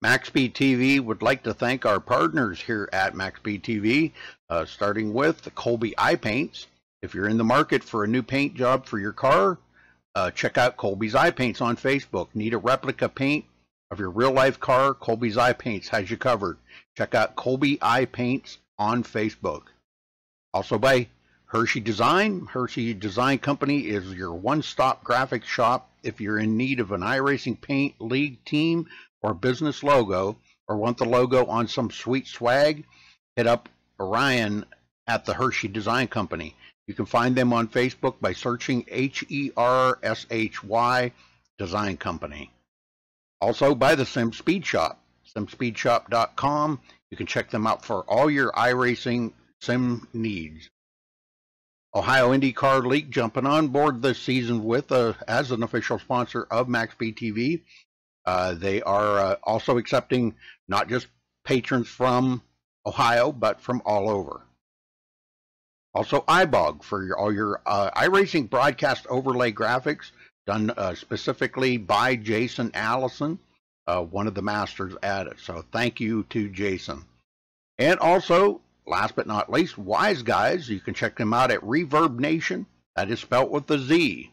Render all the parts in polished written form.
MaxSpeedTV would like to thank our partners here at MaxSpeedTV, starting with the Colby Eye Paints. If you're in the market for a new paint job for your car, check out Colby's Eye Paints on Facebook. Need a replica paint of your real-life car? Colby's Eye Paints has you covered. Check out Colby Eye Paints on Facebook. Also by Hershey Design. Hershey Design Company is your one-stop graphics shop. If you're in need of an iRacing paint, league, team, or business logo, or want the logo on some sweet swag, hit up Orion at the Hershey Design Company. You can find them on Facebook by searching HERSHY Design Company. Also by the Sim Speed Shop, simspeedshop.com. You can check them out for all your iRacing sim needs. Ohio IndyCar League jumping on board this season with as an official sponsor of MaxSpeedTV. They are also accepting not just patrons from Ohio, but from all over. Also, iBog for all your iRacing broadcast overlay graphics done specifically by Jason Allison, one of the masters at it. So thank you to Jason. And also, last but not least, Wise Guys. You can check them out at Reverb Nation. That is spelt with a Z.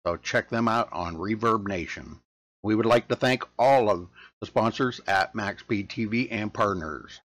So check them out on Reverb Nation. We would like to thank all of the sponsors at MaxSpeedTV and partners.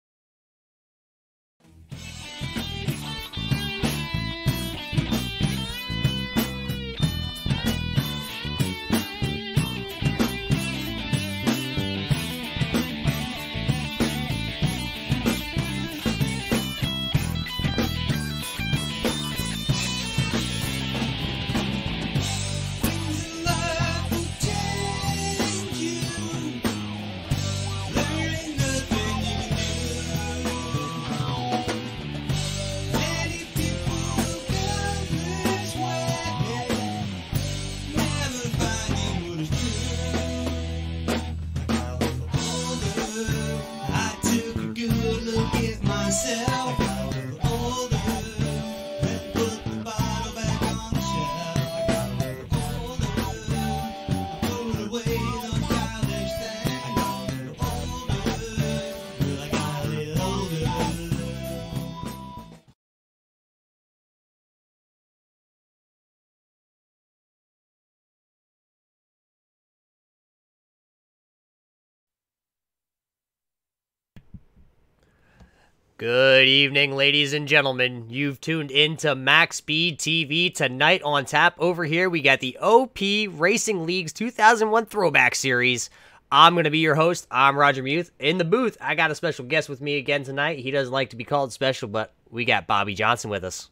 Good evening, ladies and gentlemen. You've tuned in to MaxSpeedTV. Tonight on tap over here, we got the OP Racing League's 2001 Throwback Series. I'm going to be your host. I'm Roger Muth. In the booth, I got a special guest with me again tonight. He doesn't like to be called special, but we got Bobby Johnson with us.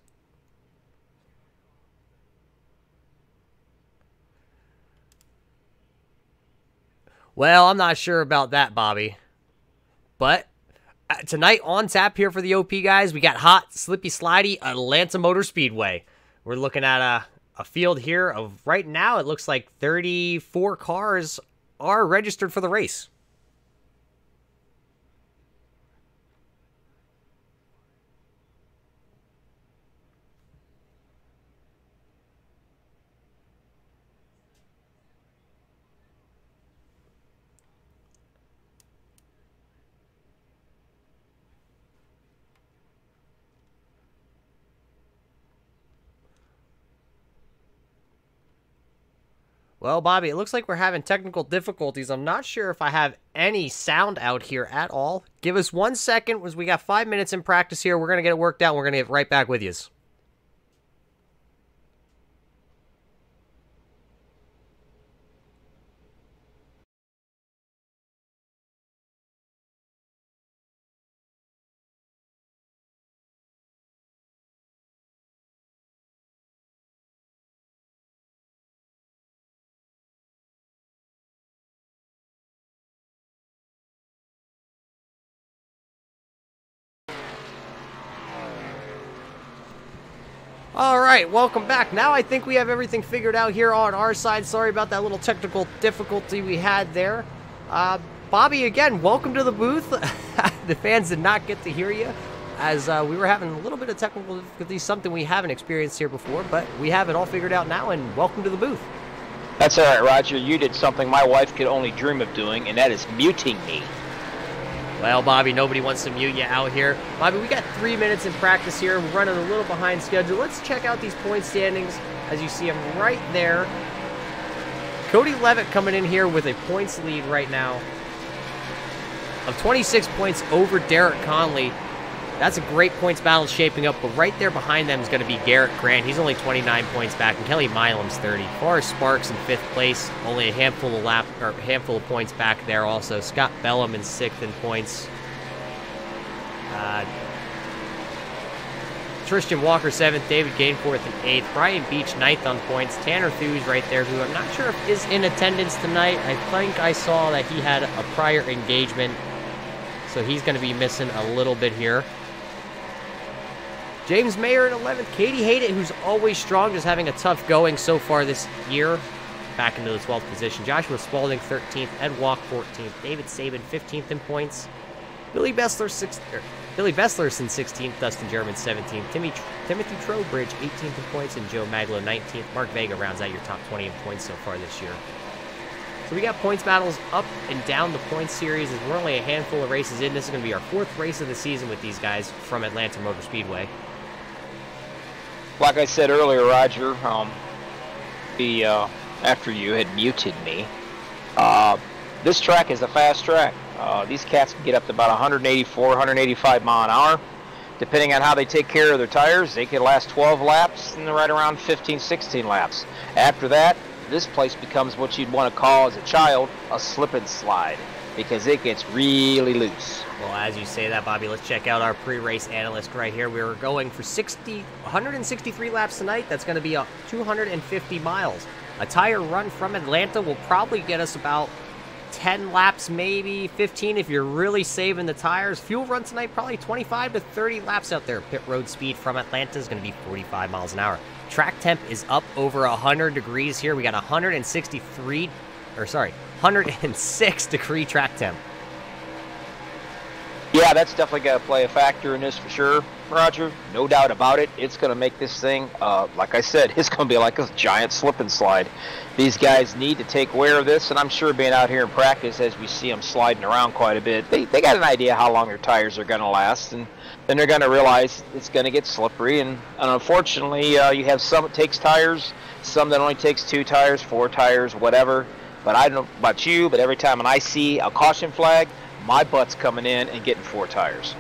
Well, I'm not sure about that, Bobby. But tonight on tap here for the OP guys, we got hot, slippy, slidey Atlanta Motor Speedway. We're looking at a field here of right now, it looks like 34 cars are registered for the race. Well, Bobby, it looks like we're having technical difficulties. I'm not sure if I have any sound out here at all. Give us 1 second, as we got 5 minutes in practice here. We're going to get it worked out, and we're going to get right back with you. Alright, welcome back. Now I think we have everything figured out here on our side. Sorry about that little technical difficulty we had there. Bobby, again, welcome to the booth. The fans did not get to hear you, as we were having a little bit of technical difficulties, something we haven't experienced here before, but we have it all figured out now, and welcome to the booth. That's alright, Roger. You did something my wife could only dream of doing, and that is muting me. Well, Bobby, nobody wants to mute you out here. Bobby, we got 3 minutes in practice here. We're running a little behind schedule. Let's check out these point standings as you see them right there. Cody Levitt coming in here with a points lead right now of 26 points over Derek Conley. That's a great points battle shaping up, but right there behind them is going to be Garrett Grant. He's only 29 points back, and Kelly Milam's 30. Forrest Sparks in 5th place, only a handful of points back there also. Scott Bellum in 6th in points. Tristan Walker 7th, David Gainforth in 8th, Brian Beach 9th on points, Tanner Thews right there, who I'm not sure if is in attendance tonight. I think I saw that he had a prior engagement, so he's going to be missing a little bit here. James Mayer in 11th. Katie Hayden, who's always strong, just having a tough going so far this year, back into the 12th position. Joshua Spalding 13th. Ed Walk 14th. David Sabin 15th in points. Billy Besslerson 16th. Dustin German 17th. Timothy Trowbridge 18th in points. And Joe Maglo 19th. Mark Vega rounds out your top 20 in points so far this year. So we got points battles up and down the points series, as we're only a handful of races in. This is going to be our 4th race of the season with these guys from Atlanta Motor Speedway. Like I said earlier, Roger, after you had muted me, this track is a fast track. These cats can get up to about 184, 185 mile an hour. Depending on how they take care of their tires, they can last 12 laps and right around 15, 16 laps. After that, this place becomes what you'd want to call as a child a slip and slide, because it gets really loose. Well, as you say that, Bobby, let's check out our pre-race analyst right here. We were going for 163 laps tonight. That's going to be 250 miles. A tire run from Atlanta will probably get us about 10 laps, maybe 15 if you're really saving the tires. Fuel run tonight, probably 25 to 30 laps out there. Pit road speed from Atlanta is going to be 45 miles an hour. Track temp is up over 100 degrees here. We got 106 degree track temp. Yeah, that's definitely got to play a factor in this for sure, Roger. No doubt about it. It's going to make this thing, like I said, it's going to be like a giant slip and slide. These guys need to take aware of this, and I'm sure being out here in practice, as we see them sliding around quite a bit, they got an idea how long their tires are going to last, and then they're going to realize it's going to get slippery. And unfortunately, you have some that takes tires, some that only takes 2 tires, 4 tires, whatever. But I don't know about you, but every time when I see a caution flag, my butt's coming in and getting 4 tires.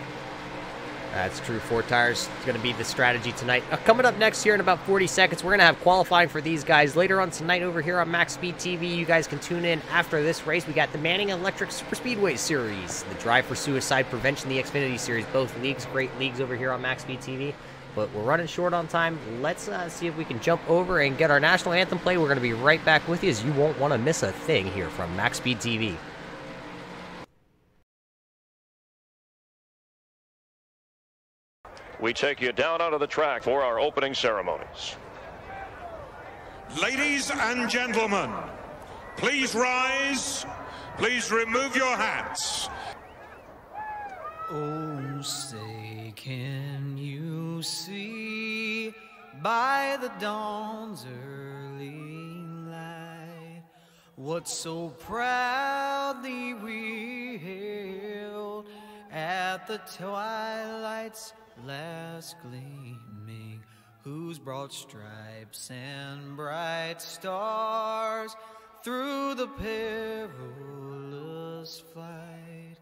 That's true. 4 tires is going to be the strategy tonight. Coming up next here in about 40 seconds, we're going to have qualifying for these guys. Later on tonight over here on MaxSpeedTV, you guys can tune in after this race. We got the Manning Electric Super Speedway Series, the Drive for Suicide Prevention, the Xfinity Series. Both leagues, great leagues over here on MaxSpeedTV. But we're running short on time. Let's see if we can jump over and get our national anthem play. We're going to be right back with you, as you won't want to miss a thing here from MaxSpeedTV. we take you down onto the track for our opening ceremonies. Ladies and gentlemen, please rise. Please remove your hats. Oh, say, can you see by the dawn's early light what so proudly we hailed at the twilight's last gleaming, whose broad stripes and bright stars through the perilous flight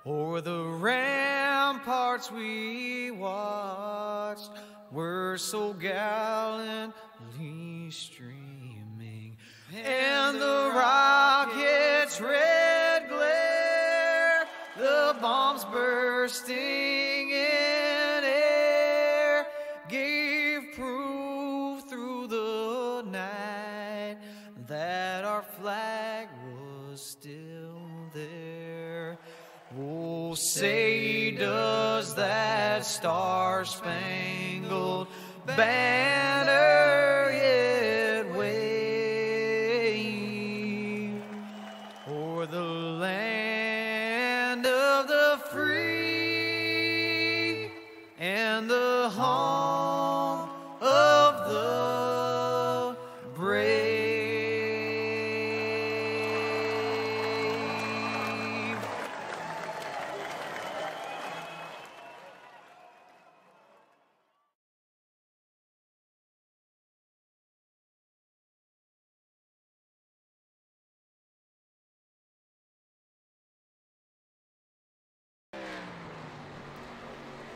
o'er the ramparts we watched were so gallantly streaming, and the rocket's red glare, the bombs bursting in air, gave proof through the night that our flag was still there. Oh, say, does that star-spangled banner yet wave o'er the land of the free and the home of the brave?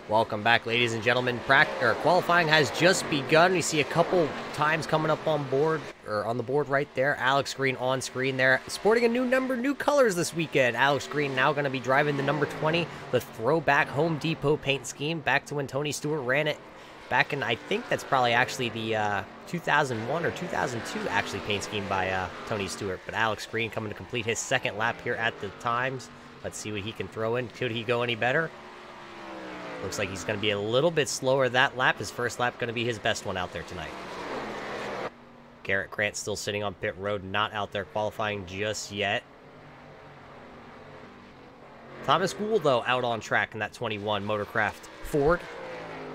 Welcome back, ladies and gentlemen. Qualifying has just begun. We see a couple times coming up on board, or on the board right there. Alex Green on screen there, sporting a new number, new colors this weekend. Alex Green now going to be driving the number 20, the throwback Home Depot paint scheme, back to when Tony Stewart ran it back in, I think that's probably actually the 2001 or 2002 actually paint scheme by Tony Stewart. But Alex Green coming to complete his second lap here at the times. Let's see what he can throw in. Could he go any better? Looks like he's going to be a little bit slower that lap. His first lap going to be his best one out there tonight. Garrett Grant still sitting on pit road, not out there qualifying just yet. Thomas Gould, though, out on track in that 21 Motorcraft Ford.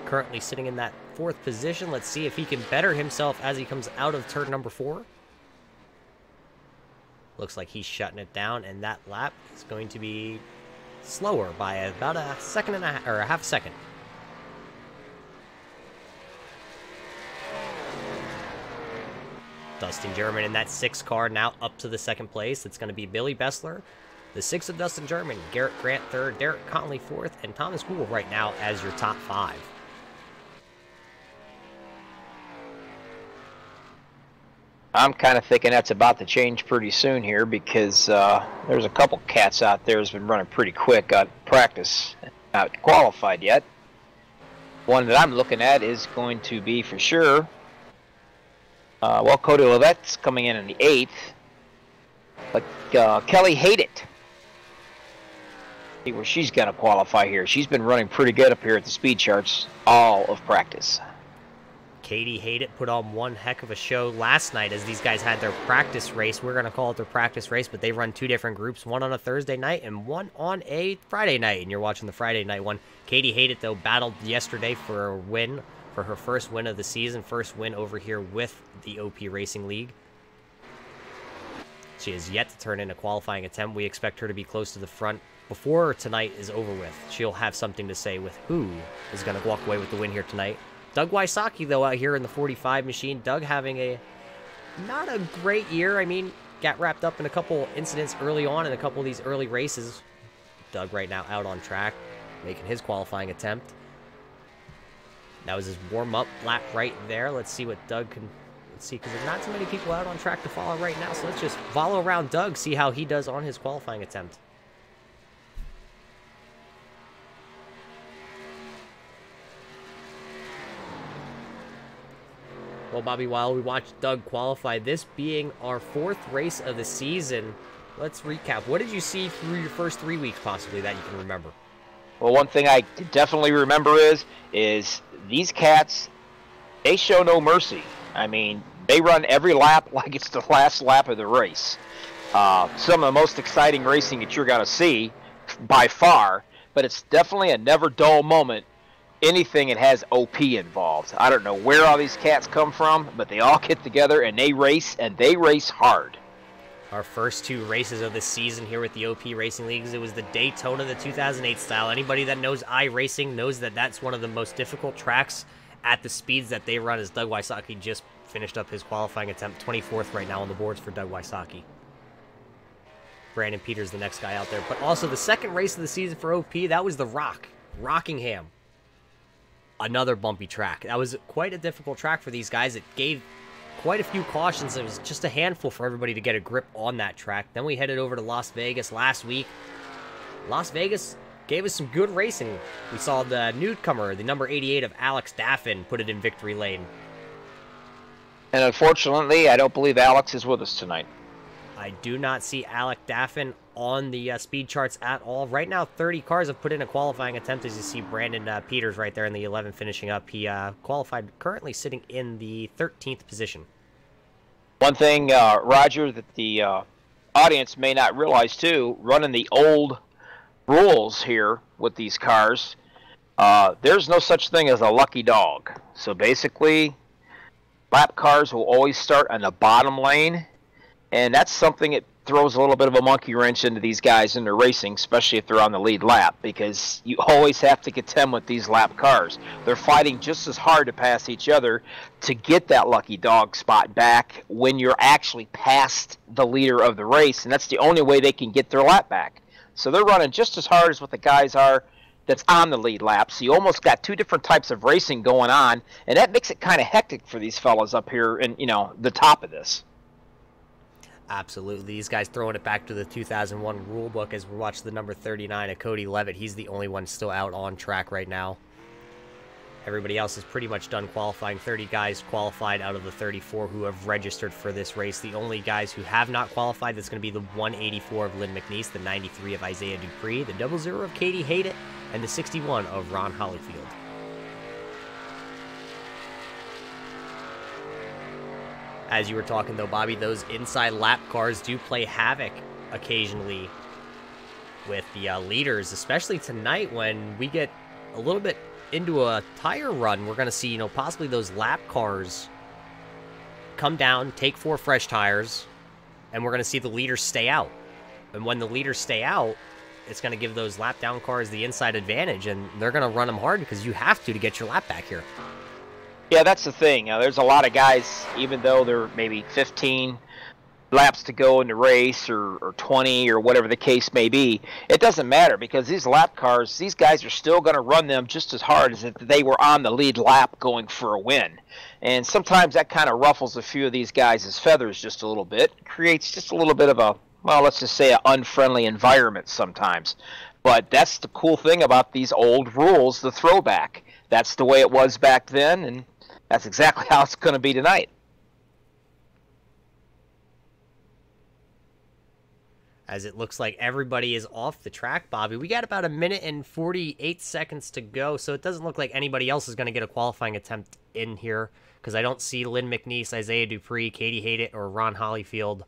Currently sitting in that 4th position. Let's see if he can better himself as he comes out of turn number 4. Looks like he's shutting it down, and that lap is going to be slower by about a second and a half, or a half second. Dustin German in that 6 car now up to the 2nd place. It's going to be Billy Bessler, the 6th of Dustin German, Garrett Grant 3rd, Derek Conley 4th, and Thomas Gould right now as your top 5. I'm kind of thinking that's about to change pretty soon here, because there's a couple cats out there who's been running pretty quick on practice, not qualified yet. One that I'm looking at is going to be for sure, well, Cody Levette's coming in the 8th, but Kelly Haydet. See where she's going to qualify here. She's been running pretty good up here at the speed charts all of practice. Katie Haydet put on one heck of a show last night as these guys had their practice race. We're going to call it their practice race, but they run 2 different groups, one on a Thursday night and one on a Friday night, and you're watching the Friday night one. Katie Haydet, though, battled yesterday for a win, for her first win of the season, first win over here with the OP Racing League. She has yet to turn in a qualifying attempt. We expect her to be close to the front before tonight is over with. She'll have something to say with who is going to walk away with the win here tonight. Doug Wysocki, though, out here in the 45 machine. Doug having not a great year. I mean, got wrapped up in a couple incidents early on in a couple of these early races. Doug right now out on track, making his qualifying attempt. That was his warm-up lap right there. Let's see what Doug can... Let's see, because there's not too many people out on track to follow right now. So let's just follow around Doug, see how he does on his qualifying attempt. Well, Bobby, while we watch Doug qualify, this being our 4th race of the season, let's recap. What did you see through your first 3 weeks, possibly, that you can remember? Well, one thing I definitely remember is these cats, they show no mercy. I mean, they run every lap like it's the last lap of the race. Some of the most exciting racing that you're going to see by far, but it's definitely a never dull moment. Anything that has OP involved. I don't know where all these cats come from, but they all get together and they race hard. Our first 2 races of the season here with the OP Racing Leagues, it was the Daytona, the 2008 style. Anybody that knows iRacing knows that that's one of the most difficult tracks at the speeds that they run, as Doug Wysocki just finished up his qualifying attempt. 24th right now on the boards for Doug Wysocki. Brandon Peters, the next guy out there. But also the second race of the season for OP, that was the Rockingham. Another bumpy track. That was quite a difficult track for these guys. It gave quite a few cautions. It was just a handful for everybody to get a grip on that track. Then we headed over to Las Vegas last week. Las Vegas gave us some good racing. We saw the newcomer, the number 88 of Alex Daffin, put it in victory lane. And unfortunately, I don't believe Alex is with us tonight. I do not see Alex Daffin on the speed charts at all. Right now, 30 cars have put in a qualifying attempt, as you see Brandon Peters right there in the 11 finishing up. He qualified, currently sitting in the 13th position. One thing, Roger, that the audience may not realize too, running the old rules here with these cars, there's no such thing as a lucky dog. So basically, lap cars will always start on the bottom lane, and that's something that throws a little bit of a monkey wrench into these guys in their racing, especially if they're on the lead lap, because you always have to contend with these lap cars. They're fighting just as hard to pass each other to get that lucky dog spot back when you're actually past the leader of the race, and that's the only way they can get their lap back. So they're running just as hard as what the guys are that's on the lead lap. So you almost got 2 different types of racing going on, and that makes it kind of hectic for these fellas up here in, the top of this. Absolutely. These guys throwing it back to the 2001 rule book as we watch the number 39 of Cody Levitt. He's the only one still out on track right now. Everybody else is pretty much done qualifying. 30 guys qualified out of the 34 who have registered for this race. The only guys who have not qualified, that's going to be the 184 of Lynn McNeese, the 93 of Isaiah Dupree, the 00 of Katie Haydett, and the 61 of Ron Hollyfield. As you were talking, though, Bobby, those inside lap cars do play havoc occasionally with the leaders, especially tonight when we get a little bit into a tire run. We're going to see, possibly those lap cars come down, take 4 fresh tires, and we're going to see the leaders stay out. And when the leaders stay out, it's going to give those lap down cars the inside advantage, and they're going to run them hard because you have to get your lap back here. Yeah, that's the thing. There's a lot of guys, even though they're maybe 15 laps to go in the race or 20 or whatever the case may be, it doesn't matter because these lap cars, these guys are still going to run them just as hard as if they were on the lead lap going for a win. And sometimes that kind of ruffles a few of these guys' feathers just a little bit, creates just a little bit of a, well, let's just say an unfriendly environment sometimes. But that's the cool thing about these old rules, the throwback. That's the way it was back then, and that's exactly how it's going to be tonight. As it looks like everybody is off the track, Bobby. We got about 1 minute and 48 seconds to go, so it doesn't look like anybody else is going to get a qualifying attempt in here because I don't see Lynn McNeese, Isaiah Dupree, Katie Haydett, or Ron Hollyfield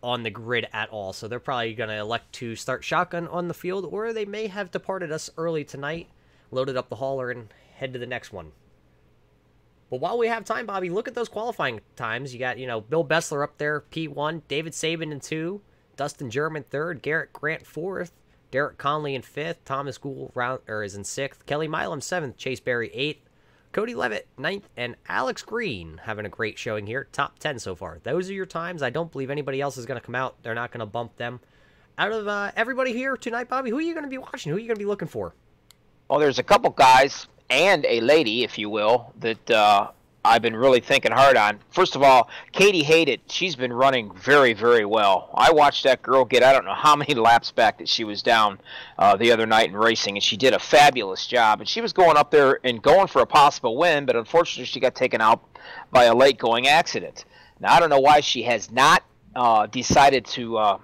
on the grid at all. So they're probably going to elect to start shotgun on the field, or they may have departed us early tonight, loaded up the hauler, and head to the next one. But while we have time, Bobby, look at those qualifying times. You got, Bill Bessler up there, P1, David Saban in 2, Dustin German 3rd, Garrett Grant 4th, Derek Conley in 5th, Thomas Gould is in 6th, Kelly Milam 7th, Chase Berry 8th, Cody Levitt 9th, and Alex Green having a great showing here. Top 10 so far. Those are your times. I don't believe anybody else is going to come out. They're not going to bump them. Out of everybody here tonight, Bobby, who are you going to be watching? Who are you going to be looking for? Well, there's a couple guys and a lady, if you will, that I've been really thinking hard on. First of all, Katie Haydett, she's been running very, very well. I watched that girl get, I don't know how many laps back that she was down the other night in racing, and she did a fabulous job. And she was going up there and going for a possible win, but unfortunately she got taken out by a late-going accident. Now, I don't know why she has not decided to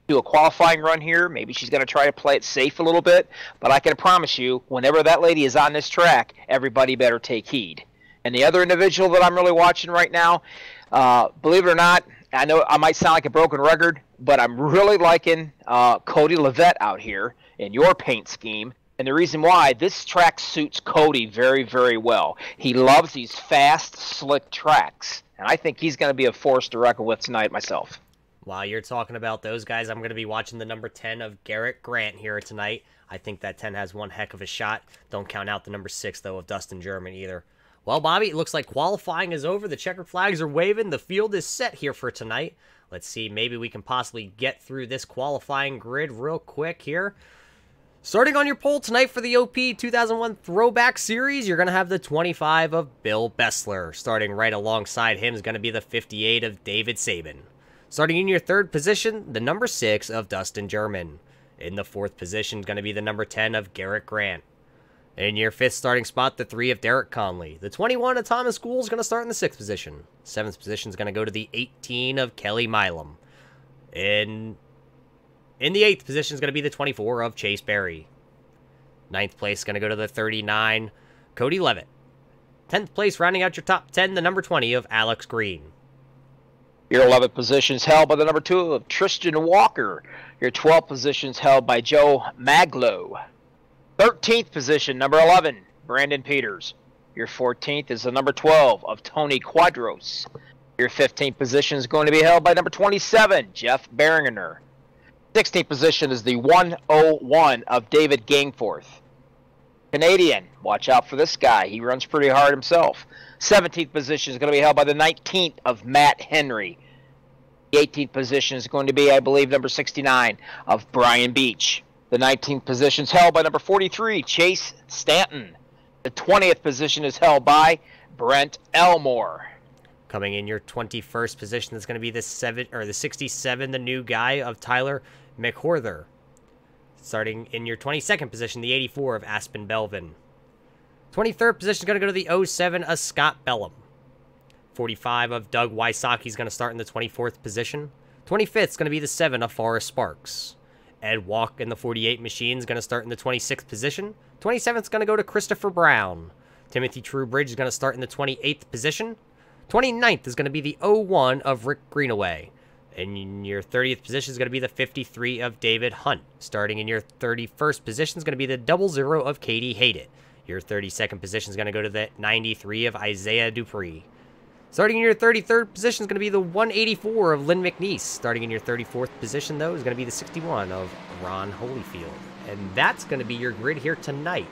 do a qualifying run here. Maybe she's going to try to play it safe a little bit. But I can promise you, whenever that lady is on this track, everybody better take heed. And the other individual that I'm really watching right now, believe it or not, I know I might sound like a broken record, but I'm really liking Cody Levitt out here in your paint scheme. And the reason why, this track suits Cody very, very well. He loves these fast, slick tracks. And I think he's going to be a force to reckon with tonight myself. While you're talking about those guys, I'm going to be watching the number 10 of Garrett Grant here tonight. I think that 10 has one heck of a shot. Don't count out the number 6, though, of Dustin German either. Well, Bobby, it looks like qualifying is over. The checkered flags are waving. The field is set here for tonight. Let's see, maybe we can possibly get through this qualifying grid real quick here. Starting on your pole tonight for the OP 2001 Throwback Series, you're going to have the 25 of Bill Bessler. Starting right alongside him is going to be the 58 of David Sabin. Starting in your 3rd position, the number 6 of Dustin German. In the 4th position is going to be the number 10 of Garrett Grant. In your 5th starting spot, the 3 of Derek Conley. The 21 of Thomas Gould is going to start in the 6th position. 7th position is going to go to the 18 of Kelly Milam. In the 8th position is going to be the 24 of Chase Berry. 9th place is going to go to the 39, Cody Levitt. 10th place, rounding out your top 10, the number 20 of Alex Green. Your 11th position is held by the number 2 of Tristan Walker. Your 12th position is held by Joe Maglow. 13th position, number 11, Brandon Peters. Your 14th is the number 12 of Tony Quadros. Your 15th position is going to be held by number 27, Jeff Beringer. 16th position is the 101 of David Gangforth. Canadian, watch out for this guy. He runs pretty hard himself. 17th position is going to be held by the 19th of Matt Henry. The 18th position is going to be, I believe, number 69 of Brian Beach. The 19th position is held by number 43, Chase Stanton. The 20th position is held by Brent Elmore. Coming in your 21st position is going to be the 67, the new guy of Tyler McHorther. Starting in your 22nd position, the 84 of Aspen Belvin. 23rd position is going to go to the 07 of Scott Bellum. 45 of Doug Wysocki is going to start in the 24th position. 25th is going to be the 7 of Forrest Sparks. Ed Walk in the 48 machine is going to start in the 26th position. 27th is going to go to Christopher Brown. Timothy Truebridge is going to start in the 28th position. 29th is going to be the 01 of Rick Greenaway. In your 30th position is going to be the 53 of David Hunt. Starting in your 31st position is going to be the 00 of Katie Haydett. Your 32nd position is going to go to the 93 of Isaiah Dupree. Starting in your 33rd position is going to be the 184 of Lynn McNeese. Starting in your 34th position, though, is going to be the 61 of Ron Holyfield. And that's going to be your grid here tonight.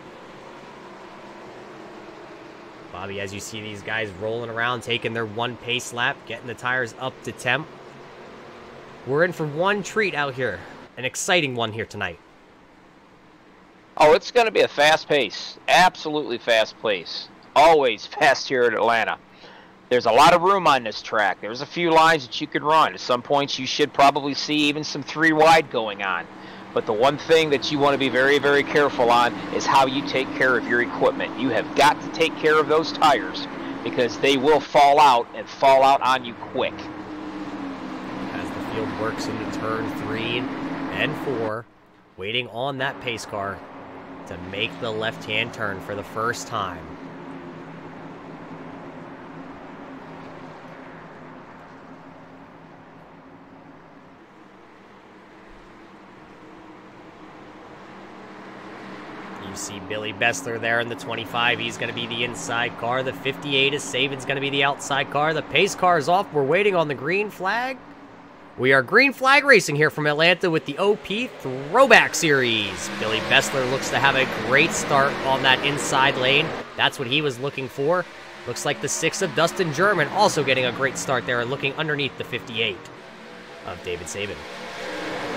Bobby, as you see these guys rolling around, taking their one pace lap, getting the tires up to temp. We're in for one treat out here. An exciting one here tonight. Oh, it's going to be a fast pace. Absolutely fast pace. Always fast here at Atlanta. There's a lot of room on this track. There's a few lines that you could run. At some points, you should probably see even some 3 wide going on. But the one thing that you want to be very, very careful on is how you take care of your equipment. You have got to take care of those tires because they will fall out and fall out on you quick. As the field works into turn 3 and 4, waiting on that pace car to make the left-hand turn for the first time. You see Billy Bessler there in the 25. He's going to be the inside car. The 58 is Saban's going to be the outside car. The pace car is off. We're waiting on the green flag. We are green flag racing here from Atlanta with the OP Throwback Series. Billy Bessler looks to have a great start on that inside lane. That's what he was looking for. Looks like the 6 of Dustin German also getting a great start there and looking underneath the 58 of David Sabin.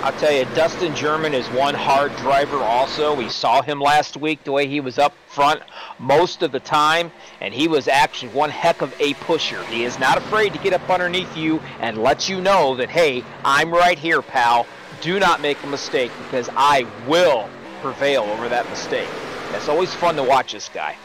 I'll tell you, Dustin German is one hard driver also. We saw him last week, the way he was up front most of the time, and he was actually one heck of a pusher. He is not afraid to get up underneath you and let you know that, hey, I'm right here, pal. Do not make a mistake because I will prevail over that mistake. It's always fun to watch this guy.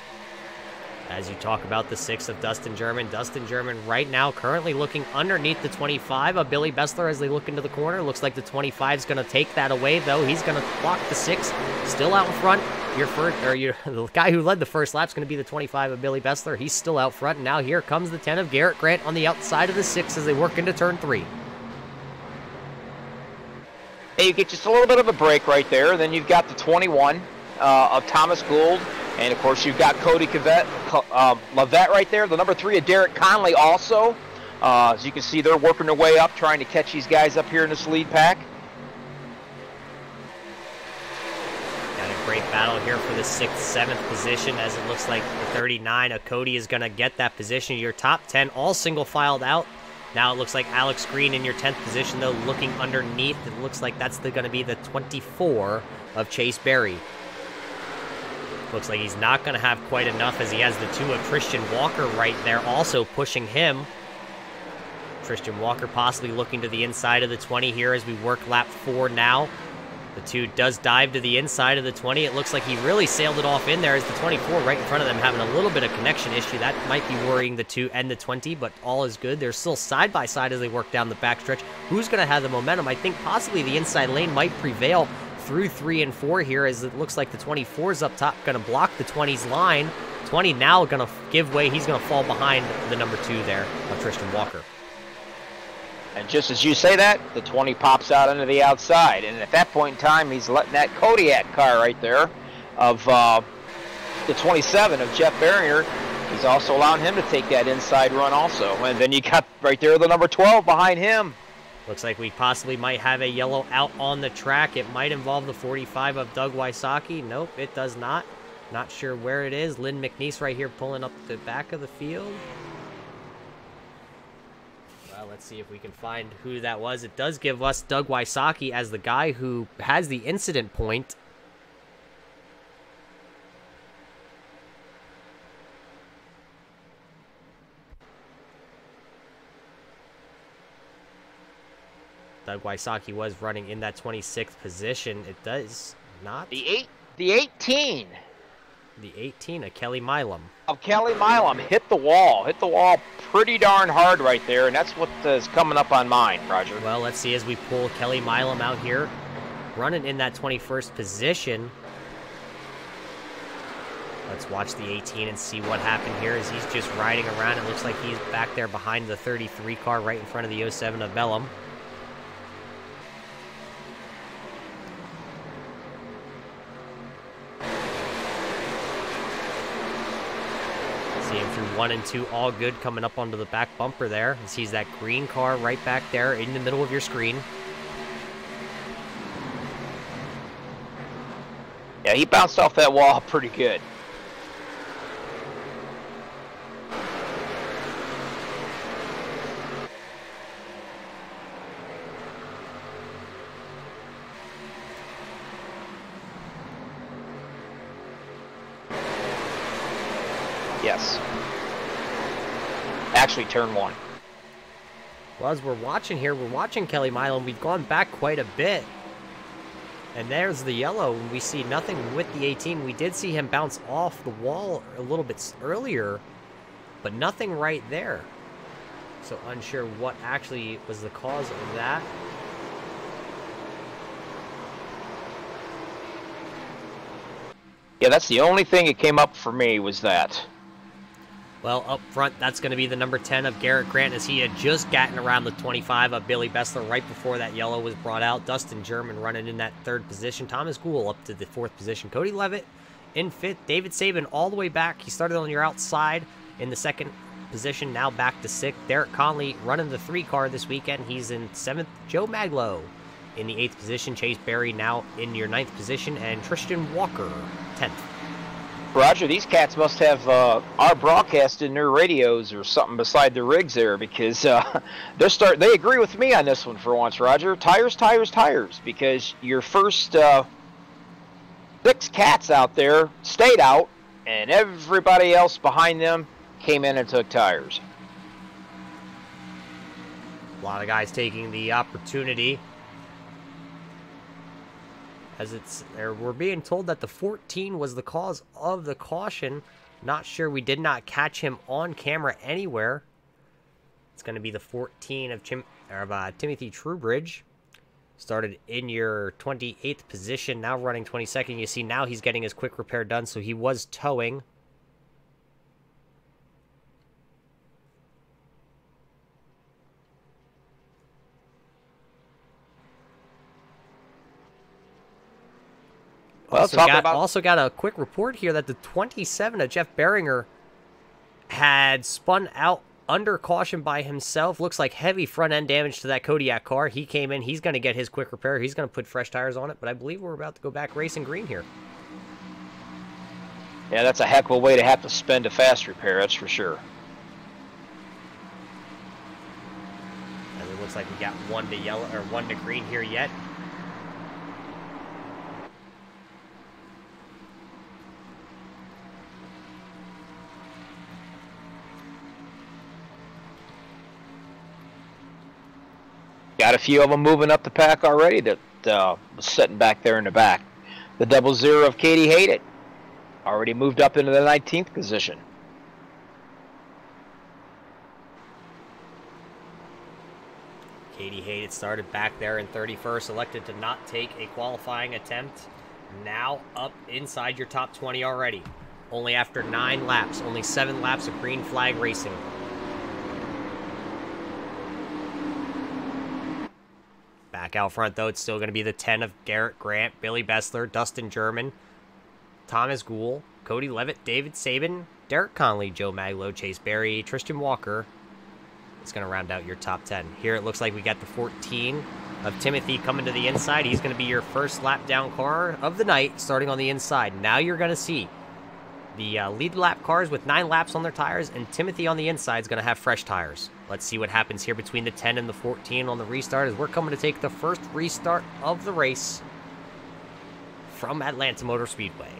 As you talk about the 6 of Dustin German. Dustin German right now currently looking underneath the 25 of Billy Bessler as they look into the corner. Looks like the 25 is going to take that away, though. He's going to block the 6. Still out in front. The guy who led the first lap is going to be the 25 of Billy Bessler. He's still out front. And now here comes the 10 of Garrett Grant on the outside of the 6 as they work into turn 3. Hey, you get just a little bit of a break right there. Then you've got the 21 of Thomas Gould. And, of course, you've got Cody Lavette right there. The number 3 of Derek Conley also. As you can see, they're working their way up, trying to catch these guys up here in this lead pack. Got a great battle here for the 6th, 7th position, as it looks like the 39 of Cody is going to get that position. Your top 10 all single-filed out. Now it looks like Alex Green in your 10th position, though, looking underneath. It looks like that's going to be the 24 of Chase Berry. Looks like he's not going to have quite enough as he has the 2 of Christian Walker right there also pushing him. Christian Walker possibly looking to the inside of the 20 here as we work lap 4 now. The 2 does dive to the inside of the 20. It looks like he really sailed it off in there as the 24 right in front of them having a little bit of connection issue. That might be worrying the 2 and the 20, but all is good. They're still side by side as they work down the backstretch. Who's going to have the momentum? I think possibly the inside lane might prevail through 3 and 4 here, as it looks like the 24's up top going to block the 20's line. 20 now going to give way. He's going to fall behind the number 2 there of Christian Walker. And just as you say that, the 20 pops out into the outside. And at that point in time, he's letting that Kodiak car right there of the 27 of Jeff Barrier. He's also allowing him to take that inside run also. And then you got right there the number 12 behind him. Looks like we possibly might have a yellow out on the track. It might involve the 45 of Doug Wysocki. Nope, it does not. Not sure where it is. Lynn McNeese right here pulling up the back of the field. Well, let's see if we can find who that was. It does give us Doug Wysocki as the guy who has the incident point. Doug Wysocki was running in that 26th position. It does not. The 18. The 18 of Kelly Milam. Of Kelly Milam hit the wall pretty darn hard right there, and that's what is coming up on mine, Roger. Well, let's see as we pull Kelly Milam out here, running in that 21st position. Let's watch the 18 and see what happened here as he's just riding around. It looks like he's back there behind the 33 car right in front of the 07 of Bellum. Seeing through 1 and 2, all good, coming up onto the back bumper there. He sees that green car right back there in the middle of your screen. Yeah, he bounced off that wall pretty good. Yes. Actually, turn 1. Well, as we're watching here, we're watching Kelly Milam. We've gone back quite a bit. And there's the yellow, and we see nothing with the 18. We did see him bounce off the wall a little bit earlier, but nothing right there. So unsure what actually was the cause of that. Yeah, that's the only thing that came up for me was that. Well, up front, that's going to be the number 10 of Garrett Grant as he had just gotten around the 25 of Billy Bessler right before that yellow was brought out. Dustin German running in that 3rd position. Thomas Gould up to the 4th position. Cody Levitt in 5th. David Saban all the way back. He started on your outside in the 2nd position, now back to 6th. Derek Conley running the 3 car this weekend. He's in 7th. Joe Maglow in the 8th position. Chase Berry now in your 9th position. And Christian Walker, 10th. Roger, these cats must have our broadcast in their radios or something beside their rigs there, because they agree with me on this one for once, Roger. Tires, tires, tires, because your first 6 cats out there stayed out, and everybody else behind them came in and took tires. A lot of guys taking the opportunity. As we're being told that the 14 was the cause of the caution. Not sure, we did not catch him on camera anywhere. It's going to be the 14 of Timothy Truebridge. Started in your 28th position, now running 22nd. You see now he's getting his quick repair done, so he was towing. Well, also got a quick report here that the 27 of Jeff Beringer had spun out under caution by himself. Looks like heavy front end damage to that Kodiak car. He came in. He's going to get his quick repair. He's going to put fresh tires on it. But I believe we're about to go back racing green here. Yeah, that's a heck of a way to have to spend a fast repair. That's for sure. And it looks like we got one to yellow or one to green here yet. Got a few of them moving up the pack already that was sitting back there in the back. The 00 of Katie Hated already moved up into the 19th position. Katie Hated started back there in 31st, elected to not take a qualifying attempt. Now up inside your top 20 already. Only after 9 laps, only 7 laps of green flag racing. Back out front, though, it's still going to be the 10 of Garrett Grant, Billy Bessler, Dustin German, Thomas Gould, Cody Levitt, David Sabin, Derek Conley, Joe Maglo, Chase Berry, Tristan Walker. It's going to round out your top 10. Here it looks like we got the 14 of Timothy coming to the inside. He's going to be your first lap down car of the night, starting on the inside. Now you're going to see the lead lap cars with 9 laps on their tires, and Timothy on the inside is going to have fresh tires. Let's see what happens here between the 10 and the 14 on the restart as we're coming to take the first restart of the race from Atlanta Motor Speedway.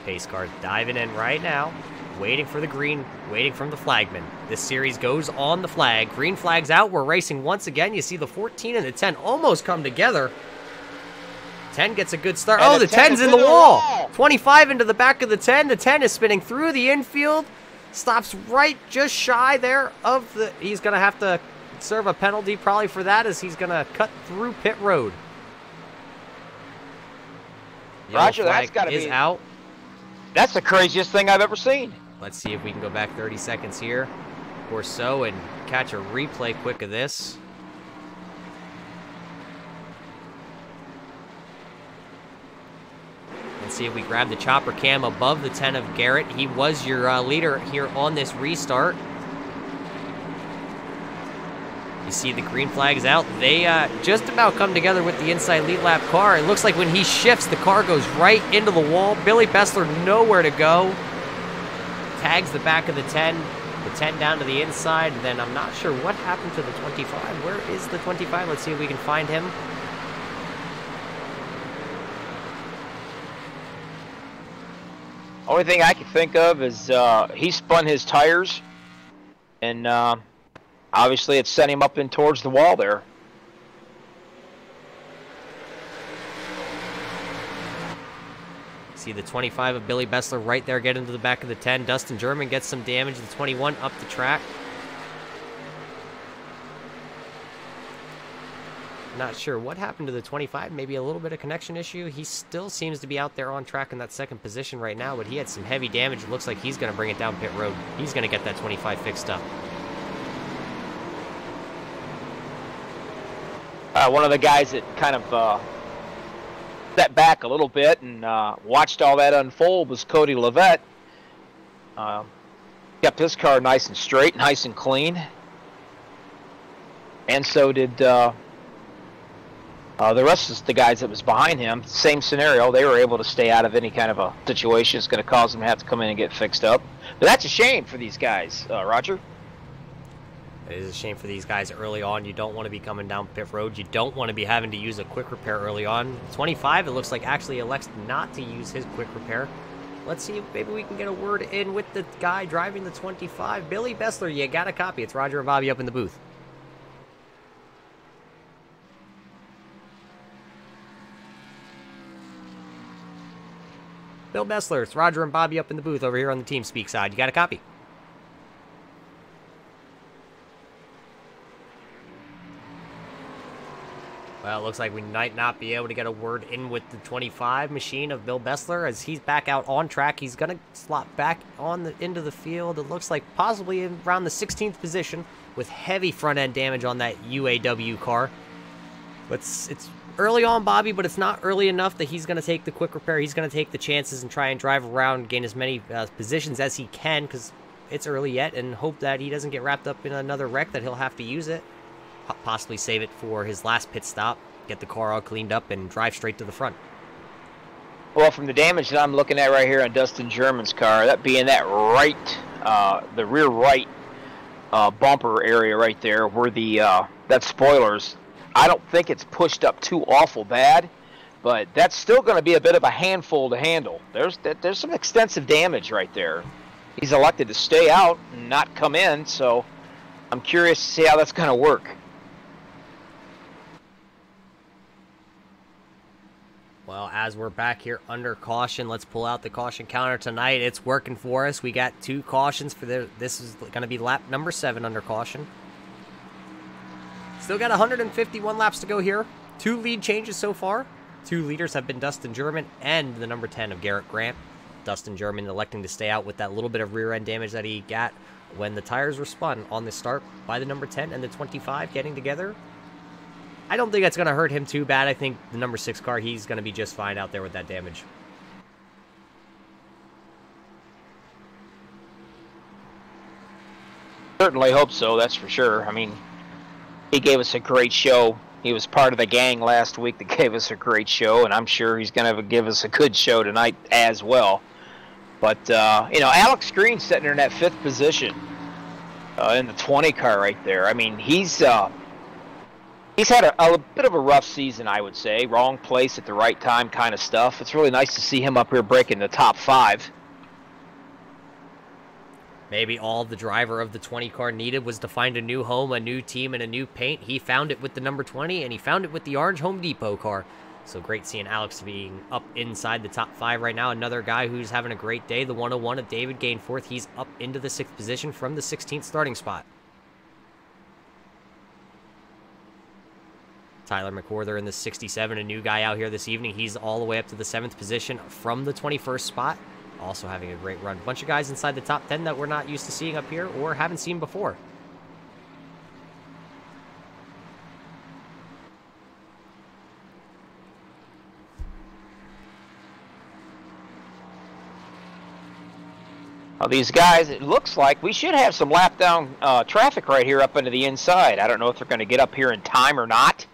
Pace cars diving in right now, waiting for the green, waiting from the flagman. This series goes on the flag. Green flag's out. We're racing once again. You see the 14 and the 10 almost come together. 10 gets a good start. Oh, the 10's in the wall. 25 into the back of the 10. The 10 is spinning through the infield. Stops right just shy there of the... He's going to have to serve a penalty probably for that as he's going to cut through pit road. Roger, that's got to be... out. That's the craziest thing I've ever seen. Let's see if we can go back 30 seconds here or so and catch a replay quick of this. And see if we grab the chopper cam above the 10 of Garrett. He was your leader here on this restart. You see the green flag is out. They just about come together with the inside lead lap car. It looks like when he shifts, the car goes right into the wall. Billy Bessler nowhere to go. Tags the back of the 10. The 10 down to the inside. And then I'm not sure what happened to the 25. Where is the 25? Let's see if we can find him. Only thing I can think of is he spun his tires, and obviously it sent him up in towards the wall there. See the 25 of Billy Bessler right there get into the back of the 10. Dustin German gets some damage. The 21 up the track. Not sure what happened to the 25. Maybe a little bit of connection issue. He still seems to be out there on track in that second position right now, but he had some heavy damage. It looks like he's going to bring it down pit road. He's going to get that 25 fixed up. One of the guys that kind of stepped back a little bit and watched all that unfold was Cody Levitt. Kept his car nice and straight, nice and clean. And so did... the rest of the guys that was behind him, same scenario. They were able to stay out of any kind of a situation that's going to cause them to have to come in and get fixed up. But that's a shame for these guys, Roger. It is a shame for these guys early on. You don't want to be coming down pit road. You don't want to be having to use a quick repair early on. 25, it looks like actually elects not to use his quick repair. Let's see if maybe we can get a word in with the guy driving the 25. Billy Bessler, you got a copy. It's Roger and Bobby up in the booth. Bill Bessler, it's Roger and Bobby up in the booth over here on the TeamSpeak side. You got a copy? Well, it looks like we might not be able to get a word in with the 25 machine of Bill Bessler as he's back out on track. He's going to slot back on the into the field. It looks like possibly around the 16th position with heavy front-end damage on that UAW car. But it's early on, Bobby, but it's not early enough that he's going to take the quick repair. He's going to take the chances and try and drive around, gain as many positions as he can because it's early yet, and hope that he doesn't get wrapped up in another wreck that he'll have to use it. Possibly save it for his last pit stop, get the car all cleaned up, and drive straight to the front. Well, from the damage that I'm looking at right here on Dustin German's car, that being that right, the rear right bumper area right there, where the that spoilers, I don't think it's pushed up too awful bad, but that's still going to be a bit of a handful to handle. There's some extensive damage right there. He's elected to stay out and not come in, so I'm curious to see how that's going to work. Well, as we're back here under caution, let's pull out the caution counter tonight. It's working for us. We got 2 cautions for this is going to be lap number 7 under caution. Still got 151 laps to go here. 2 lead changes so far. 2 leaders have been Dustin German and the number 10 of Garrett Grant. Dustin German electing to stay out with that little bit of rear end damage that he got when the tires were spun on the start by the number 10 and the 25 getting together. I don't think that's going to hurt him too bad. I think the number 6 car, he's going to be just fine out there with that damage. Certainly hope so, that's for sure. I mean, he gave us a great show. He was part of the gang last week that gave us a great show, and I'm sure he's going to give us a good show tonight as well. But, you know, Alex Green sitting there in that 5th position in the 20 car right there. I mean, he's had a bit of a rough season, I would say. Wrong place at the right time kind of stuff. It's really nice to see him up here breaking the top 5. Maybe all the driver of the 20 car needed was to find a new home, a new team, and a new paint. He found it with the number 20, and he found it with the orange Home Depot car. So great seeing Alex being up inside the top 5 right now. Another guy who's having a great day, the 101 of David Gainforth. He's up into the 6th position from the 16th starting spot. Tyler McWhorter in the 67, a new guy out here this evening. He's all the way up to the 7th position from the 21st spot. Also having a great run. Bunch of guys inside the top 10 that we're not used to seeing up here or haven't seen before. Well, these guys, it looks like we should have some lap down traffic right here up into the inside. I don't know if they're going to get up here in time or not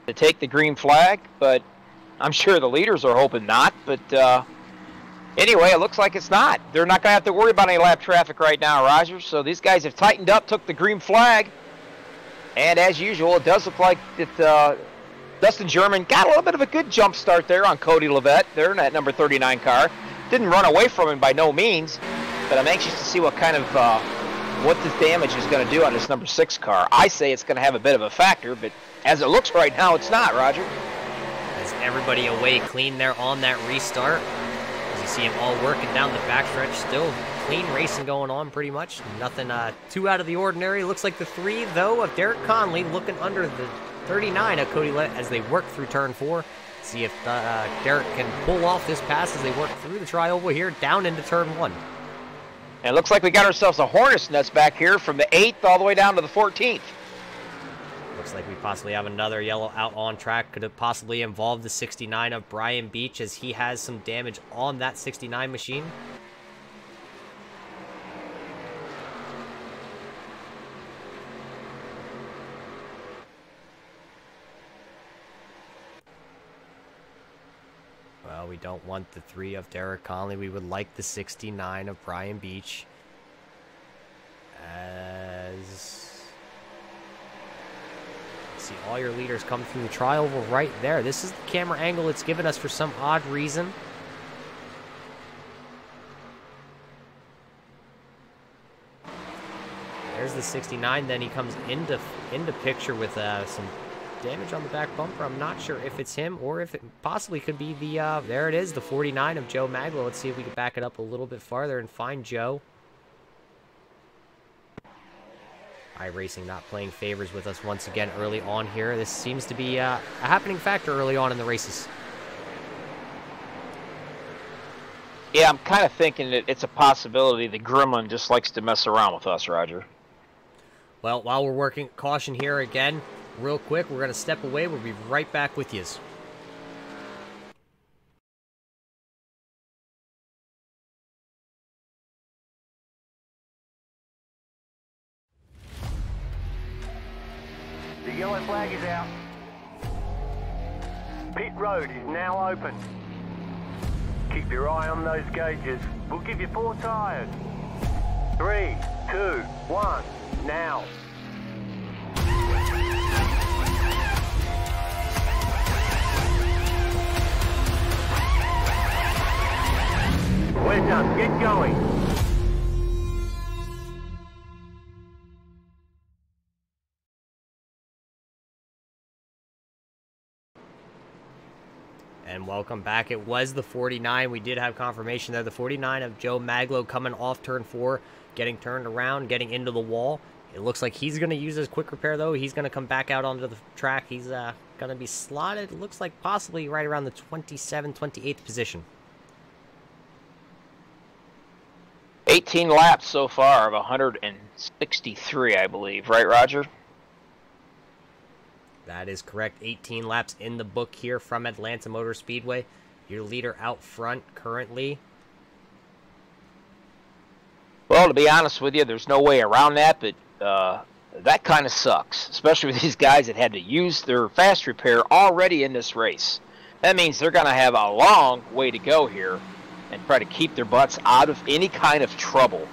to take the green flag, but I'm sure the leaders are hoping not. But anyway, it looks like it's not. They're not going to have to worry about any lap traffic right now, Roger. So these guys have tightened up, took the green flag. And as usual, it does look like that Dustin German got a little bit of a good jump start there on Cody Levette. They're in that number 39 car. Didn't run away from him by no means, but I'm anxious to see what kind of what this damage is going to do on this number 6 car. I say it's going to have a bit of a factor, but as it looks right now, it's not, Roger. As everybody away clean there on that restart. As you see him all working down the backstretch, still clean racing going on pretty much. Nothing too out of the ordinary. Looks like the 3, though, of Derek Conley looking under the 39 of Cody Lett as they work through turn 4. See if Derek can pull off this pass as they work through the tri-oval here down into turn 1. And it looks like we got ourselves a hornet's nest back here from the 8th all the way down to the 14th. Looks like we possibly have another yellow out on track. Could have possibly involved the 69 of Brian Beach as he has some damage on that 69 machine. Well, we don't want the 3 of Derek Conley. We would like the 69 of Brian Beach. As see all your leaders come through the tri-oval right there. This is the camera angle it's given us for some odd reason. There's the 69. Then he comes into picture with some damage on the back bumper. I'm not sure if it's him or if it possibly could be the, there it is, the 49 of Joe Maglo. Let's see if we can back it up a little bit farther and find Joe. iRacing not playing favors with us once again early on here. This seems to be a happening factor early on in the races. Yeah, I'm kind of thinking that it's a possibility the Gremlin just likes to mess around with us, Roger. Well, while we're working caution here again, real quick, we're going to step away. We'll be right back with you. The yellow flag is out. Pit road is now open. Keep your eye on those gauges. We'll give you 4 tyres. 3, 2, 1, now. We're done. Get going. And welcome back. It was the 49. We did have confirmation there. The 49 of Joe Maglo coming off turn 4, getting turned around, getting into the wall. It looks like he's going to use his quick repair, though. He's going to come back out onto the track. He's going to be slotted, it looks like possibly right around the 27th, 28th position. 18 laps so far of 163, I believe. Right, Roger? That is correct. 18 laps in the book here from Atlanta Motor Speedway. Your leader out front currently. Well, to be honest with you, there's no way around that, but that kind of sucks, especially with these guys that had to use their fast repair already in this race. That means they're going to have a long way to go here and try to keep their butts out of any kind of trouble.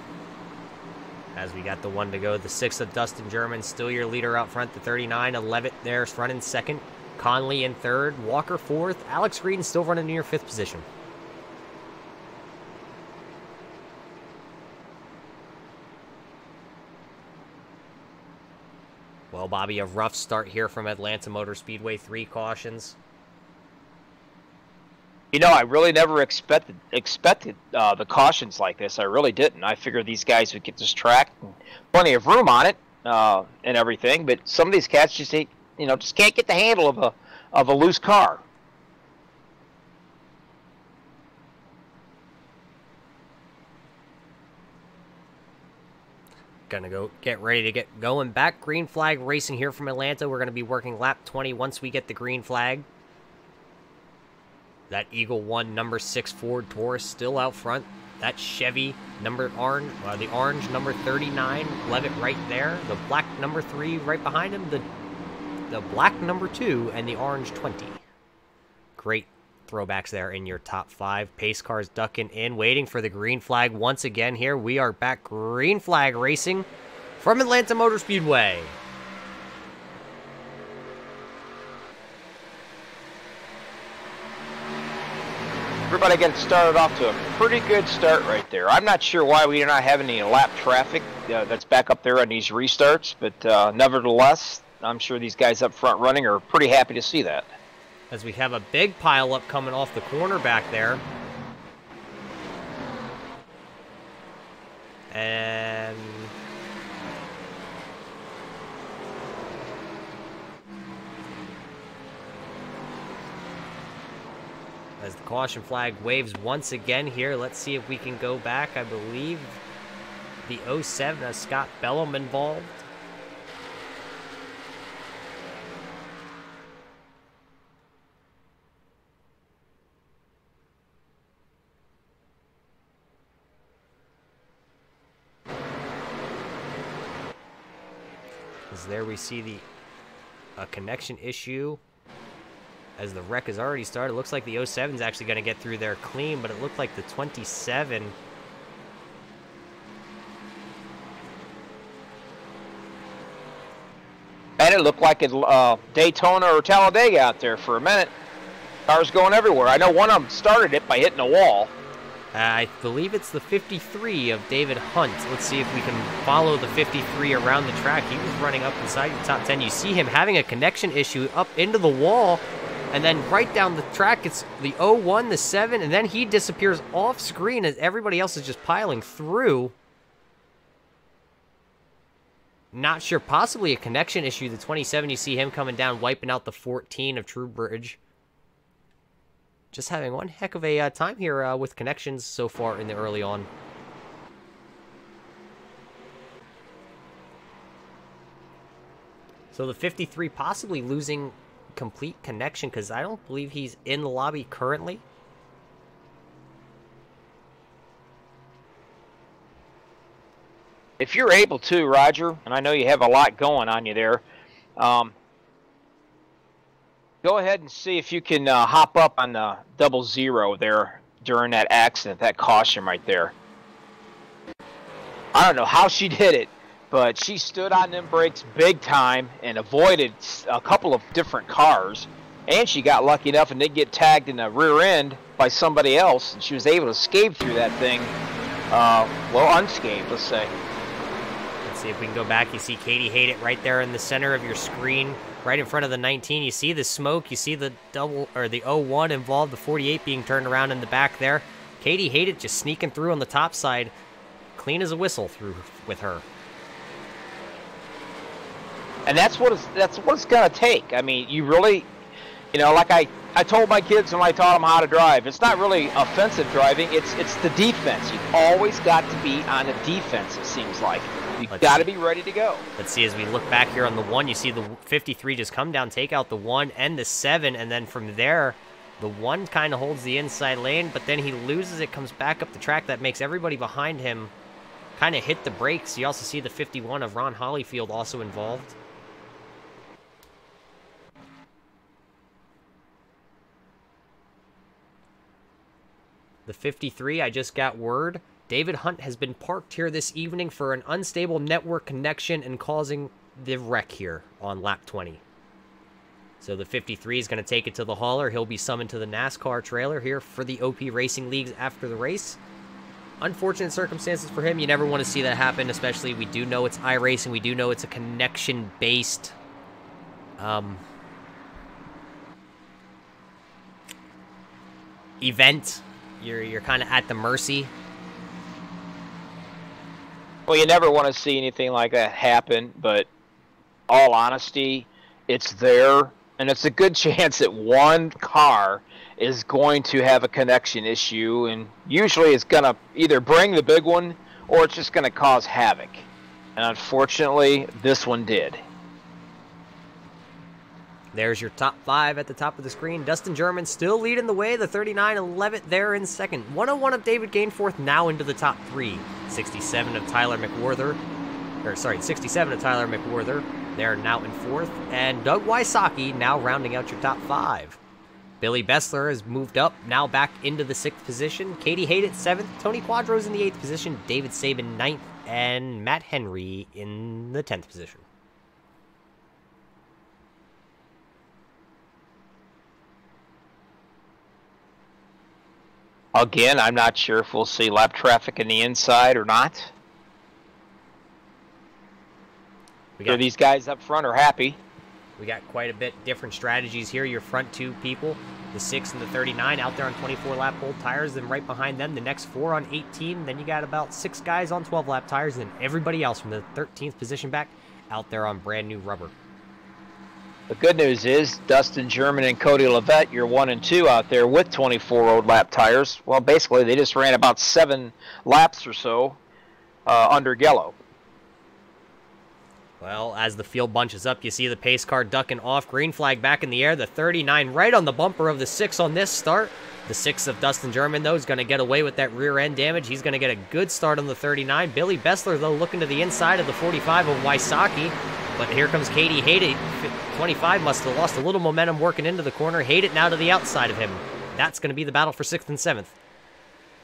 As we got the 1 to go, the 6 of Dustin German, still your leader out front. The 39 of Levitt there's running 2nd. Conley in 3rd. Walker 4th. Alex Green still running near 5th position. Well, Bobby, a rough start here from Atlanta Motor Speedway. 3 cautions. You know, I really never expected the cautions like this. I really didn't. I figured these guys would get this track, and plenty of room on it, and everything. But some of these cats just ain't, just can't get the handle of a loose car. Gonna go get ready to get going back. Green flag racing here from Atlanta. We're gonna be working lap 20 once we get the green flag. That Eagle 1 number 6 Ford Taurus still out front. That Chevy the orange number 39 Levitt right there. The black number 3 right behind him. The black number 2 and the orange 20. Great throwbacks there in your top 5. Pace cars ducking in, waiting for the green flag once again here. We are back green flag racing from Atlanta Motor Speedway. Everybody gets started off to a pretty good start right there. I'm not sure why we are not having any lap traffic that's back up there on these restarts, but nevertheless, I'm sure these guys up front running are pretty happy to see that. As we have a big pile up coming off the corner back there. And as the caution flag waves once again here, let's see if we can go back. I believe the 07 has Scott Bellum involved. As there we see a connection issue. As the wreck has already started, it looks like the 07 is actually going to get through there clean, but it looked like the 27. And it looked like Daytona or Talladega out there for a minute. Cars going everywhere. I know one of them started it by hitting a wall. I believe it's the 53 of David Hunt. Let's see if we can follow the 53 around the track. He was running up inside the top 10. You see him having a connection issue up into the wall, and then right down the track, it's the 01, the 7, and then he disappears off screen as everybody else is just piling through. Not sure, possibly a connection issue. The 27, you see him coming down, wiping out the 14 of Truebridge. Just having one heck of a time here with connections so far in the early on. So the 53 possibly losing complete connection because I don't believe he's in the lobby currently. If you're able to, Roger, and I know you have a lot going on you there, go ahead and see if you can hop up on the 00 there during that accident, that caution right there. I don't know how she did it, but she stood on them brakes big time and avoided a couple of different cars, and she got lucky enough and didn't get tagged in the rear end by somebody else, and she was able to escape through that thing, well, unscathed, let's say. Let's see if we can go back. You see Katie Hayden right there in the center of your screen, right in front of the 19. You see the smoke. You see the the 01 involved, the 48 being turned around in the back there. Katie Hayden just sneaking through on the top side, clean as a whistle through with her. And that's what it's going to take. I mean, you really, you know, like I told my kids when I taught them how to drive, it's not really offensive driving, it's the defense. You've always got to be on the defense, it seems like. You've got to be ready to go. Let's see as we look back here on the 1, you see the 53 just come down, take out the 1 and the 7, and then from there, the 1 kind of holds the inside lane, but then he loses it, comes back up the track. That makes everybody behind him kind of hit the brakes. You also see the 51 of Ron Hollyfield also involved. The 53, I just got word, David Hunt has been parked here this evening for an unstable network connection and causing the wreck here on lap 20. So the 53 is going to take it to the hauler. He'll be summoned to the NASCAR trailer here for the OP Racing Leagues after the race. Unfortunate circumstances for him. You never want to see that happen, especially we do know it's iRacing. We do know it's a connection-based event. You're kind of at the mercy. Well, you never want to see anything like that happen, but all honesty, it's there, and it's a good chance that one car is going to have a connection issue, and usually it's going to either bring the big one or it's just going to cause havoc. And unfortunately, this one did. There's your top 5 at the top of the screen. Dustin German still leading the way. The 39 and Levitt there in second. 101 of David Gainforth now into the top 3. 67 of Tyler McWhorter. 67 of Tyler McWhorter. They're now in 4th. And Doug Wysocki now rounding out your top 5. Billy Bessler has moved up, now back into the 6th position. Katie Hayden 7th. Tony Quadros in the 8th position. David Sabin 9th. And Matt Henry in the 10th position. Again, I'm not sure if we'll see lap traffic in the inside or not. So these guys up front are happy. We got quite a bit different strategies here. Your front 2 people, the 6 and the 39 out there on 24-lap old tires. Then right behind them, the next 4 on 18. Then you got about 6 guys on 12-lap tires. And then everybody else from the 13th position back out there on brand new rubber. The good news is Dustin German and Cody Levitt, you're 1 and 2 out there with 24 old lap tires. Well, basically, they just ran about 7 laps or so under yellow. Well, as the field bunches up, you see the pace car ducking off. Green flag back in the air. The 39 right on the bumper of the 6 on this start. The 6 of Dustin German, though, is going to get away with that rear end damage. He's going to get a good start on the 39. Billy Bessler, though, looking to the inside of the 45 of Wysocki. But here comes Katie Hayden. 25 must have lost a little momentum working into the corner. Hayden now to the outside of him. That's going to be the battle for 6th and 7th.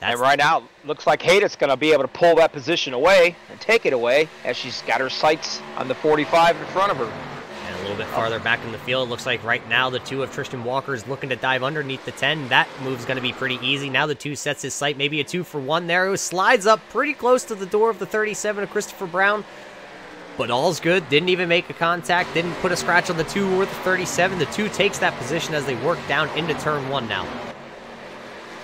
And right now, looks like Hayden's going to be able to pull that position away and take it away as she's got her sights on the 45 in front of her. And a little bit farther back in the field. Looks like right now the 2 of Tristan Walker is looking to dive underneath the 10. That move's going to be pretty easy. Now the 2 sets his sight, maybe a 2 for 1 there. It slides up pretty close to the door of the 37 of Christopher Brown. But all's good. Didn't even make a contact. Didn't put a scratch on the 2 or the 37. The 2 takes that position as they work down into turn 1 now.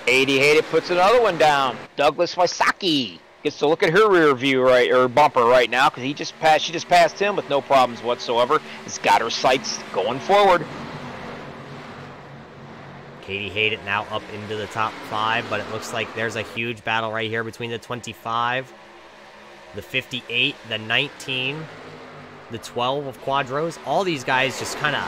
80 Hate It puts another one down. Douglas Wysocki gets to look at her rear view bumper right now because she just passed him with no problems whatsoever. It's got her sights going forward. Katie Hate It now up into the top 5, but it looks like there's a huge battle right here between the 25, the 58, the 19, the 12 of Quadros. All these guys just kind of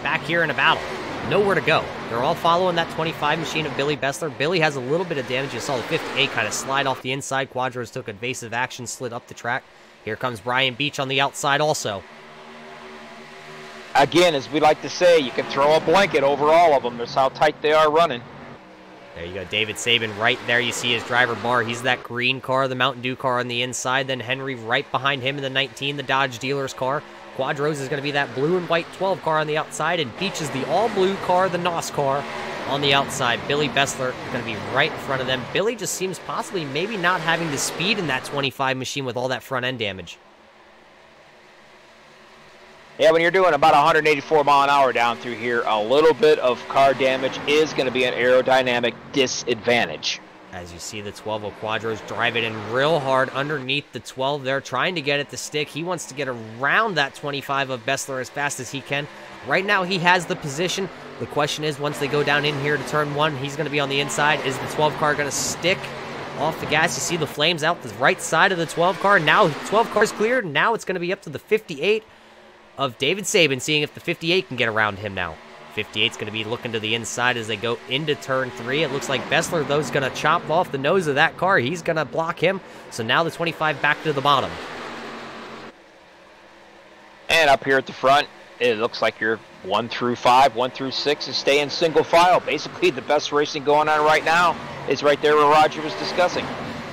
back here in a battle. Nowhere to go. They're all following that 25 machine of Billy Bessler. Billy has a little bit of damage. You saw the 58 kind of slide off the inside. Quadros took evasive action, slid up the track. Here comes Brian Beach on the outside also. Again, as we like to say, you can throw a blanket over all of them. That's how tight they are running. There you go, David Sabin right there. You see his driver bar. He's that green car, the Mountain Dew car on the inside. Then Henry right behind him in the 19, the Dodge dealer's car. Quadros is going to be that blue and white 12 car on the outside, and Beach is the all-blue car, the NOS car, on the outside. Billy Bessler is going to be right in front of them. Billy just seems possibly maybe not having the speed in that 25 machine with all that front-end damage. Yeah, when you're doing about 184 mile an hour down through here, a little bit of car damage is going to be an aerodynamic disadvantage. As you see the 12 of Quadros drive it in real hard underneath the 12 there, trying to get it to stick. He wants to get around that 25 of Bessler as fast as he can. Right now he has the position. The question is, once they go down in here to turn 1, he's going to be on the inside. Is the 12 car going to stick off the gas? You see the flames out the right side of the 12 car. Now 12 car's cleared. Now it's going to be up to the 58 of David Sabin, seeing if the 58 can get around him now. 58's going to be looking to the inside as they go into turn 3. It looks like Bessler, though, is going to chop off the nose of that car. He's going to block him. So now the 25 back to the bottom. And up here at the front, it looks like you're 1 through 5, 1 through 6 is staying single file. Basically, the best racing going on right now is right there where Roger was discussing.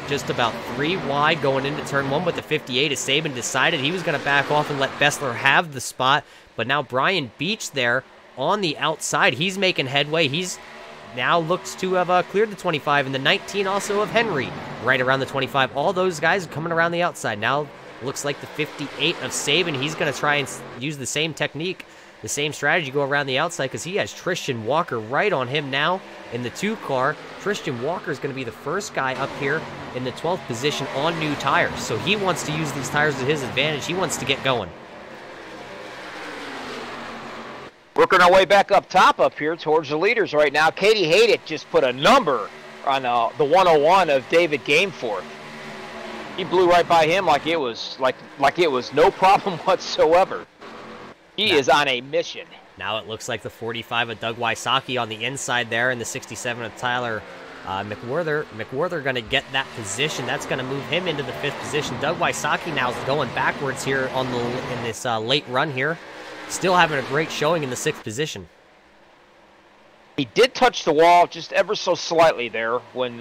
Just about 3 wide going into turn 1 with the 58 as Sabin decided he was going to back off and let Bessler have the spot. But now Brian Beach there on the outside. He's making headway. He's now looks to have cleared the 25, and the 19 also of Henry right around the 25. All those guys coming around the outside. Now looks like the 58 of Sabin. He's going to try and use the same technique, the same strategy, go around the outside because he has Tristan Walker right on him now in the 2 car. Tristan Walker is going to be the first guy up here in the 12th position on new tires. So he wants to use these tires to his advantage. He wants to get going. Working our way back up top up here towards the leaders right now. Katie Hate It just put a number on the 101 of David Gameforth. He blew right by him like it was like it was no problem whatsoever. He is on a mission. Now it looks like the 45 of Doug Wysocki on the inside there, and the 67 of Tyler McWhorter. McWhorter going to get that position. That's going to move him into the 5th position. Doug Wysocki now is going backwards here in this late run here. Still having a great showing in the 6th position. He did touch the wall just ever so slightly there when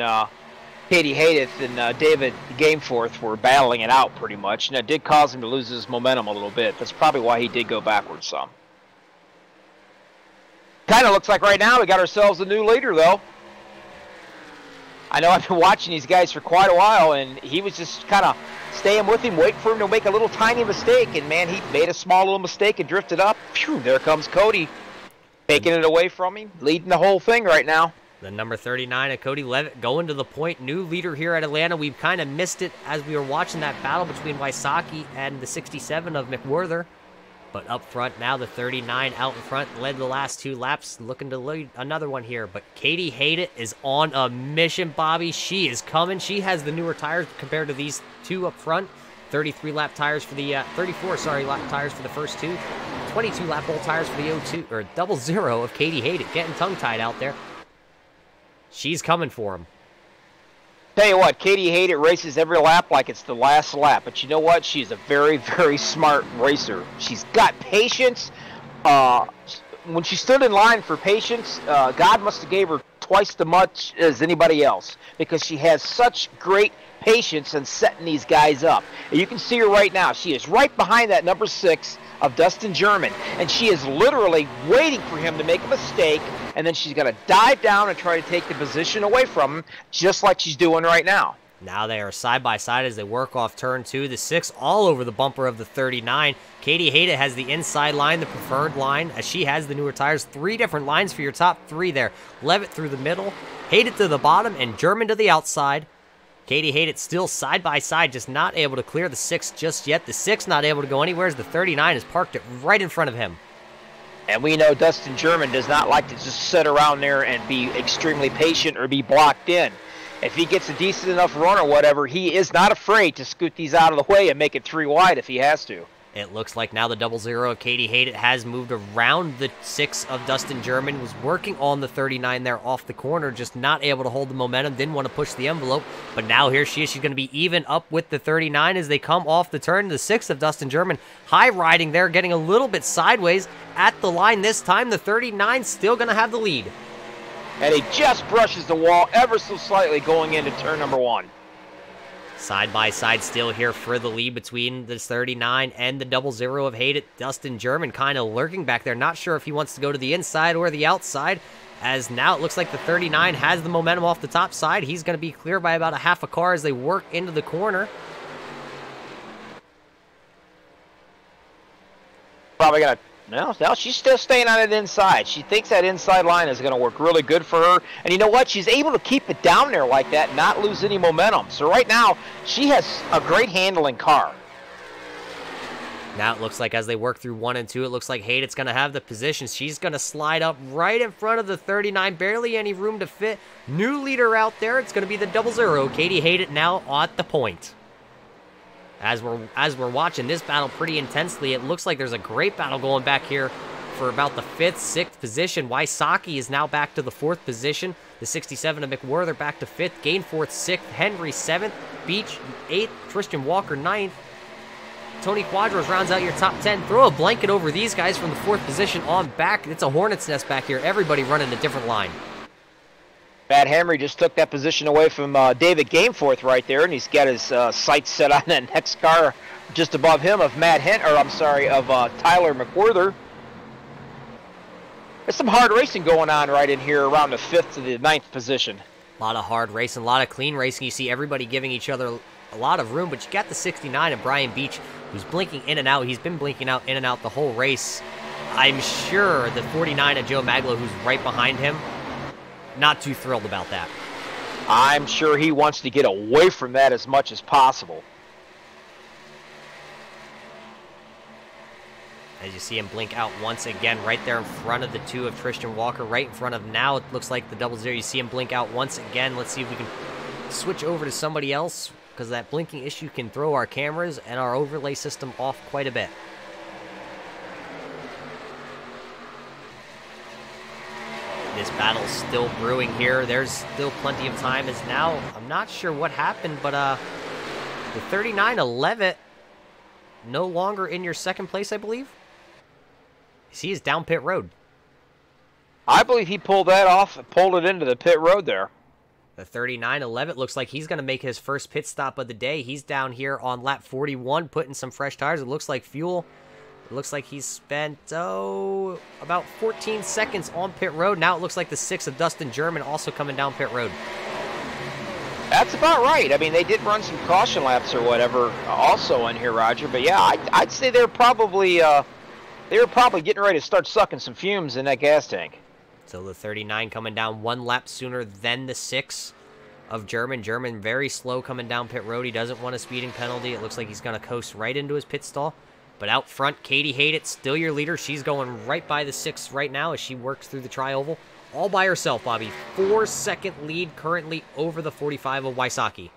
Katie Hate It and David Gameforth were battling it out pretty much, and it did cause him to lose his momentum a little bit. That's probably why he did go backwards some. Kind of looks like right now we got ourselves a new leader, though. I know I've been watching these guys for quite a while, and he was just kind of staying with him, waiting for him to make a little tiny mistake, and man, he made a small little mistake and drifted up. Phew, there comes Cody, taking it away from him, leading the whole thing right now. The number 39 of Cody Levitt going to the point. New leader here at Atlanta. We've kind of missed it as we were watching that battle between Wysocki and the 67 of McWhorter. But up front now, the 39 out in front led the last 2 laps, looking to lead another one here. But Katie Hate It is on a mission, Bobby. She is coming. She has the newer tires compared to these 2 up front. 33 lap tires for the 34, sorry, lap tires for the first 2. 22 lap old tires for the 02 or 00 of Katie Hate It, getting tongue-tied out there. She's coming for him. Tell you what, Katie Hate It races every lap like it's the last lap. But you know what? She's a very, very smart racer. She's got patience. When she stood in line for patience, God must have gave her twice as much as anybody else because she has such great patience in setting these guys up. And you can see her right now. She is right behind that number 6 of Dustin German, and she is literally waiting for him to make a mistake, and then she's going to dive down and try to take the position away from him, just like she's doing right now. Now they are side by side as they work off turn 2. The 6 all over the bumper of the 39. Katie Hayden has the inside line, the preferred line, as she has the newer tires. 3 different lines for your top 3 there. Levitt through the middle, Hayden to the bottom, and German to the outside. Katie Hayden still side by side, just not able to clear the 6 just yet. The 6 not able to go anywhere as the 39 has parked it right in front of him. And we know Dustin German does not like to just sit around there and be extremely patient or be blocked in. If he gets a decent enough run or whatever, he is not afraid to scoot these out of the way and make it 3 wide if he has to. It looks like now the 00 of Katie Hayden has moved around the 6 of Dustin German, was working on the 39 there off the corner, just not able to hold the momentum, didn't want to push the envelope, but now here she is. She's going to be even up with the 39 as they come off the turn. The 6 of Dustin German, high riding there, getting a little bit sideways at the line this time. The 39 still going to have the lead. And he just brushes the wall ever so slightly going into turn number 1. Side by side still here for the lead between this 39 and the 00 of Hayden. Dustin German kind of lurking back there. Not sure if he wants to go to the inside or the outside, as now it looks like the 39 has the momentum off the top side. He's going to be clear by about a half a car as they work into the corner. Probably going to... No, she's still staying on it inside. She thinks that inside line is going to work really good for her. And you know what? She's able to keep it down there like that, not lose any momentum. So right now, she has a great handling car. Now it looks like as they work through 1 and 2, it looks like Hayden's going to have the position. She's going to slide up right in front of the 39. Barely any room to fit. New leader out there. It's going to be the 00. Katie Hayden now at the point. As we're watching this battle pretty intensely, it looks like there's a great battle going back here for about the 5th, 6th position. Wysocki is now back to the 4th position. The 67 of McWhorter back to 5th. Gainforth 6th. Henry 7th. Beach 8th. Tristan Walker 9th. Tony Quadros rounds out your top 10. Throw a blanket over these guys from the 4th position on back. It's a hornet's nest back here. Everybody running a different line. Matt Henry just took that position away from David Gameforth right there, and he's got his sights set on that next car just above him of Tyler McWhorter. There's some hard racing going on right in here around the 5th to the 9th position. A lot of hard racing, a lot of clean racing. You see everybody giving each other a lot of room, but you got the 69 of Brian Beach, who's blinking in and out. He's been blinking out in and out the whole race. I'm sure the 49 of Joe Maglo, who's right behind him, not too thrilled about that. I'm sure he wants to get away from that as much as possible. As you see him blink out once again right there in front of the 2 of Tristan Walker, right in front of now it looks like the 00. You see him blink out once again. Let's see if we can switch over to somebody else, because that blinking issue can throw our cameras and our overlay system off quite a bit. This battle's still brewing here. There's still plenty of time. As now, I'm not sure what happened, but the 39 of Levitt no longer in your 2nd place, I believe. See, he's down pit road. I believe he pulled that off and pulled it into the pit road there. The 39 of Levitt looks like he's going to make his first pit stop of the day. He's down here on lap 41, putting some fresh tires. It looks like fuel. It looks like he's spent, about 14 seconds on pit road. Now it looks like the 6 of Dustin German also coming down pit road. That's about right. I mean, they did run some caution laps or whatever also in here, Roger. But yeah, I'd say they're probably getting ready to start sucking some fumes in that gas tank. So the 39 coming down 1 lap sooner than the 6 of German. German very slow coming down pit road. He doesn't want a speeding penalty. It looks like he's going to coast right into his pit stall. But out front, Katie Hayden, still your leader. She's going right by the 6 right now as she works through the tri-oval. All by herself, Bobby. 4-second lead currently over the 45 of Wysocki.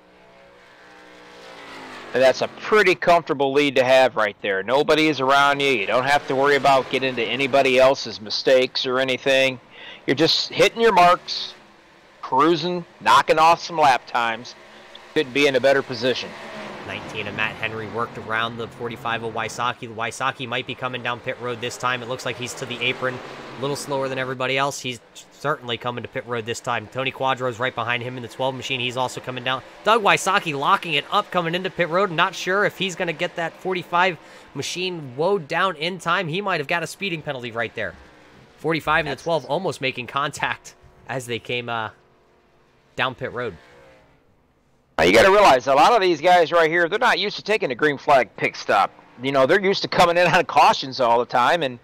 And that's a pretty comfortable lead to have right there. Nobody is around you. You don't have to worry about getting into anybody else's mistakes or anything. You're just hitting your marks, cruising, knocking off some lap times. Couldn't be in a better position. 19 of Matt Henry worked around the 45 of Wysocki. The Wysocki might be coming down pit road this time. It looks like he's to the apron. A little slower than everybody else. He's certainly coming to pit road this time. Tony Quadro's right behind him in the 12 machine. He's also coming down. Doug Wysocki locking it up, coming into pit road. Not sure if he's going to get that 45 machine woed down in time. He might have got a speeding penalty right there. 45 and the 12 almost making contact as they came down pit road. You got to realize a lot of these guys right here, they're not used to taking a green flag pit stop. You know, they're used to coming in on cautions all the time, and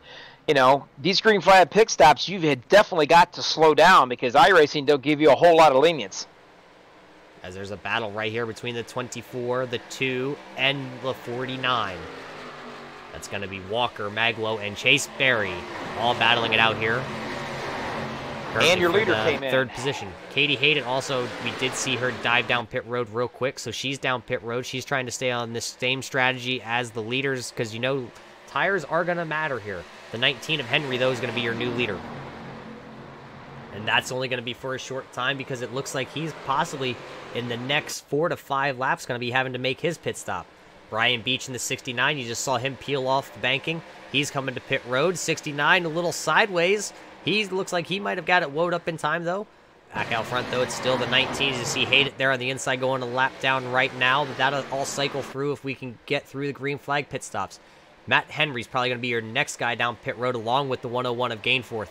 you know, these green flag pit stops, you've definitely got to slow down because iRacing don't give you a whole lot of lenience. As there's a battle right here between the 24, the 2, and the 49. That's going to be Walker, Maglo, and Chase Berry all battling it out here. And your leader came in. Third position. Katie Hayden also, we did see her dive down pit road real quick, so she's down pit road. She's trying to stay on this same strategy as the leaders because, you know, tires are going to matter here. The 19 of Henry, though, is going to be your new leader. And that's only going to be for a short time because it looks like he's possibly, in the next 4 to 5 laps, going to be having to make his pit stop. Brian Beach in the 69, you just saw him peel off the banking. He's coming to pit road. 69, a little sideways. He looks like he might have got it woed up in time, though. Back out front, though, it's still the 19s. You see Hayden there on the inside going a lap down right now, but that'll all cycle through if we can get through the green flag pit stops. Matt Henry's probably going to be your next guy down pit road along with the 101 of Gainforth.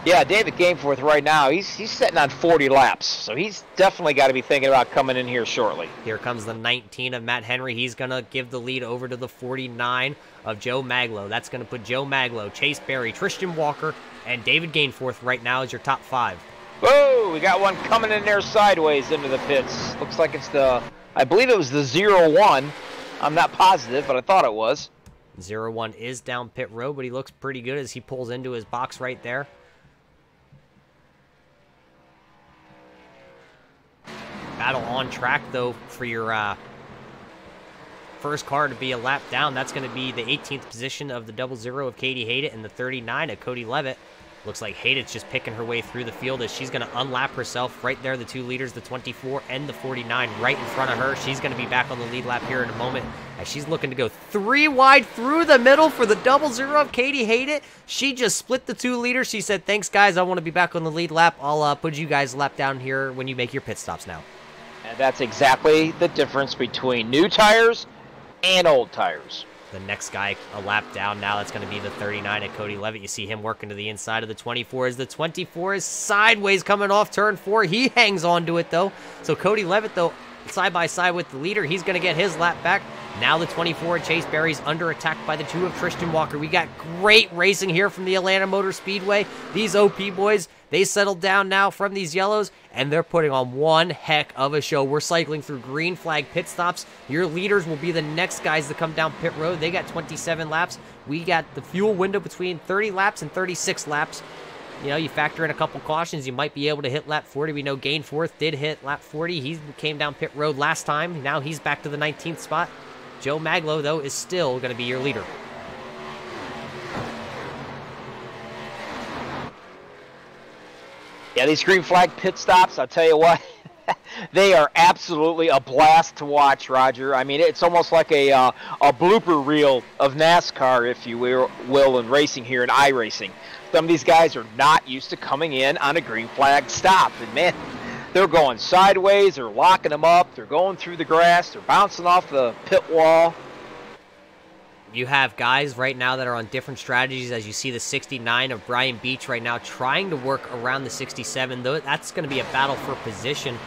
Yeah, David Gainforth right now, he's sitting on 40 laps, so he's definitely got to be thinking about coming in here shortly. Here comes the 19 of Matt Henry. He's going to give the lead over to the 49 of Joe Maglo. That's going to put Joe Maglo, Chase Berry, Tristan Walker, and David Gainforth right now as your top 5. Whoa, we got one coming in there sideways into the pits. Looks like it's the, I believe it was the 01. I'm not positive, but I thought it was. 01 is down pit road, but he looks pretty good as he pulls into his box right there. Battle on track, though, for your first car to be a lap down. That's going to be the 18th position of the 00 of Katie Hayden and the 39 of Cody Levitt. Looks like Hayden's just picking her way through the field as she's going to unlap herself right there. The 2 leaders, the 24 and the 49, right in front of her. She's going to be back on the lead lap here in a moment as she's looking to go 3 wide through the middle for the 00 of Katie Hayden. She just split the 2 leaders. She said, thanks, guys. I want to be back on the lead lap. I'll put you guys lap down here when you make your pit stops now. And that's exactly the difference between new tires and old tires. The next guy a lap down now, that's going to be the 39 at Cody Levitt. You see him working to the inside of the 24 as the 24 is sideways coming off turn 4. He hangs on to it, though. So Cody Levitt, though, side by side with the leader, he's going to get his lap back. Now the 24 Chase Berry's under attack by the 2 of Tristan Walker. We got great racing here from the Atlanta Motor Speedway. These OP boys, they settled down now from these yellows, and they're putting on one heck of a show. We're cycling through green flag pit stops. Your leaders will be the next guys to come down pit road. They got 27 laps. We got the fuel window between 30 laps and 36 laps. You know, you factor in a couple cautions, you might be able to hit lap 40. We know Gainforth did hit lap 40. He came down pit road last time. Now he's back to the 19th spot. Joe Maglo, though, is still going to be your leader. Yeah, these green flag pit stops, I'll tell you what, they are absolutely a blast to watch, Roger. I mean, it's almost like a blooper reel of NASCAR, if you will, in racing here in iRacing. Some of these guys are not used to coming in on a green flag stop. And, man, they're going sideways, they're locking them up, they're going through the grass, they're bouncing off the pit wall. You have guys right now that are on different strategies, as you see the 69 of Brian Beach right now trying to work around the 67. Though that's going to be a battle for position.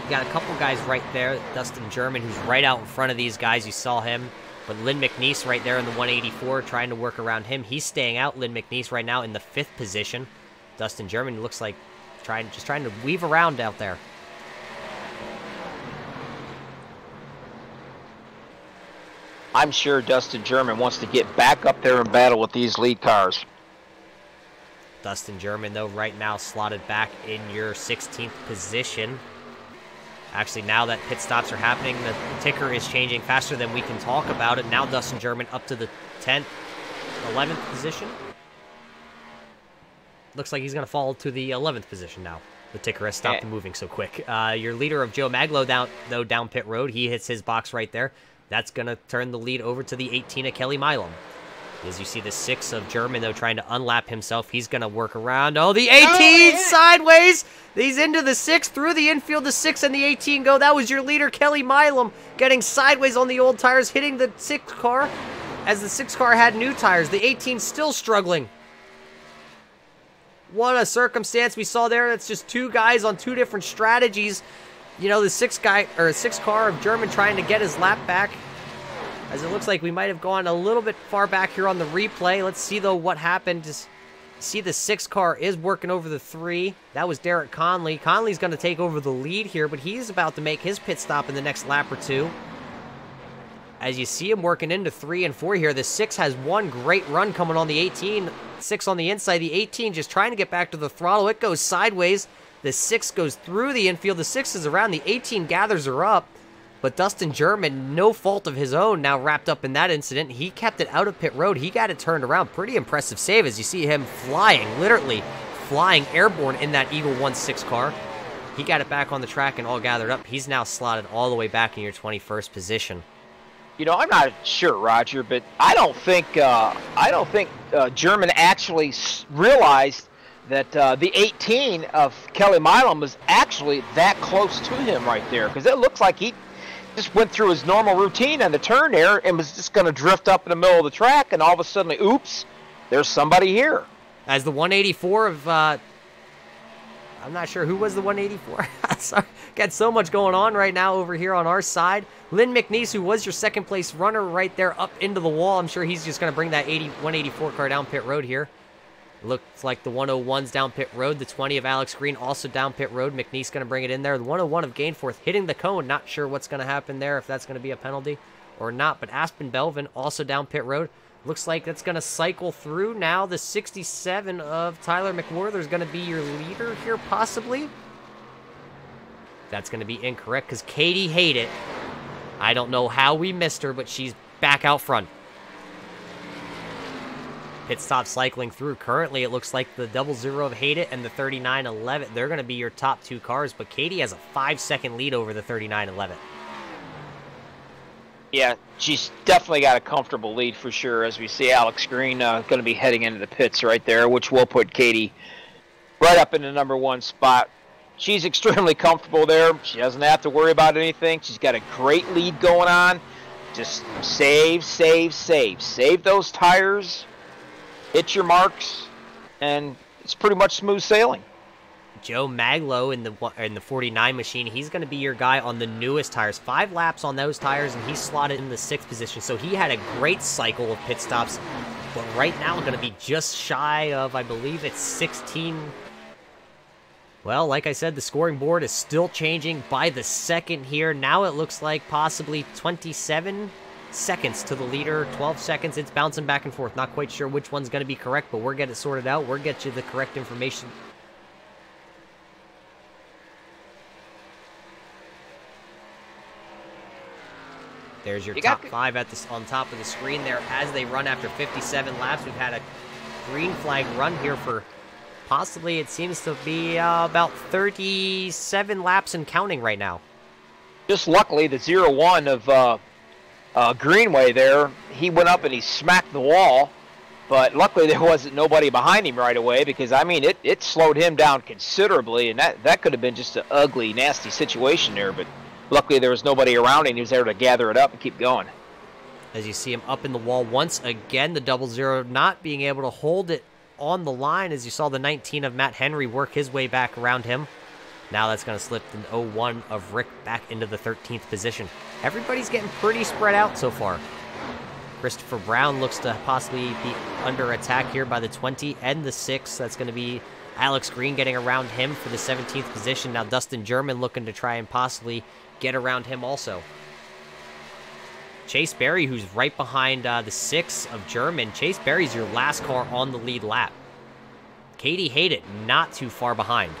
You got a couple guys right there. Dustin German, who's right out in front of these guys. You saw him. But Lynn McNeese right there in the 184 trying to work around him. He's staying out. Lynn McNeese right now in the 5th position. Dustin German looks like just trying to weave around out there. I'm sure Dustin German wants to get back up there and battle with these lead cars. Dustin German, though, right now slotted back in your 16th position. Actually, now that pit stops are happening, the ticker is changing faster than we can talk about it. Now Dustin German up to the 10th, 11th position. Looks like he's going to fall to the 11th position now. The ticker has stopped moving so quick. Your leader of Joe Maglo down pit road. He hits his box right there. That's going to turn the lead over to the 18 of Kelly Milam. As you see the 6 of German, though, trying to unlap himself. He's going to work around. Oh, the 18 sideways. He's into the 6, through the infield. The 6 and the 18 go. That was your leader, Kelly Milam, getting sideways on the old tires, hitting the 6 car. As the 6 car had new tires. The 18 still struggling. What a circumstance we saw there. That's just 2 guys on 2 different strategies. You know, the 6 car of German trying to get his lap back. As it looks like we might have gone a little bit far back here on the replay. Let's see, though, what happened. Just see the 6 car is working over the 3. That was Derek Conley. Conley's going to take over the lead here, but he's about to make his pit stop in the next lap or 2. As you see him working into 3 and 4 here, the 6 has one great run coming on the 18. 6 on the inside. The 18 just trying to get back to the throttle. It goes sideways. The 6 goes through the infield. The 6 is around. The 18 gathers her up. But Dustin German, no fault of his own, now wrapped up in that incident. He kept it out of pit road. He got it turned around. Pretty impressive save as you see him flying, literally flying airborne in that Eagle 1-6 car. He got it back on the track and all gathered up. He's now slotted all the way back in your 21st position. You know, I'm not sure, Roger, but I don't think German actually realized that the 18 of Kelly Milam was actually that close to him right there, because it looks like he just went through his normal routine on the turn there and was just going to drift up in the middle of the track, and all of a sudden, oops, there's somebody here. As the 184 of, I'm not sure who was the 184. Sorry, got so much going on right now over here on our side. Lynn McNeese, who was your second place runner right there up into the wall. I'm sure he's just going to bring that 184 car down pit road here. Looks like the 101's down pit road. The 20 of Alex Green also down pit road. McNeese going to bring it in there. The 101 of Gainforth hitting the cone. Not sure what's going to happen there, if that's going to be a penalty or not. But Aspen Belvin also down pit road. Looks like that's going to cycle through now. The 67 of Tyler McWhorter is going to be your leader here, possibly. That's going to be incorrect because Katie Hated. I don't know how we missed her, but she's back out front. Pit stop cycling through. Currently, it looks like the 00 of Hate It and the 3911, they're going to be your top 2 cars, but Katie has a 5-second lead over the 3911. Yeah, she's definitely got a comfortable lead for sure, as we see Alex Green going to be heading into the pits right there, which will put Katie right up in the number 1 spot. She's extremely comfortable there. She doesn't have to worry about anything. She's got a great lead going on. Just save, save, save. Save those tires. Hit your marks, and it's pretty much smooth sailing. Joe Maglow in the 49 machine, he's going to be your guy on the newest tires. 5 laps on those tires, and he's slotted in the 6th position. So he had a great cycle of pit stops, but right now going to be just shy of, I believe it's 16. Well, like I said, the scoring board is still changing by the second here. Now it looks like possibly 27 seconds to the leader, 12 seconds. It's bouncing back and forth. Not quite sure which one's going to be correct, but we'll get it sorted out. We'll get you the correct information. There's your top 5 on top of the screen there as they run after 57 laps. We've had a green flag run here for possibly, it seems to be about 37 laps and counting right now. Just luckily, the 01 of Greenway there, he went up and he smacked the wall, but luckily there wasn't nobody behind him right away, because I mean it slowed him down considerably, and that could have been just an ugly, nasty situation there, but luckily there was nobody around and he was there to gather it up and keep going. As you see him up in the wall once again, the 00 not being able to hold it on the line, as you saw the 19 of Matt Henry work his way back around him. Now that's going to slip the 01 of Rick back into the 13th position. Everybody's getting pretty spread out so far. Christopher Brown looks to possibly be under attack here by the 20 and the 6. That's going to be Alex Green getting around him for the 17th position. Now Dustin German looking to try and possibly get around him also. Chase Berry, who's right behind the 6 of German. Chase Berry's your last car on the lead lap. Katie Hate It not too far behind.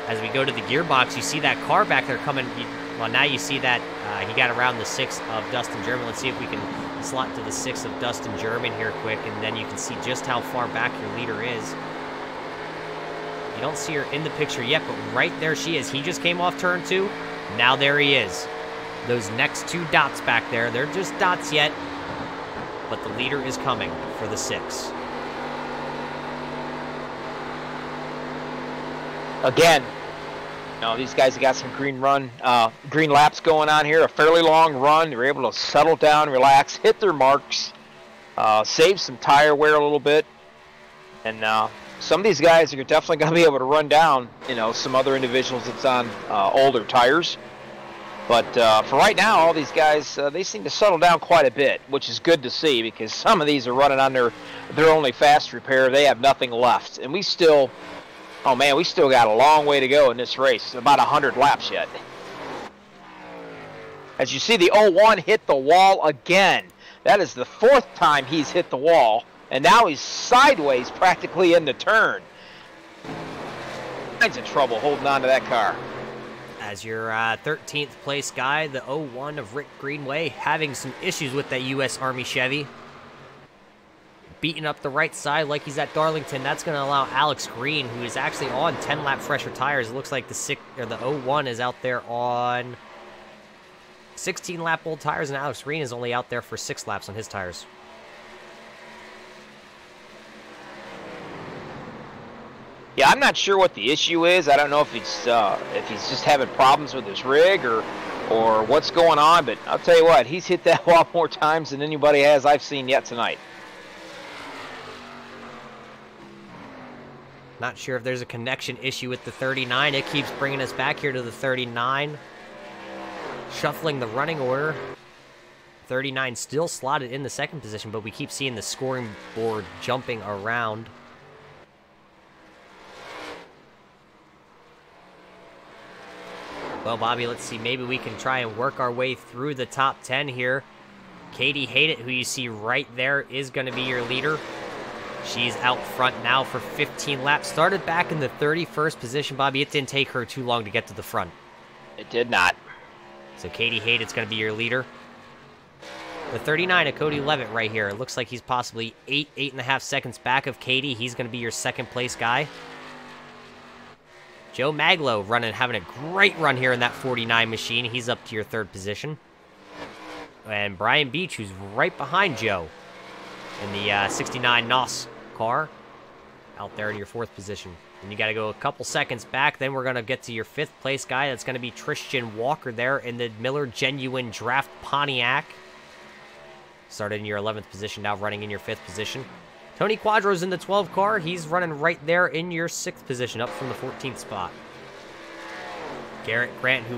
As we go to the gearbox, you see that car back there coming. Well, now you see that he got around the 6 of Dustin German. Let's see if we can slot to the 6 of Dustin German here quick, and then you can see just how far back your leader is. You don't see her in the picture yet, but right there she is. He just came off turn 2. Now there he is. Those next 2 dots back there, they're just dots yet, but the leader is coming for the 6. Again, these guys have got some green laps going on here. A fairly long run. They're able to settle down, relax, hit their marks, save some tire wear a little bit. And some of these guys are definitely going to be able to run down, some other individuals that's on older tires. But for right now, all these guys, they seem to settle down quite a bit, which is good to see because some of these are running on their only fast repair. They have nothing left. And we still got a long way to go in this race, about 100 laps yet. As you see, the 01 hit the wall again. That is the 4th time he's hit the wall, and now he's sideways practically in the turn. Kinds of trouble holding on to that car. As your 13th place guy, the 01 of Rick Greenway, having some issues with that U.S. Army Chevy. Beating up the right side like he's at Darlington. That's going to allow Alex Green, who is actually on 10-lap fresher tires. It looks like the 01 is out there on 16-lap old tires, and Alex Green is only out there for 6 laps on his tires. Yeah, I'm not sure what the issue is. I don't know if he's just having problems with his rig or what's going on. But I'll tell you what, he's hit that wall more times than anybody has I've seen yet tonight. Not sure if there's a connection issue with the 39. It keeps bringing us back here to the 39. Shuffling the running order. 39 still slotted in the 2nd position, but we keep seeing the scoring board jumping around. Well, Bobby, let's see. Maybe we can try and work our way through the top 10 here. Katie Haydett, who you see right there, is going to be your leader. She's out front now for 15 laps. Started back in the 31st position, Bobby. It didn't take her too long to get to the front. It did not. So Katie Haydett's going to be your leader. The 39 of Cody Levitt right here. It looks like he's possibly 8.5 seconds back of Katie. He's going to be your 2nd place guy. Joe Maglow having a great run here in that 49 machine. He's up to your 3rd position. And Brian Beach, who's right behind Joe in the 69 NOS car, out there in your 4th position. And you got to go a couple seconds back. Then we're going to get to your 5th place guy. That's going to be Tristan Walker there in the Miller Genuine Draft Pontiac. Started in your 11th position, now running in your 5th position. Tony Quadro's in the 12 car. He's running right there in your 6th position, up from the 14th spot. Garrett Grant, who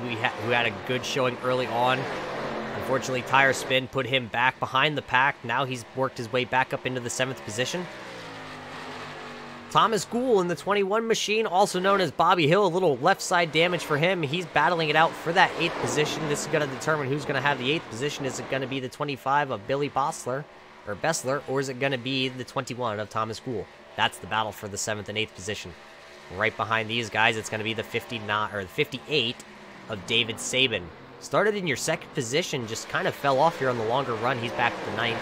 had a good showing early on. Unfortunately, tire spin put him back behind the pack. Now he's worked his way back up into the 7th position. Thomas Gould in the 21 machine, also known as Bobby Hill. A little left side damage for him. He's battling it out for that 8th position. This is going to determine who's going to have the 8th position. Is it going to be the 25 of Billy Bessler, or is it going to be the 21 of Thomas Gould? That's the battle for the 7th and 8th position. Right behind these guys, it's going to be the 59 or the 58 of David Sabin. Started in your 2nd position, just kind of fell off here on the longer run. He's back to the 9th.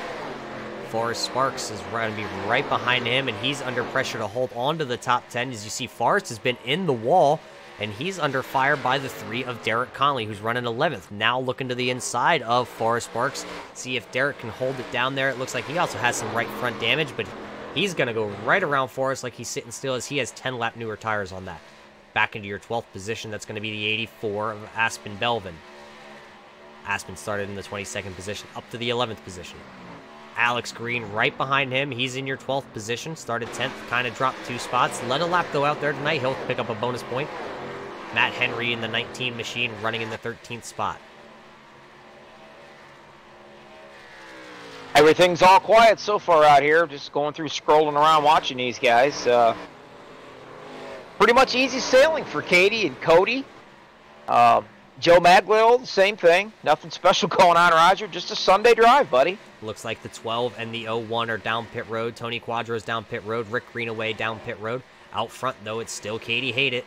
Forrest Sparks is going to be right behind him, and he's under pressure to hold on to the top 10. As you see, Forrest has been in the wall, and he's under fire by the 3 of Derek Conley, who's running 11th. Now looking to the inside of Forrest Sparks, see if Derek can hold it down there. It looks like he also has some right front damage, but he's going to go right around Forrest like he's sitting still, as he has 10-lap newer tires on that. Back into your 12th position, that's going to be the 84 of Aspen Belvin. Aspen started in the 22nd position, up to the 11th position. Alex Green right behind him. He's in your 12th position. Started 10th, kind of dropped 2 spots. Led a lap, though, out there tonight. He'll pick up a bonus point. Matt Henry in the 19 machine, running in the 13th spot. Everything's all quiet so far out here. Just going through, scrolling around, watching these guys. Pretty much easy sailing for Katie and Cody. Joe Maglow, same thing. Nothing special going on, Roger. Just a Sunday drive, buddy. Looks like the 12 and the 01 are down pit road. Tony Quadro's down pit road. Rick Greenaway down pit road. Out front, though, it's still Katie Haydett.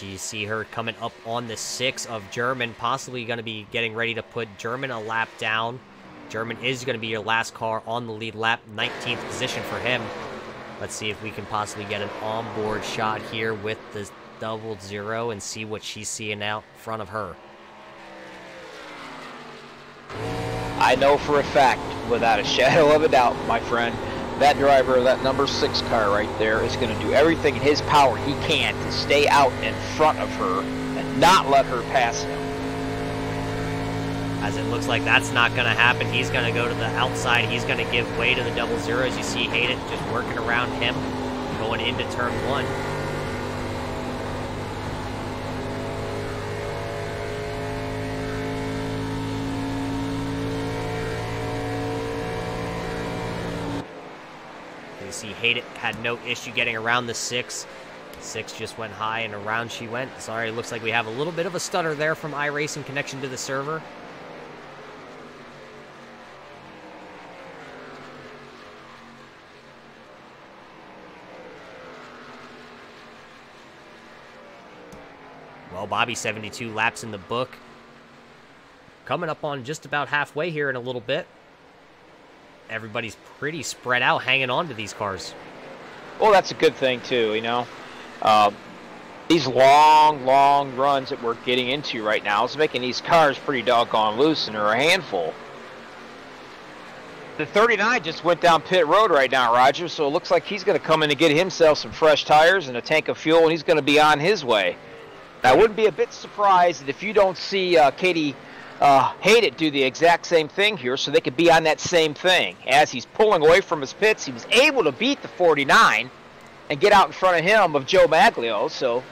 You see her coming up on the 6 of German, possibly going to be getting ready to put German a lap down. German is going to be your last car on the lead lap, 19th position for him. Let's see if we can possibly get an onboard shot here with the 00 and see what she's seeing out front of her. I know for a fact, without a shadow of a doubt, my friend, that driver of that number 6 car right there is going to do everything in his power he can to stay out in front of her and not let her pass him. As it looks like that's not going to happen. He's going to go to the outside. He's going to give way to the 00. As you see Hayden just working around him, going into turn 1. You see Hayden had no issue getting around the 6. 6 just went high and around she went. Sorry, it looks like we have a little bit of a stutter there from iRacing connection to the server. Well, Bobby, 72 laps in the book. Coming up on just about halfway here in a little bit. Everybody's pretty spread out, hanging on to these cars. Well, that's a good thing, too, you know. These long runs that we're getting into right now is making these cars pretty doggone loose, and they're a handful. The 39 just went down pit road right now, Roger, so it looks like he's going to come in and get himself some fresh tires and a tank of fuel, and he's going to be on his way. I wouldn't be a bit surprised if you don't see Katie Hayden do the exact same thing here, so they could be on that same thing. As he's pulling away from his pits, he was able to beat the 49 and get out in front of him of Joe Maglio, so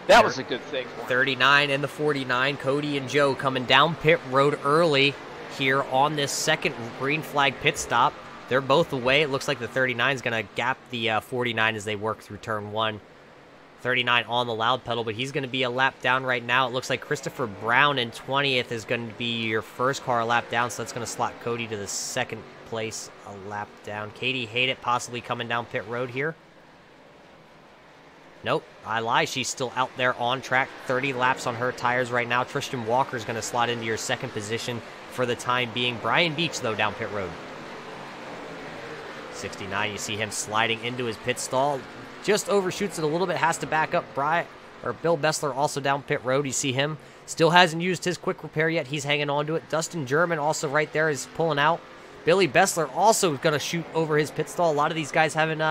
that was a good thing for him. 39 and the 49, Cody and Joe coming down pit road early here on this second green flag pit stop. They're both away. It looks like the 39 is going to gap the 49 as they work through turn 1. 39 on the loud pedal, but he's going to be a lap down right now. It looks like Christopher Brown in 20th is going to be your first car a lap down, so that's going to slot Cody to the second place a lap down. Katie Hayden possibly coming down pit road here. Nope, I lie. She's still out there on track. 30 laps on her tires right now. Tristan Walker is going to slot into your second position for the time being. Brian Beach, though, down pit road. 69, you see him sliding into his pit stall. Just overshoots it a little bit, has to back up. Bill Bessler also down pit road. You see him. Still hasn't used his quick repair yet. He's hanging on to it. Dustin German also right there is pulling out. Billy Bessler also going to shoot over his pit stall. A lot of these guys having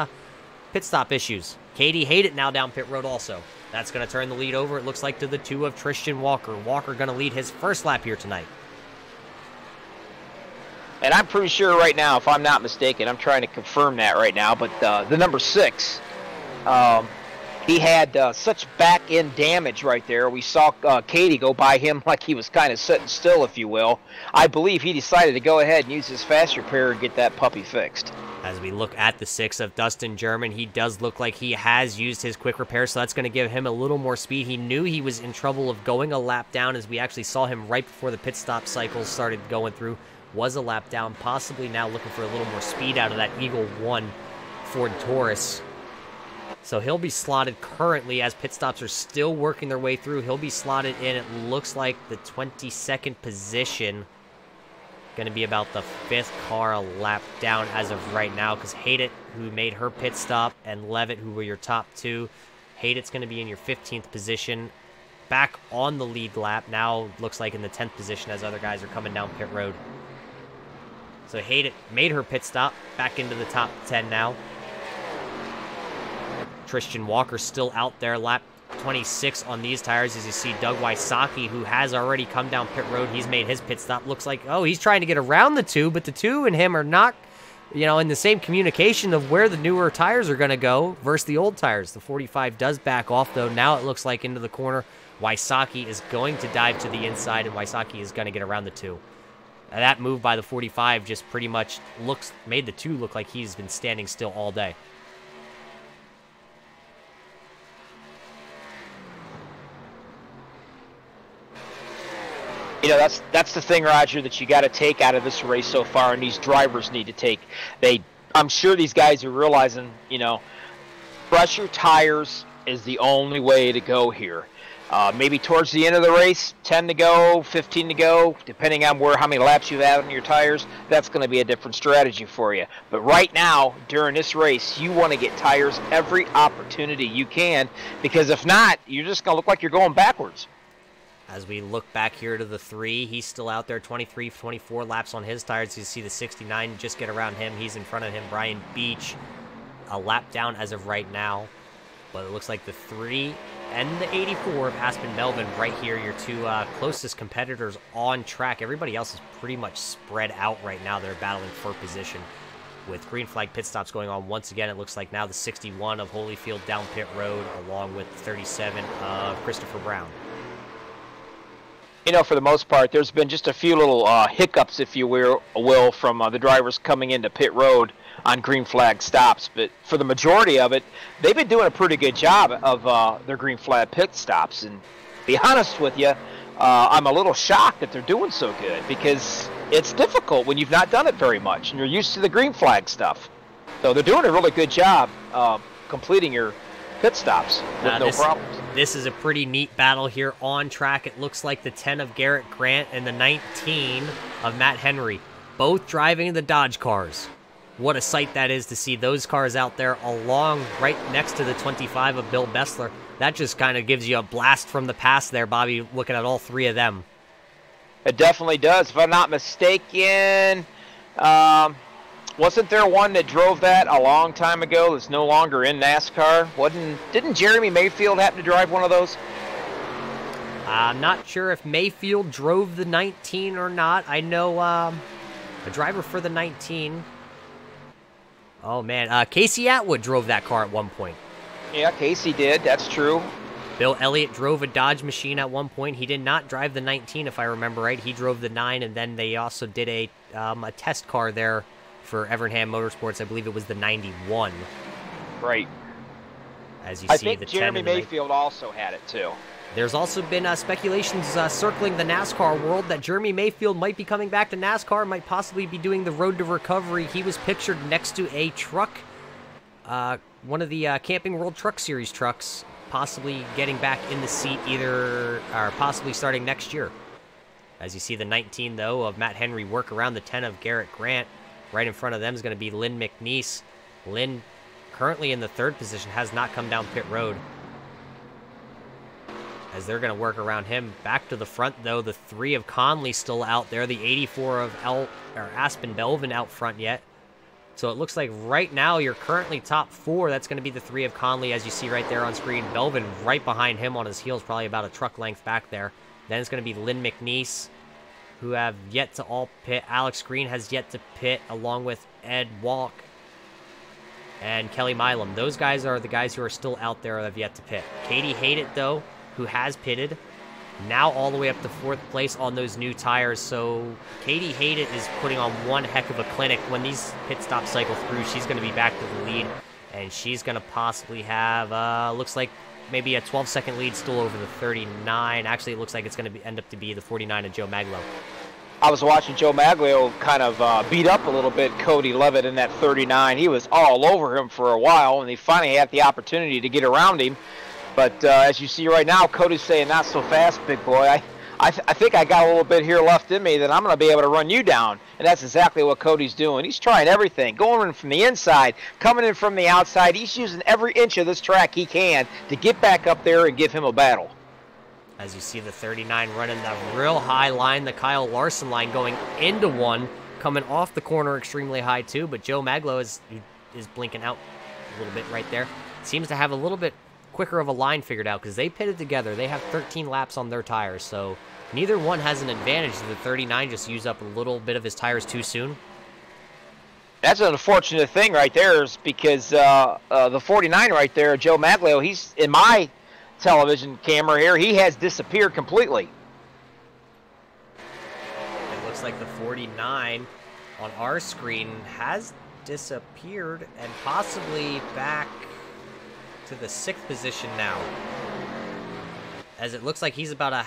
pit stop issues. Katie Hayden now down pit road also. That's going to turn the lead over, it looks like, to the 2 of Tristan Walker. Walker going to lead his first lap here tonight. And I'm pretty sure right now, if I'm not mistaken, I'm trying to confirm that right now, but the number 6, he had such back-end damage right there. We saw Katie go by him like he was kind of sitting still, if you will. I believe he decided to go ahead and use his fast repair and get that puppy fixed. As we look at the 6 of Dustin German, he does look like he has used his quick repair, so that's going to give him a little more speed. He knew he was in trouble of going a lap down, as we actually saw him right before the pit stop cycles started going through. Was a lap down, possibly now looking for a little more speed out of that Eagle 1 Ford Taurus. So he'll be slotted currently, as pit stops are still working their way through. He'll be slotted in, it looks like, the 22nd position. Going to be about the 5th car a lap down as of right now, because Hayden, who made her pit stop, and Levitt, who were your top 2. Hayden's going to be in your 15th position, back on the lead lap. Now looks like in the 10th position as other guys are coming down pit road. So Hayden made her pit stop, back into the top 10 now. Tristan Walker still out there, lap 26 on these tires, as you see Doug Wysocki, who has already come down pit road. He's made his pit stop. Looks like, oh, he's trying to get around the 2, but the 2 and him are not, you know, in the same communication of where the newer tires are going to go versus the old tires. The 45 does back off, though. Now it looks like into the corner. Wysocki is going to dive to the inside, and Wysocki is going to get around the 2. That move by the 45 just pretty much made the 2 look like he's been standing still all day. You know, that's the thing, Roger, that you got to take out of this race so far, and these drivers need to take. I'm sure these guys are realizing, you know, fresher tires is the only way to go here. Maybe towards the end of the race, 10 to go, 15 to go, depending on how many laps you have on your tires, that's going to be a different strategy for you. But right now, during this race, you want to get tires every opportunity you can, because if not, you're just going to look like you're going backwards. As we look back here to the 3, he's still out there, 23, 24 laps on his tires. You see the 69 just get around him. He's in front of him, Brian Beach, a lap down as of right now. But it looks like the 3 and the 84 of Aspen Melvin right here, your two closest competitors on track. Everybody else is pretty much spread out right now. They're battling for position. With green flag pit stops going on once again, it looks like now the 61 of Holyfield down pit road, along with 37 of Christopher Brown. You know, for the most part, there's been just a few little hiccups, if you will, from the drivers coming into pit road on green flag stops. But for the majority of it, they've been doing a pretty good job of their green flag pit stops. And to be honest with you, I'm a little shocked that they're doing so good, because it's difficult when you've not done it very much and you're used to the green flag stuff. So they're doing a really good job completing your pit stops with no problems. This is a pretty neat battle here on track. It looks like the 10 of Garrett Grant and the 19 of Matt Henry, both driving the Dodge cars. What a sight that is to see those cars out there along right next to the 25 of Bill Bessler. That just kind of gives you a blast from the past there, Bobby, looking at all three of them. It definitely does. If I'm not mistaken, wasn't there one that drove that a long time ago that's no longer in NASCAR? Didn't Jeremy Mayfield happen to drive one of those? I'm not sure if Mayfield drove the 19 or not. I know a driver for the 19. Oh, man. Casey Atwood drove that car at one point. Yeah, Casey did. That's true. Bill Elliott drove a Dodge machine at one point. He did not drive the 19, if I remember right. He drove the 9, and then they also did a test car there for Evernham Motorsports. I believe it was the 91. Right. As you I see, think the Jeremy 10 and the Mayfield also had it too. There's also been speculations circling the NASCAR world that Jeremy Mayfield might be coming back to NASCAR, might possibly be doing the Road to Recovery. He was pictured next to a truck, one of the Camping World Truck Series trucks, possibly getting back in the seat either, or possibly starting next year. As you see the 19, though, of Matt Henry work around the 10 of Garrett Grant. Right in front of them is going to be Lynn McNeese. Lynn, currently in the 3rd position, has not come down pit road, as they're going to work around him. Back to the front, though, the 3 of Conley still out there. The 84 of Aspen Belvin out front yet. So it looks like right now you're currently top 4. That's going to be the 3 of Conley, as you see right there on screen. Belvin right behind him on his heels, probably about a truck length back there. Then it's going to be Lynn McNeese, who have yet to all pit. Alex Green has yet to pit, along with Ed Walk and Kelly Milam. Those guys are the guys who are still out there that have yet to pit. Katie Haydett, though, who has pitted, now all the way up to 4th place on those new tires. So Katie Haydett is putting on one heck of a clinic. When these pit stops cycle through, she's going to be back to the lead, and she's going to possibly have, looks like maybe a 12-second lead still over the 39. Actually, it looks like it's going to end up to be the 49 of Joe Maglo. I was watching Joe Maglio kind of beat up a little bit Cody Levitt in that 39. He was all over him for a while, and he finally had the opportunity to get around him. But as you see right now, Cody's saying, not so fast, big boy. I think I got a little bit here left in me that I'm going to be able to run you down. And that's exactly what Cody's doing. He's trying everything, going in from the inside, coming in from the outside. He's using every inch of this track he can to get back up there and give him a battle. As you see the 39 running that real high line, the Kyle Larson line going into one, coming off the corner extremely high too. But Joe Maglo is blinking out a little bit right there. Seems to have a little bit quicker of a line figured out, because they pitted together. They have 13 laps on their tires, so neither one has an advantage. The 39 just used up a little bit of his tires too soon. That's an unfortunate thing right there, is because the 49 right there, Joe Maglio, he's in my television camera here, he has disappeared completely. It looks like the 49 on our screen has disappeared and possibly back to the 6th position now, as it looks like he's about a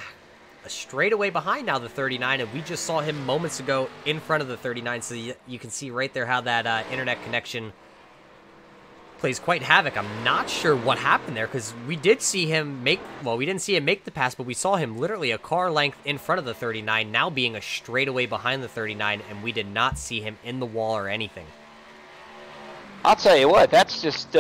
straightaway behind now, the 39, and we just saw him moments ago in front of the 39, so you can see right there how that internet connection plays quite havoc. I'm not sure what happened there, because we did see him make, well, we didn't see him make the pass, but we saw him literally a car length in front of the 39, now being a straightaway behind the 39, and we did not see him in the wall or anything. I'll tell you what, that's just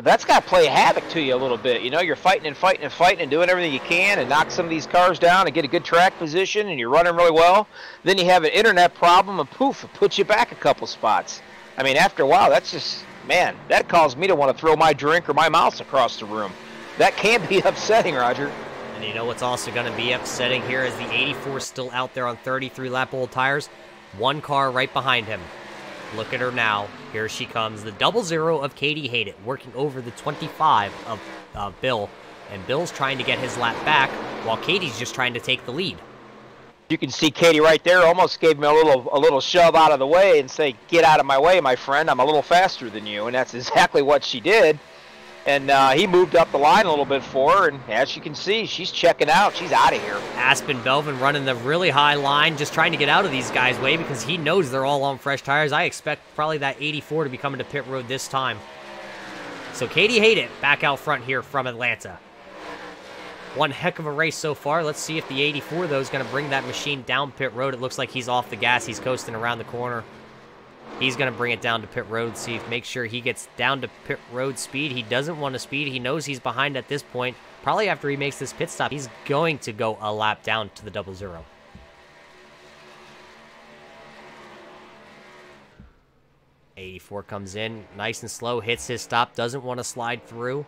that's got to play havoc to you a little bit. You know, you're fighting and fighting and fighting and doing everything you can and knock some of these cars down and get a good track position and you're running really well. Then you have an internet problem and poof, it puts you back a couple spots. I mean, after a while, that's just, man, that caused me to want to throw my drink or my mouse across the room. That can be upsetting, Roger. And you know what's also going to be upsetting here is the 84 still out there on 33-lap old tires. One car right behind him. Look at her now. Here she comes. The 00 of Katie Haydett working over the 25 of Bill. And Bill's trying to get his lap back while Katie's just trying to take the lead. You can see Katie right there almost gave me a little shove out of the way and say, get out of my way, my friend. I'm a little faster than you. And that's exactly what she did. And he moved up the line a little bit for her, and as you can see, she's checking out. She's out of here. Aspen Belvin running the really high line, just trying to get out of these guys' way because he knows they're all on fresh tires. I expect probably that 84 to be coming to pit road this time. So Katie Haydett back out front here from Atlanta. One heck of a race so far. Let's see if the 84, though, is going to bring that machine down pit road. It looks like he's off the gas. He's coasting around the corner. He's going to bring it down to pit road, make sure he gets down to pit road speed. He doesn't want to speed. He knows he's behind at this point. Probably after he makes this pit stop, he's going to go a lap down to the 00. '84 comes in, nice and slow, hits his stop, doesn't want to slide through.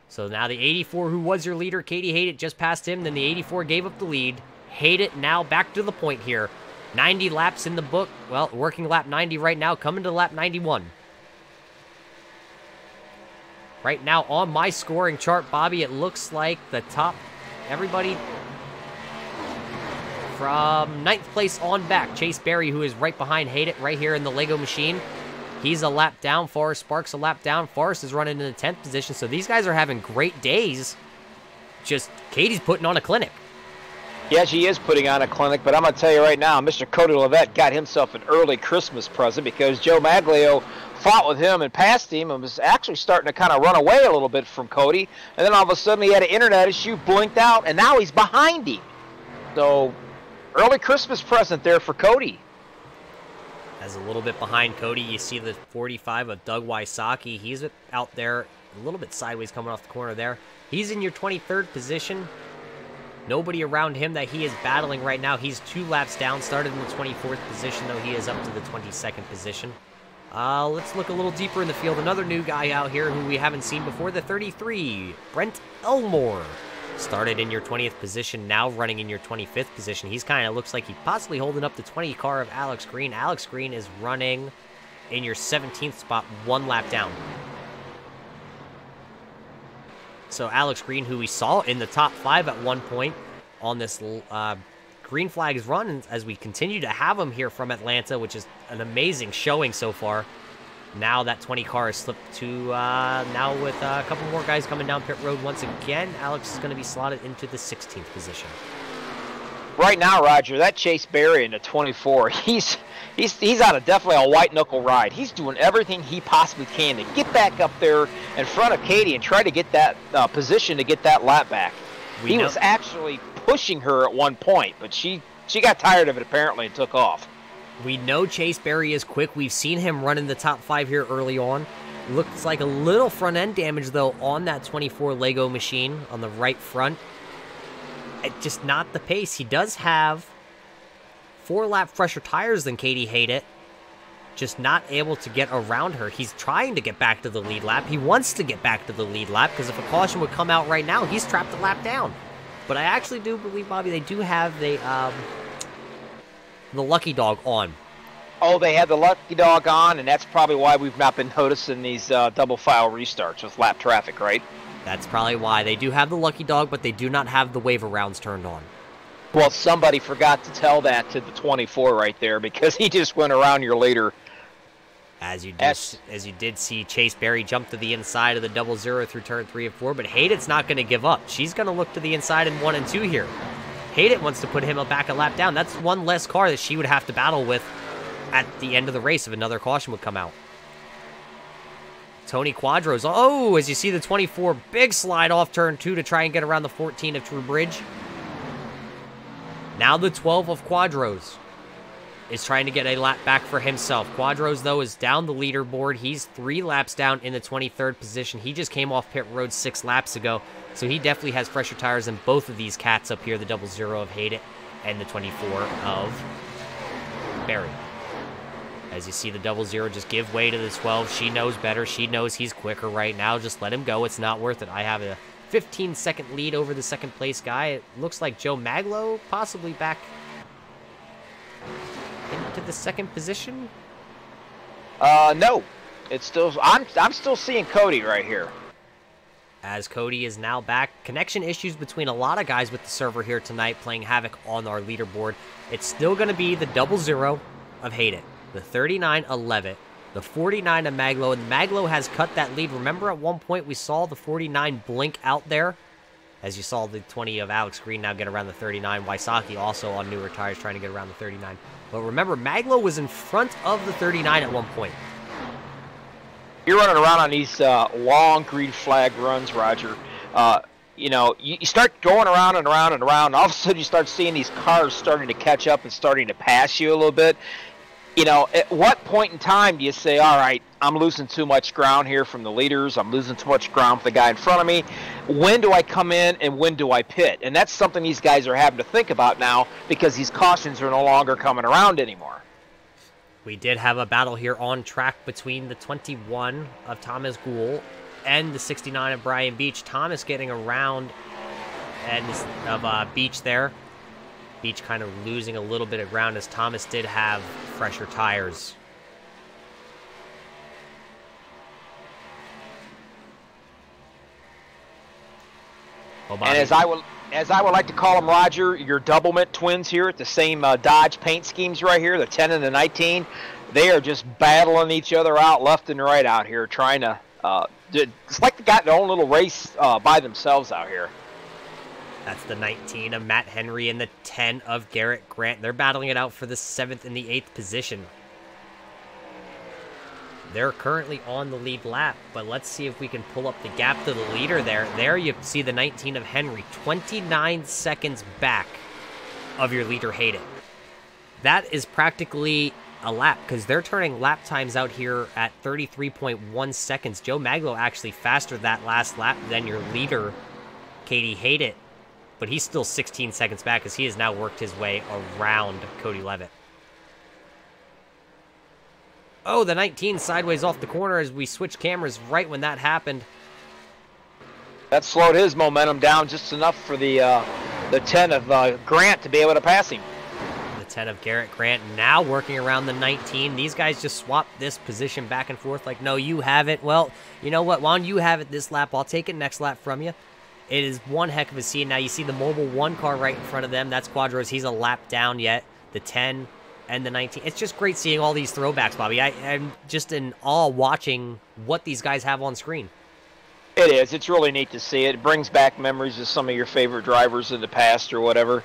So now the 84, who was your leader, Katie Haydett, just passed him. Then the 84 gave up the lead. Haydett now back to the point here. 90 laps in the book. Well, working lap 90 right now, coming to lap 91. Right now on my scoring chart, Bobby, it looks like the top, everybody from 9th place on back. Chase Berry, who is right behind Haydett, right here in the Lego machine. He's a lap down. Forrest Sparks a lap down. Forrest is running in the 10th position, so these guys are having great days. Just, Katie's putting on a clinic. Yeah, she is putting on a clinic, but I'm going to tell you right now, Mr. Cody Levette got himself an early Christmas present because Joe Maglio fought with him and passed him and was actually starting to kind of run away a little bit from Cody. And then all of a sudden he had an internet issue, blinked out, and now he's behind him. So, early Christmas present there for Cody. As a little bit behind Cody, you see the 45 of Doug Wysocki. He's out there a little bit sideways coming off the corner there. He's in your 23rd position. Nobody around him that he is battling right now. He's 2 laps down, started in the 24th position, though he is up to the 22nd position. Let's look a little deeper in the field. Another new guy out here who we haven't seen before, the 33, Brent Elmore. Started in your 20th position, now running in your 25th position. He's kind of looks like he's possibly holding up the 20 car of Alex Green. Alex Green is running in your 17th spot, 1 lap down. So Alex Green, who we saw in the top 5 at one point on this Green Flags run, as we continue to have him here from Atlanta, which is an amazing showing so far. Now that 20 car has slipped to, now with a couple more guys coming down pit road once again, Alex is going to be slotted into the 16th position. Right now, Roger, that Chase Berry in the 24, he's on definitely a white-knuckle ride. He's doing everything he possibly can to get back up there in front of Katie and try to get that position to get that lap back. He was actually pushing her at one point, but she got tired of it apparently and took off. We know Chase Berry is quick. We've seen him run in the top 5 here early on. Looks like a little front-end damage, though, on that 24 Lego machine on the right front. Just not the pace. He does have 4 lap fresher tires than Katie Haydett. Just not able to get around her. He's trying to get back to the lead lap. He wants to get back to the lead lap because if a caution would come out right now, he's trapped a lap down. But I actually do believe, Bobby, they do have the lucky dog on. Oh, they have the lucky dog on, and that's probably why we've not been noticing these double file restarts with lap traffic, right? That's probably why. They do have the lucky dog, but they do not have the waiver rounds turned on. Well, somebody forgot to tell that to the 24 right there because he just went around your leader. As you did see Chase Berry jump to the inside of the 00 through turn 3 and 4, but Haydett's not going to give up. She's going to look to the inside in 1 and 2 here. Haydett wants to put him back a lap down. That's one less car that she would have to battle with at the end of the race if another caution would come out. Tony Quadros. Oh, as you see the 24, big slide off turn 2 to try and get around the 14 of True Bridge. Now the 12 of Quadros. is trying to get a lap back for himself. Quadros, though, is down the leaderboard. He's 3 laps down in the 23rd position. He just came off pit road 6 laps ago, so he definitely has fresher tires than both of these cats up here, the 00 of Hate It and the 24 of Barry. As you see the 00 just give way to the 12. She knows better. She knows he's quicker right now. Just let him go. It's not worth it. I have a 15-second lead over the second place guy. It looks like Joe Maglo possibly back into the second position. No, it's still. I'm still seeing Cody right here. As Cody is now back. Connection issues between a lot of guys with the server here tonight, playing havoc on our leaderboard. It's still going to be the 00 of Hate It, the 39 of Levitt, the 49 of Maglo, and Maglo has cut that lead. Remember at one point we saw the 49 blink out there? As you saw the 20 of Alex Green now get around the 39. Wysocki also on newer tires trying to get around the 39. But remember, Maglo was in front of the 39 at one point. You're running around on these long green flag runs, Roger. You know, you start going around and around and around, and all of a sudden you start seeing these cars starting to catch up and starting to pass you a little bit. You know, at what point in time do you say, all right, I'm losing too much ground here from the leaders, I'm losing too much ground for the guy in front of me. When do I come in and when do I pit? And that's something these guys are having to think about now because these cautions are no longer coming around anymore. We did have a battle here on track between the 21 of Thomas Gould and the 69 of Brian Beach. Thomas getting around and of Beach there. Beach kind of losing a little bit of ground as Thomas did have fresher tires. And as I would like to call them, Roger, your Doublemint twins here at the same Dodge paint schemes right here, the 10 and the 19. They are just battling each other out left and right out here, trying to. It's like they got their own little race by themselves out here. That's the 19 of Matt Henry and the 10 of Garrett Grant. They're battling it out for the 7th and the 8th position. They're currently on the lead lap, but let's see if we can pull up the gap to the leader there. There you see the 19 of Henry, 29 seconds back of your leader Hate It. That is practically a lap because they're turning lap times out here at 33.1 seconds. Joe Maglo actually faster that last lap than your leader, Katie Hate It. But he's still 16 seconds back as he has now worked his way around Cody Levitt. Oh, the 19 sideways off the corner as we switch cameras right when that happened. That slowed his momentum down just enough for the 10 of Grant to be able to pass him. The 10 of Garrett Grant now working around the 19. These guys just swap this position back and forth like, no, you have it. Well, you know what? Why don't you have it this lap? I'll take it next lap from you. It is one heck of a scene. Now you see the Mobile 1 car right in front of them. That's Quadros. He's a lap down yet. The 10 and the 19. It's just great seeing all these throwbacks, Bobby. I'm just in awe watching what these guys have on screen. It is. It's really neat to see it. It brings back memories of some of your favorite drivers of the past or whatever.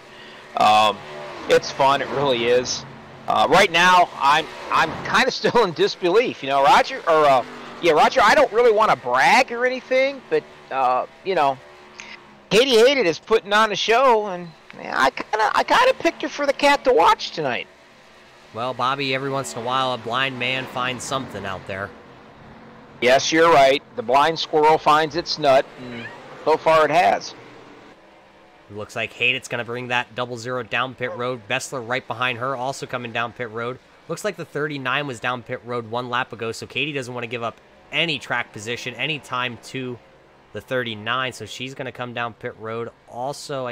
It's fun. It really is. Right now, I'm kind of still in disbelief. You know, Roger, Roger. I don't really want to brag or anything, but you know, Katie Hate It is putting on a show, and I kind of picked her for the cat to watch tonight. Well, Bobby, every once in a while, a blind man finds something out there. Yes, you're right. The blind squirrel finds its nut, and so far it has. Looks like Hate It's going to bring that 00 down pit road. Bessler right behind her, also coming down pit road. Looks like the 39 was down pit road 1 lap ago, so Katie doesn't want to give up any track position, any time to the 39, so she's going to come down pit road. Also,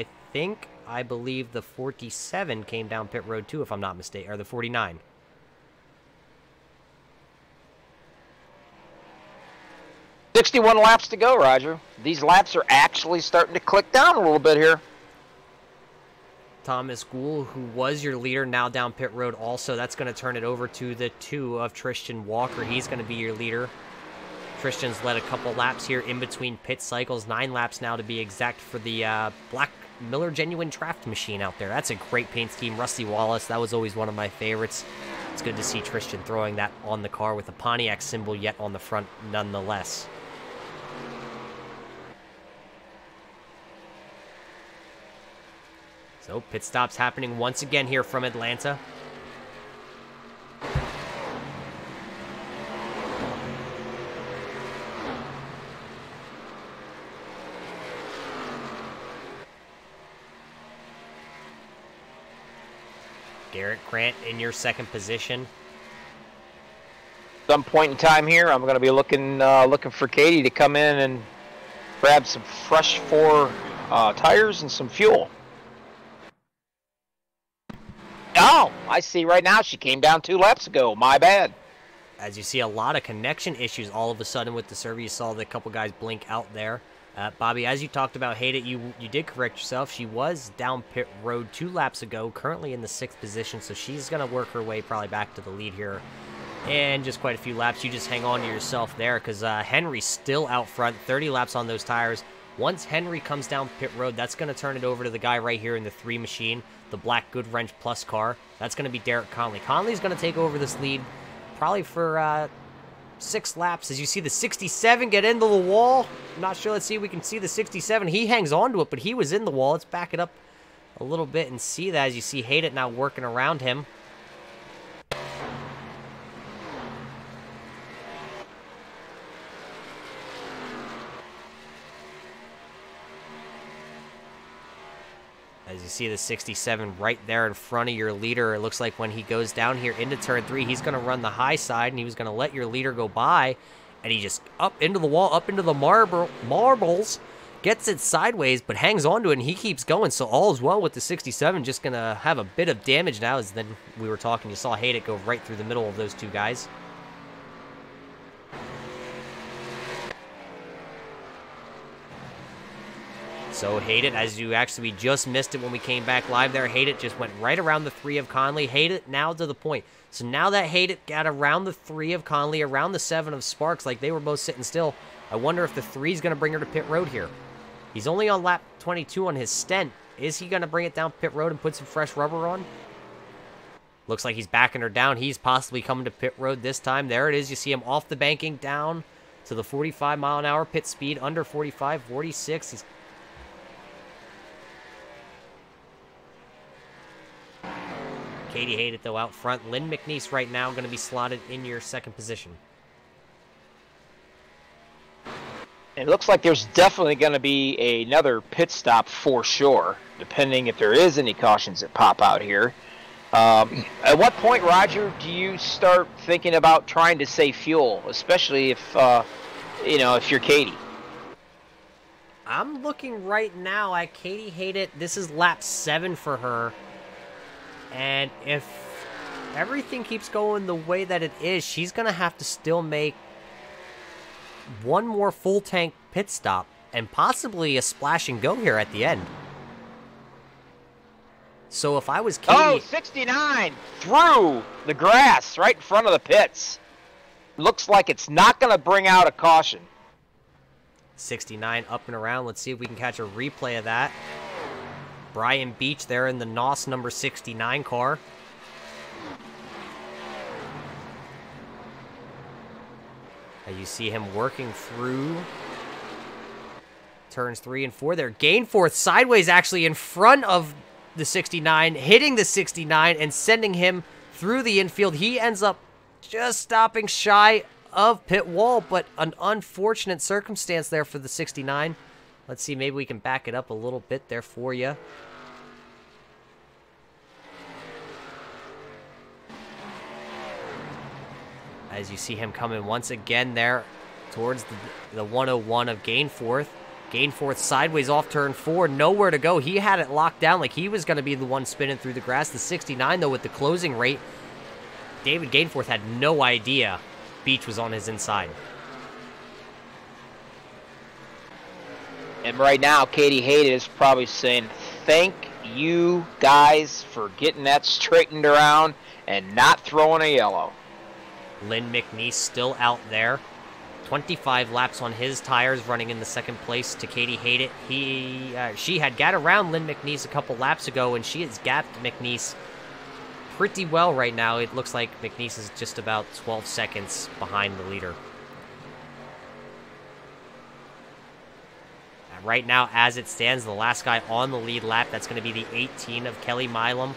I believe the 47 came down pit road too, if I'm not mistaken, or the 49. "61 laps to go, Roger. These laps are actually starting to click down a little bit here." Thomas Gould, who was your leader, now down pit road also. That's going to turn it over to the 2 of Tristan Walker. He's going to be your leader. Tristan's led a couple laps here in between pit cycles. 9 laps now to be exact for the Black Miller Genuine Draft Machine out there. That's a great paint scheme. Rusty Wallace, that was always one of my favorites. It's good to see Tristan throwing that on the car with a Pontiac symbol yet on the front nonetheless. So pit stops happening once again here from Atlanta. Garrett Grant in your second position. Some point in time here, I'm going to be looking for Katie to come in and grab some fresh 4 tires and some fuel. Oh, I see right now she came down 2 laps ago. My bad. As you see a lot of connection issues all of a sudden with the server. You saw the couple guys blink out there. Bobby, as you talked about Hayden, you did correct yourself. She was down pit road 2 laps ago, currently in the 6th position, so she's going to work her way probably back to the lead here. And just quite a few laps. You just hang on to yourself there because Henry's still out front, 30 laps on those tires. Once Henry comes down pit road, that's going to turn it over to the guy right here in the 3 machine, the black Good Wrench Plus car. That's going to be Derek Conley. Conley's going to take over this lead probably for 6 laps. As you see the 67 get into the wall. I'm not sure. Let's see if we can see the 67. He hangs on to it, but he was in the wall. Let's back it up a little bit and see that as you see Hayden now working around him. As you see the 67 right there in front of your leader, it looks like when he goes down here into turn 3, he's going to run the high side, and he was going to let your leader go by, and he just up into the wall, up into the marbles, gets it sideways, but hangs on to it, and he keeps going, so all is well with the 67, just going to have a bit of damage now, as then we were talking, you saw Hayden go right through the middle of those 2 guys. So Hayden, as you actually just missed it when we came back live there, Hayden just went right around the 3 of Conley. Hayden now to the point. So now that Hayden got around the 3 of Conley, around the 7 of Sparks, like they were both sitting still, I wonder if the 3 is going to bring her to pit road here. He's only on lap 22 on his stent. Is he going to bring it down pit road and put some fresh rubber on? Looks like he's backing her down. He's possibly coming to pit road this time. There it is. You see him off the banking down to the 45-mile-an-hour pit speed, under 45, 46. He's Katie Hayden, though, out front. Lynn McNeese right now going to be slotted in your second position. It looks like there's definitely going to be another pit stop for sure, depending if there is any cautions that pop out here. At what point, Roger, do you start thinking about trying to save fuel, especially if, if you're Katie? I'm looking right now at Katie Hayden. This is lap 7 for her. And if everything keeps going the way that it is, she's going to have to still make one more full tank pit stop and possibly a splash and go here at the end. So if I was Katie... Oh, 69 through the grass right in front of the pits. Looks like it's not going to bring out a caution. 69 up and around. Let's see if we can catch a replay of that. Brian Beach there in the NOS number 69 car. You see him working through turns 3 and 4 there. Gainforth sideways actually in front of the 69, hitting the 69 and sending him through the infield. He ends up just stopping shy of pit wall, but an unfortunate circumstance there for the 69. Let's see, maybe we can back it up a little bit there for you. As you see him coming once again there towards the 101 of Gainforth. Gainforth sideways off turn 4, nowhere to go. He had it locked down like he was going to be the one spinning through the grass. The 69, though, with the closing rate, David Gainforth had no idea Beach was on his inside. And right now, Katie Hayden is probably saying, thank you guys for getting that straightened around and not throwing a yellow. Lynn McNeese still out there. 25 laps on his tires, running in the second place to Katie Hayden. She had got around Lynn McNeese a couple laps ago, and she has gapped McNeese pretty well right now. It looks like McNeese is just about 12 seconds behind the leader. Right now, as it stands, the last guy on the lead lap, that's going to be the 18 of Kelly Milam.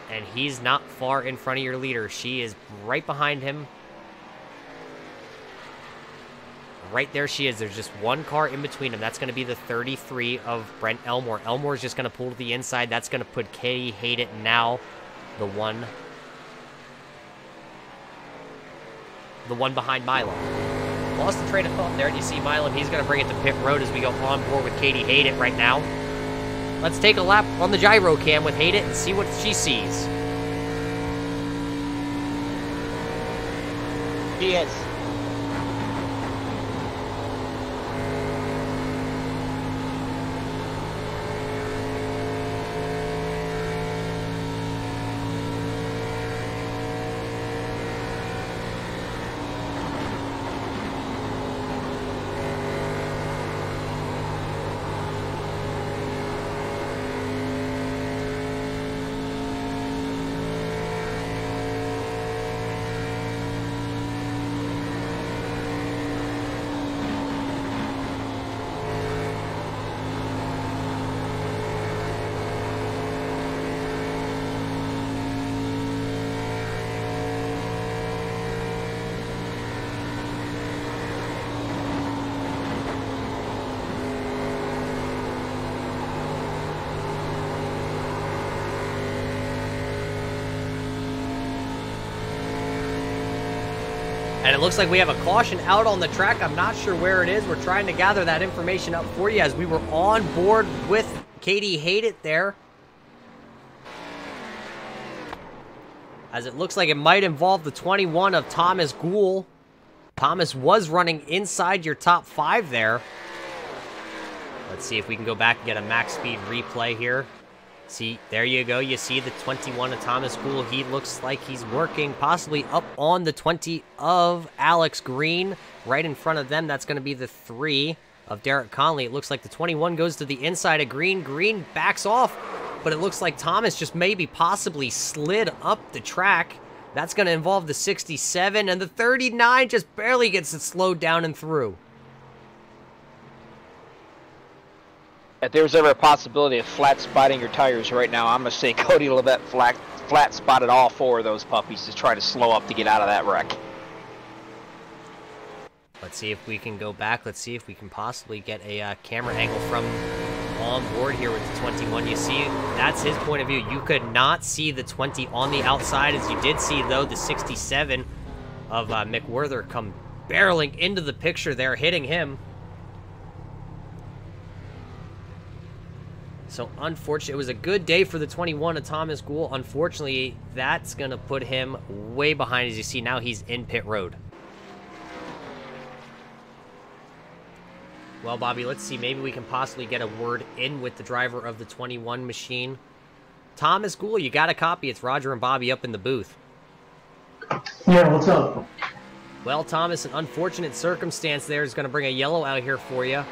And he's not far in front of your leader. She is right behind him. Right there she is. There's just one car in between them. That's going to be the 33 of Brent Elmore. Elmore's just going to pull to the inside. That's going to put Katie Hayden now the one behind Milo. Lost the train of thought there, and you see Milo. He's going to bring it to pit road as we go on board with Katie Hayden right now. Let's take a lap on the gyro cam with Hayden and see what she sees. She is. And it looks like we have a caution out on the track. I'm not sure where it is. We're trying to gather that information up for you as we were on board with Katie Hayden there. As it looks like it might involve the 21 of Thomas Gould. Thomas was running inside your top 5 there. Let's see if we can go back and get a max speed replay here. See, there you go. You see the 21 of Thomas Gould. He looks like he's working possibly up on the 20 of Alex Green. Right in front of them, that's going to be the 3 of Derek Conley. It looks like the 21 goes to the inside of Green. Green backs off, but it looks like Thomas just maybe possibly slid up the track. That's going to involve the 67, and the 39 just barely gets it slowed down and through. If there's ever a possibility of flat spotting your tires right now, I'm going to say Cody Levette flat spotted all 4 of those puppies to try to slow up to get out of that wreck. Let's see if we can go back. Let's see if we can possibly get a camera angle from on board here with the 21. You see, that's his point of view. You could not see the 20 on the outside, as you did see, though, the 67 of McWhirter come barreling into the picture there, hitting him. So, unfortunately, it was a good day for the 21 of Thomas Gould. Unfortunately, that's going to put him way behind. As you see, now he's in pit road. Well, Bobby, let's see. Maybe we can possibly get a word in with the driver of the 21 machine. Thomas Gould, you got a copy. It's Roger and Bobby up in the booth. Yeah, what's up? Well, Thomas, an unfortunate circumstance there is going to bring a yellow out here for you.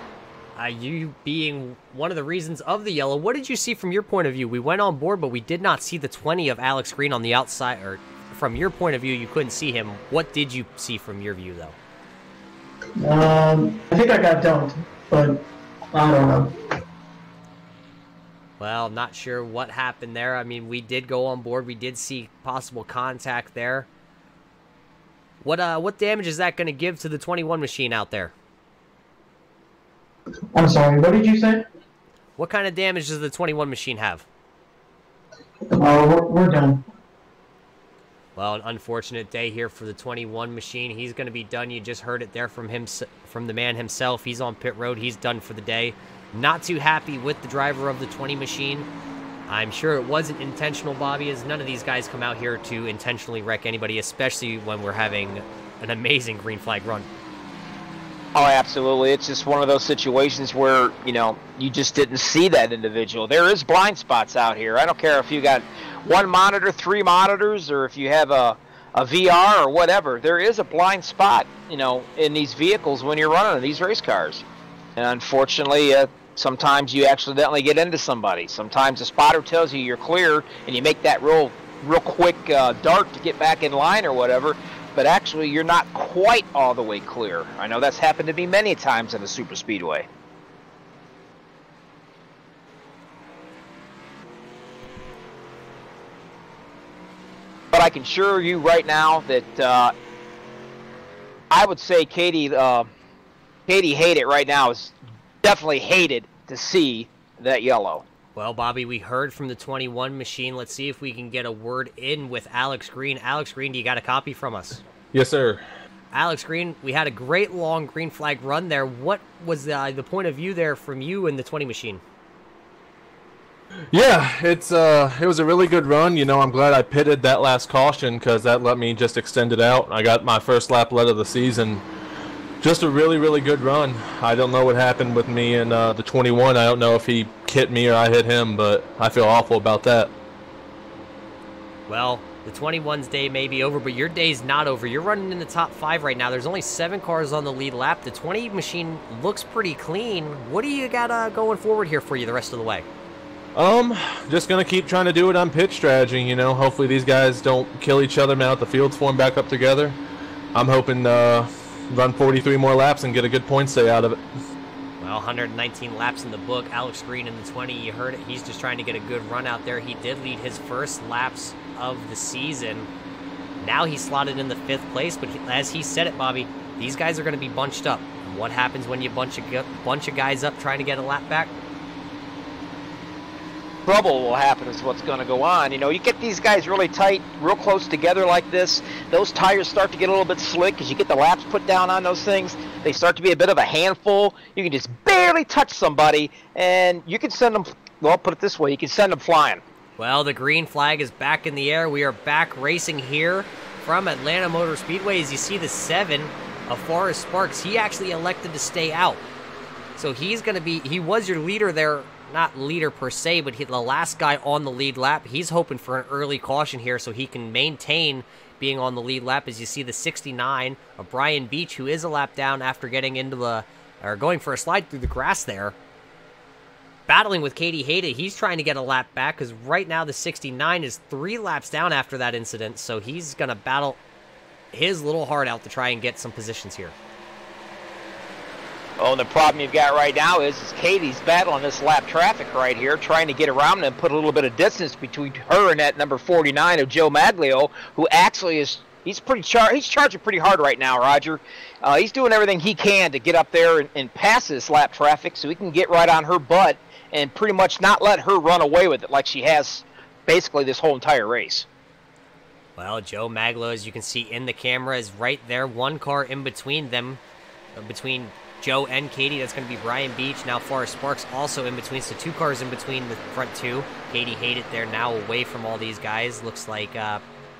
You being one of the reasons of the yellow, what did you see from your point of view? We went on board, but we did not see the 20 of Alex Green on the outside. Or from your point of view, you couldn't see him. What did you see from your view, though? I think I got dumped, but I don't know. Well, not sure what happened there. I mean, we did go on board. We did see possible contact there. What damage is that going to give to the 21 machine out there? I'm sorry, what did you say? What kind of damage does the 21 machine have? We're done. Well, an unfortunate day here for the 21 machine. He's going to be done. You just heard it there from him, from the man himself. He's on pit road. He's done for the day. Not too happy with the driver of the 20 machine. I'm sure it wasn't intentional, Bobby, as none of these guys come out here to intentionally wreck anybody, especially when we're having an amazing green flag run. Oh, absolutely. It's just one of those situations where, you know, you just didn't see that individual. There is blind spots out here. I don't care if you got 1 monitor, 3 monitors, or if you have a VR or whatever. There is a blind spot, you know, in these vehicles when you're running these race cars. And unfortunately, sometimes you accidentally get into somebody. Sometimes the spotter tells you you're clear, and you make that real quick dart to get back in line or whatever. But actually, you're not quite all the way clear. I know that's happened to me many times in the super speedway. But I can assure you right now that I would say Katie Katie Hate It right now is definitely hated to see that yellow. Well, Bobby, we heard from the 21 machine. Let's see if we can get a word in with Alex Green. Alex Green, do you got a copy from us? Yes, sir. Alex Green, we had a great long green flag run there. What was the point of view there from you and the 20 machine? Yeah, it was a really good run. You know, I'm glad I pitted that last caution because that let me just extend it out. I got my first lap led of the season. Just a really, really good run. I don't know what happened with me and the 21. I don't know if he hit me or I hit him, but I feel awful about that. Well, the 21's day may be over, but your day's not over. You're running in the top 5 right now. There's only 7 cars on the lead lap. The 20 machine looks pretty clean. What do you got going forward here for you the rest of the way? Just gonna keep trying to do it on pitch strategy, you know. Hopefully these guys don't kill each other now that the fields form back up together. I'm hoping run 43 more laps and get a good point stay out of it. Well, 119 laps in the book. Alex Green in the 20, you heard it. He's just trying to get a good run out there. He did lead his first laps of the season. Now he's slotted in the 5th place, but as he said it, Bobby, these guys are going to be bunched up. And what happens when you bunch of guys up trying to get a lap back? Trouble will happen is what's going to go on. You know, you get these guys really tight, real close together like this, those tires start to get a little bit slick as you get the laps put down on those things. They start to be a bit of a handful. You can just barely touch somebody, and you can send them, well, put it this way, you can send them flying. Well, the green flag is back in the air. We are back racing here from Atlanta Motor Speedway. As you see the 7 of Forrest Sparks, he actually elected to stay out. So he's going to be, he was your leader there. Not leader per se, but the last guy on the lead lap. He's hoping for an early caution here so he can maintain being on the lead lap. As you see the 69 of Brian Beach, who is a lap down after getting into going for a slide through the grass there. Battling with Katie Hayda. He's trying to get a lap back because right now the 69 is 3 laps down after that incident. So he's going to battle his little heart out to try and get some positions here. Oh, and the problem you've got right now is Katie's battling this lap traffic right here, trying to get around and put a little bit of distance between her and that number 49 of Joe Maglio, who actually is, he's charging pretty hard right now, Roger. He's doing everything he can to get up there and pass this lap traffic so he can get right on her butt and pretty much not let her run away with it like she has basically this whole entire race. Well, Joe Maglio, as you can see in the camera, is right there. 1 car in between them, between Joe and Katie. That's going to be Brian Beach. Now Forrest Sparks also in between, so 2 cars in between the front 2. Katie Hayed It there now away from all these guys. Looks like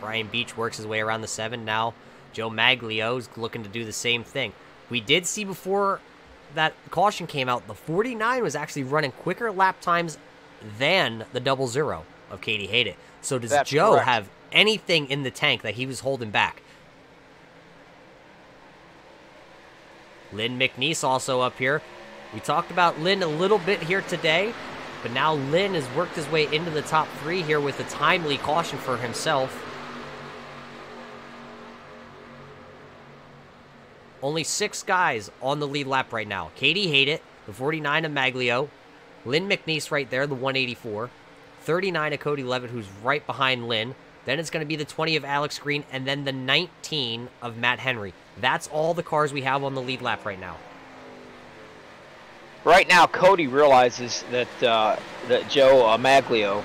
Brian Beach works his way around the 7. Now Joe Maglio is looking to do the same thing. We did see before that caution came out, the 49 was actually running quicker lap times than the 00 of Katie Hayed It. So does That's Joe correct. have anything in the tank that he was holding back? Lynn McNeese also up here. We talked about Lynn a little bit here today, but now Lynn has worked his way into the top 3 here with a timely caution for himself. Only 6 guys on the lead lap right now. Katie Hayed It, the 49 of Maglio, Lynn McNeese right there, the 184, 39 of Cody Levitt, who's right behind Lynn. Then it's going to be the 20 of Alex Green, and then the 19 of Matt Henry. That's all the cars we have on the lead lap right now. Right now, Cody realizes that that Joe Maglio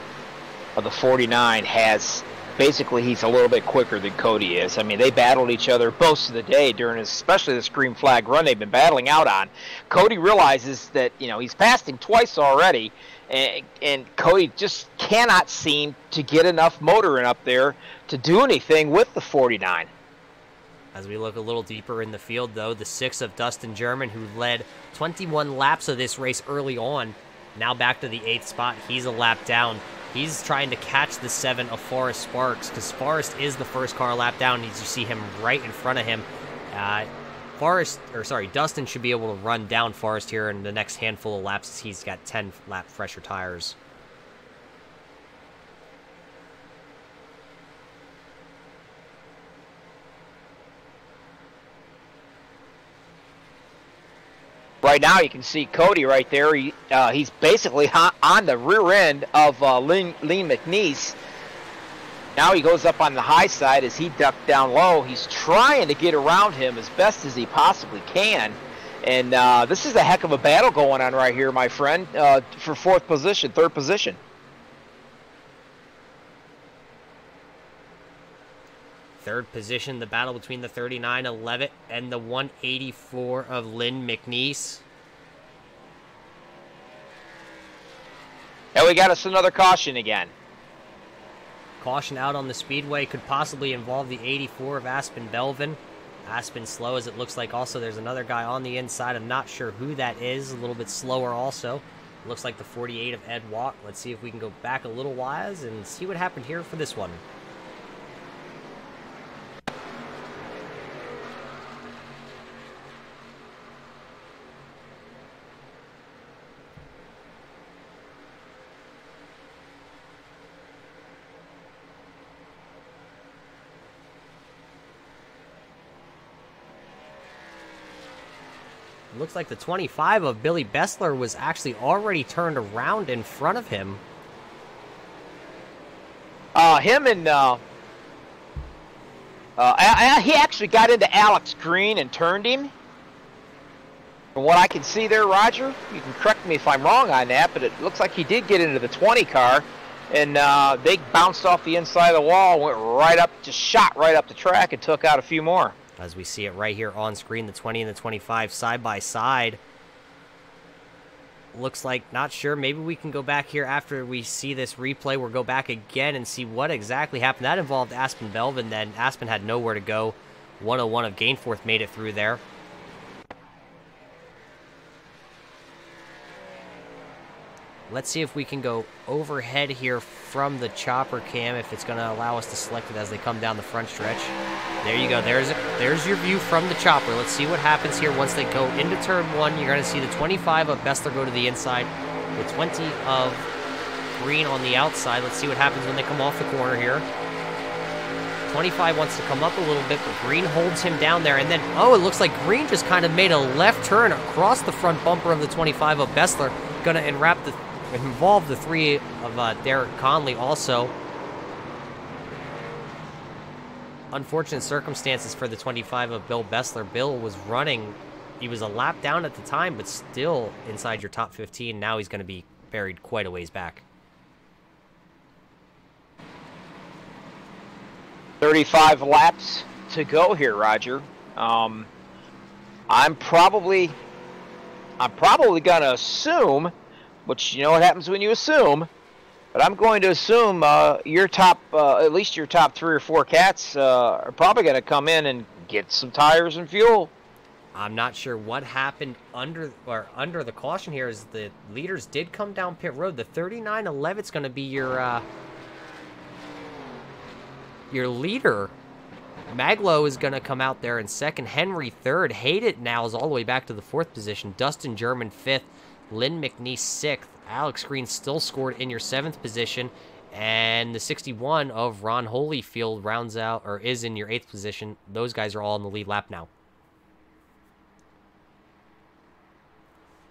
of the 49 has, basically he's a little bit quicker than Cody is. I mean, they battled each other most of the day during especially this green flag run they've been battling out on. Cody realizes that, you know, he's passed him twice already, and Cody just cannot seem to get enough motor in up there to do anything with the 49. As we look a little deeper in the field, though, the 6 of Dustin German, who led 21 laps of this race early on, now back to the 8th spot. He's a lap down. He's trying to catch the 7 of Forrest Sparks, because Forrest is the first car lap down. As you see him right in front of him. Dustin should be able to run down Forrest here in the next handful of laps, as he's got 10 lap fresher tires. Right now, you can see Cody right there. He's basically on the rear end of Lee McNeese. Now he goes up on the high side as he ducked down low. He's trying to get around him as best as he possibly can. And this is a heck of a battle going on right here, my friend, for third position. Third position, the battle between the 39 of Levitt and the 184 of Lynn McNeese. And we got us another caution again. Caution out on the speedway could possibly involve the 84 of Aspen Belvin. Aspen slow as it looks like. Also, there's another guy on the inside. I'm not sure who that is. A little bit slower also. Looks like the 48 of Ed Watt. Let's see if we can go back a little wise and see what happened here for this one. Looks like the 25 of Billy Bessler was actually already turned around in front of him. He actually got into Alex Green and turned him. From what I can see there, Roger, you can correct me if I'm wrong on that, but it looks like he did get into the 20 car, and they bounced off the inside of the wall, went right up, just shot right up the track and took out a few more. As we see it right here on screen, the 20 and the 25 side by side. Looks like, not sure, maybe we can go back here after we see this replay. We'll go back again and see what exactly happened. That involved Aspen Belvin, then Aspen had nowhere to go. 101 of Gainforth made it through there. Let's see if we can go overhead here from the chopper cam, if it's going to allow us to select it as they come down the front stretch. There you go. There's your view from the chopper. Let's see what happens here once they go into turn one. You're going to see the 25 of Bessler go to the inside, the 20 of Green on the outside. Let's see what happens when they come off the corner here. 25 wants to come up a little bit, but Green holds him down there. And then, oh, it looks like Green just kind of made a left turn across the front bumper of the 25 of Bessler. Going to involve the 3 of Derek Conley also. Unfortunate circumstances for the 25 of Bill Bessler. Bill was running. He was a lap down at the time, but still inside your top 15. Now he's going to be buried quite a ways back. 35 laps to go here, Roger. I'm probably going to assume, which you know what happens when you assume, but I'm going to assume your top, at least your top 3 or 4 cats are probably going to come in and get some tires and fuel. I'm not sure what happened under the caution here, as the leaders did come down pit road. The 39-11 is going to be your leader. Maglow is going to come out there in second. Henry third. Hayden now is all the way back to the 4th position. Dustin German 5th. Lynn McNeese 6th. Alex Green still scored in your 7th position. And the 61 of Ron Holyfield rounds out, or is in your 8th position. Those guys are all in the lead lap now.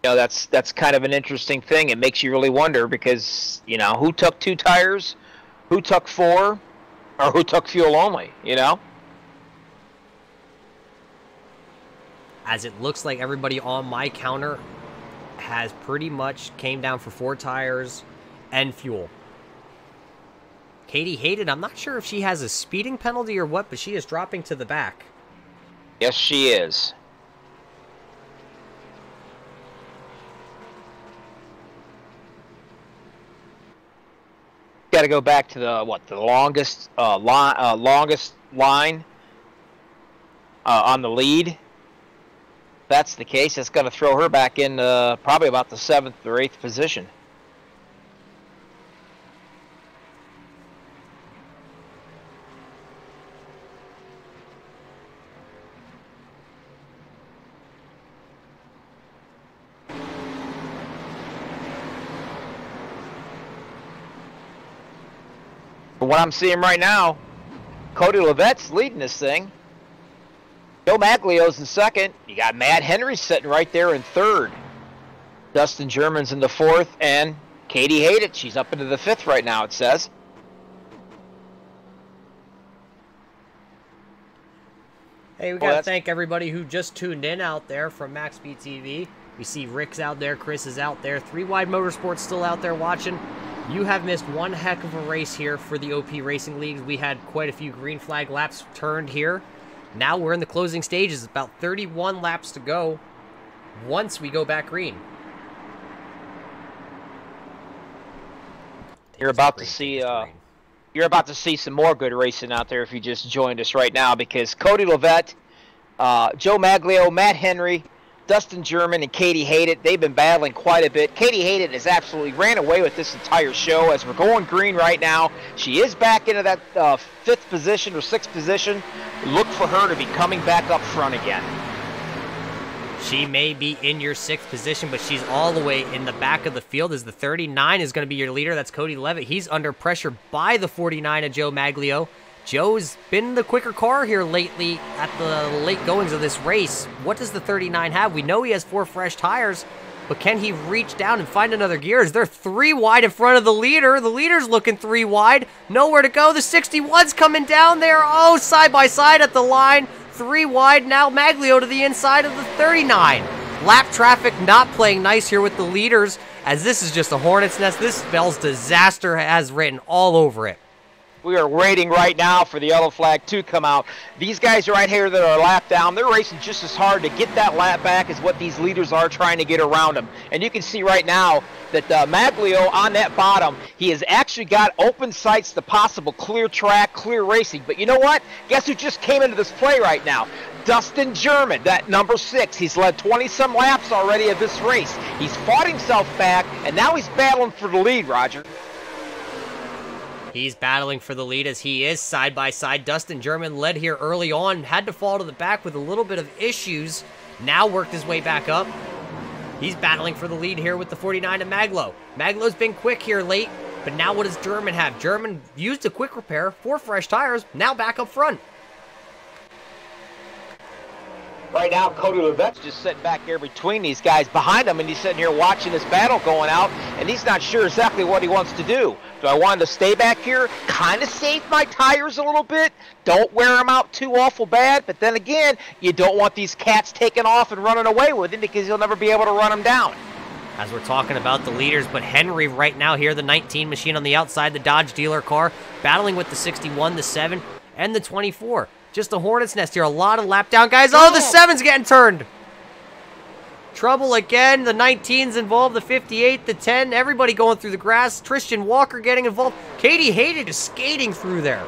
You know, that's kind of an interesting thing. It makes you really wonder because, you know, who took 2 tires, who took 4, or who took fuel only, you know? As it looks like everybody on my counter has pretty much came down for 4 tires and fuel. Katie Hayden, I'm not sure if she has a speeding penalty or what, but she is dropping to the back. Yes, she is. Got to go back to the longest line on the lead. If that's the case, it's going to throw her back in probably about the 7th or 8th position. From what I'm seeing right now, Cody Levette's leading this thing. Joe Maglio's in 2nd. You got Matt Henry sitting right there in 3rd. Dustin German's in the 4th, and Katie Hayden, she's up into the 5th right now, it says. Hey, we got to thank everybody who just tuned in out there from MaxSpeedTV. We see Rick's out there, Chris is out there, 3 Wide Motorsports still out there watching. You have missed one heck of a race here for the OP Racing Leagues. We had quite a few green flag laps turned here. Now we're in the closing stages, about 31 laps to go once we go back green. You're about to see some more good racing out there if you just joined us right now, because Cody Levette, Joe Maglio, Matt Henry, Dustin German, and Katie Hayden, they've been battling quite a bit. Katie Hayden has absolutely ran away with this entire show as we're going green right now. She is back into that 5th position or 6th position. Look for her to be coming back up front again. She may be in your 6th position, but she's all the way in the back of the field as the 39 is going to be your leader. That's Cody Levitt. He's under pressure by the 49 of Joe Maglio. Joe's been the quicker car here lately at the late goings of this race. What does the 39 have? We know he has 4 fresh tires, but can he reach down and find another gear? Is there 3 wide in front of the leader? The leader's looking 3 wide. Nowhere to go. The 61's coming down there. Oh, side by side at the line. 3 wide, now Maglio to the inside of the 39. Lap traffic not playing nice here with the leaders, as this is just a hornet's nest. This spells disaster has written all over it. We are waiting right now for the yellow flag to come out. These guys right here that are lap down, they're racing just as hard to get that lap back as what these leaders are trying to get around them. And you can see right now that Maglio on that bottom, he has actually got open sights to possible clear track, clear racing. But you know what? Guess who just came into this play right now? Dustin German, that number 6. He's led 20-some laps already of this race. He's fought himself back, and now he's battling for the lead, Roger. He's battling for the lead as he is side by side. Dustin German led here early on, had to fall to the back with a little bit of issues. Now worked his way back up. He's battling for the lead here with the 49 of Maglio. Maglio's been quick here late, but now what does German have? German used a quick repair, 4 fresh tires, now back up front. Right now, Cody Levette's just sitting back there between these guys behind him, and he's sitting here watching this battle going out, and he's not sure exactly what he wants to do. Do I want him to stay back here, kind of save my tires a little bit, don't wear them out too awful bad, but then again, you don't want these cats taking off and running away with him because you'll never be able to run them down. As we're talking about the leaders, but Henry right now here, the 19 machine on the outside, the Dodge dealer car, battling with the 61, the 7, and the 24. Just a hornet's nest here. A lot of lap down guys. Oh, the 7's getting turned. Trouble again. The 19's involved. The 58, the 10. Everybody going through the grass. Tristan Walker getting involved. Katie Hayden just skating through there.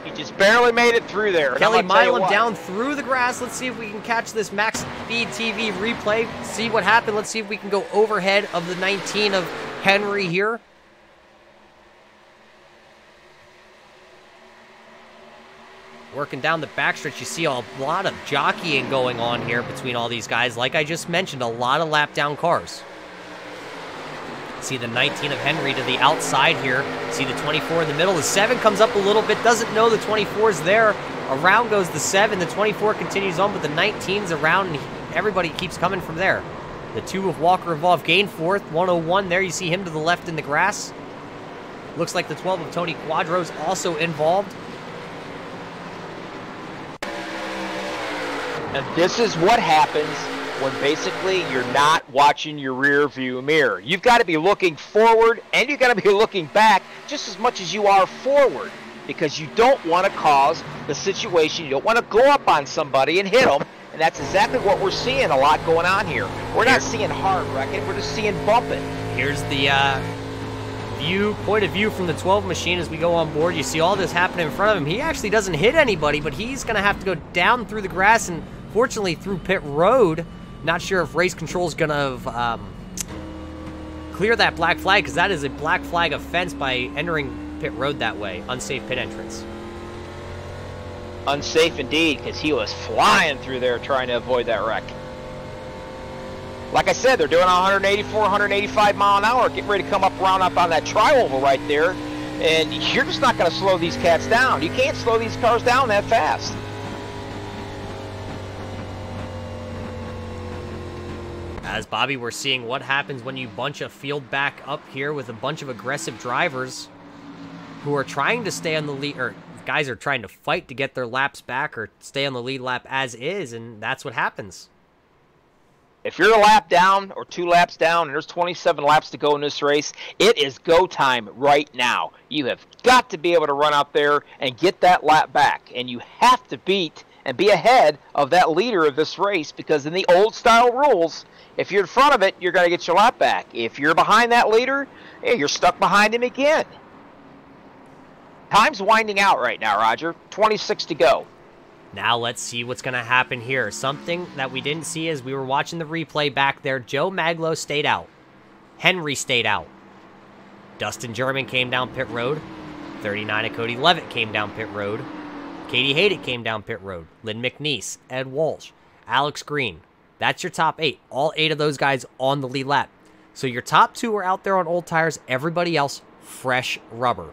He just barely made it through there. Kelly Milam down through the grass. Let's see if we can catch this MaxSpeedTV replay. See what happened. Let's see if we can go overhead of the 19 of Henry here. Working down the backstretch, you see a lot of jockeying going on here between all these guys. Like I just mentioned, a lot of lap down cars. See the 19 of Henry to the outside here. See the 24 in the middle. The 7 comes up a little bit, doesn't know the 24 is there. Around goes the 7. The 24 continues on, but the 19's around, and everybody keeps coming from there. The 2 of Walker involved, gain 4th, 101 there. You see him to the left in the grass. Looks like the 12 of Tony Quadro's also involved. And this is what happens when basically you're not watching your rear view mirror. You've got to be looking forward and you've got to be looking back just as much as you are forward, because you don't want to cause the situation. You don't want to go up on somebody and hit them, and that's exactly what we're seeing a lot going on here. We're not seeing hard wrecking, we're just seeing bumping. Here's the point of view from the 12 machine as we go on board. You see all this happening in front of him. He actually doesn't hit anybody, but he's going to have to go down through the grass and fortunately through pit road. Not sure if race control is going to clear that black flag, because that is a black flag offense by entering pit road that way. Unsafe pit entrance. Unsafe indeed, because he was flying through there trying to avoid that wreck. Like I said, they're doing 184, 185 mile an hour, getting ready to come up around up on that tri-oval right there, and you're just not going to slow these cats down. You can't slow these cars down that fast. As Bobby, we're seeing what happens when you bunch a field back up here with a bunch of aggressive drivers who are trying to stay on the lead, or guys are trying to fight to get their laps back or stay on the lead lap as is, and that's what happens. If you're a lap down or 2 laps down and there's 27 laps to go in this race, it is go time right now. You have got to be able to run out there and get that lap back, and you have to beat and be ahead of that leader of this race, because in the old style rules, if you're in front of it, you're going to get your lap back. If you're behind that leader, yeah, you're stuck behind him again. Time's winding out right now, Roger. 26 to go. Now let's see what's going to happen here. Something that we didn't see as we were watching the replay back there. Joe Maglo stayed out. Henry stayed out. Dustin German came down pit road. 39 of Cody Levitt came down pit road. Katie Haydick came down pit road. Lynn McNeese, Ed Walsh, Alex Green. That's your top 8. All 8 of those guys on the lead lap. So your top 2 are out there on old tires. Everybody else, fresh rubber.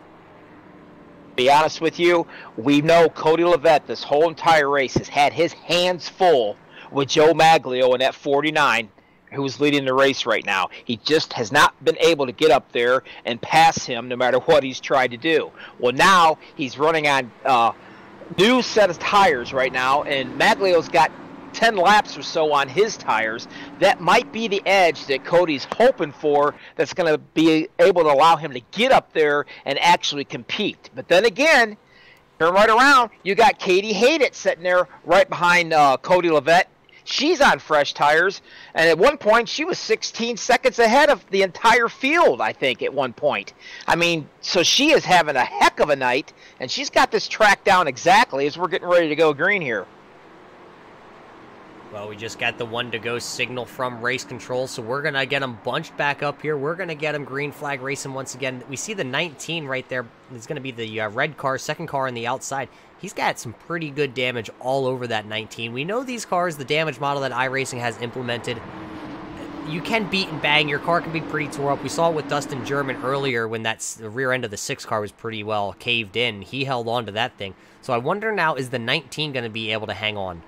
Be honest with you, we know Cody Levitt this whole entire race has had his hands full with Joe Maglio in that 49, who's leading the race right now. He just has not been able to get up there and pass him no matter what he's tried to do. Well, now he's running on new set of tires right now, and Maglio's got 10 laps or so on his tires. That might be the edge that Cody's hoping for, that's going to be able to allow him to get up there and actually compete. But then again, turn right around, you got Katie Haydick sitting there right behind Cody Levitt. She's on fresh tires, and at one point she was 16 seconds ahead of the entire field, I think, at one point. I mean, so she is having a heck of a night, and she's got this track down exactly as we're getting ready to go green here. Well, we just got the 1 to go signal from race control, so we're going to get them bunched back up here. We're going to get them green flag racing once again. We see the 19 right there. It's going to be the red car, second car on the outside. He's got some pretty good damage all over that 19. We know these cars, the damage model that iRacing has implemented, you can beat and bang. Your car can be pretty tore up. We saw it with Dustin German earlier when the rear end of the 6 car was pretty well caved in. He held on to that thing. So I wonder now, is the 19 going to be able to hang on?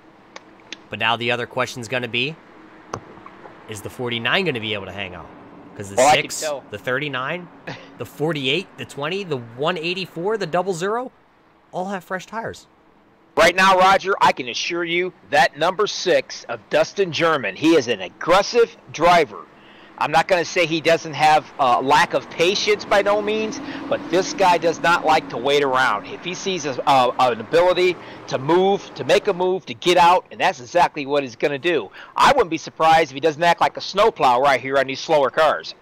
But now the other question is going to be, is the 49 going to be able to hang on? Because the 6, the 39, the 48, the 20, the 184, the 00, all have fresh tires. Right now, Roger, I can assure you that number 6 of Dustin German, he is an aggressive driver. I'm not going to say he doesn't have lack of patience by no means, but this guy does not like to wait around. If he sees an ability to move, to make a move, to get out, and that's exactly what he's going to do. I wouldn't be surprised if he doesn't act like a snowplow right here on these slower cars.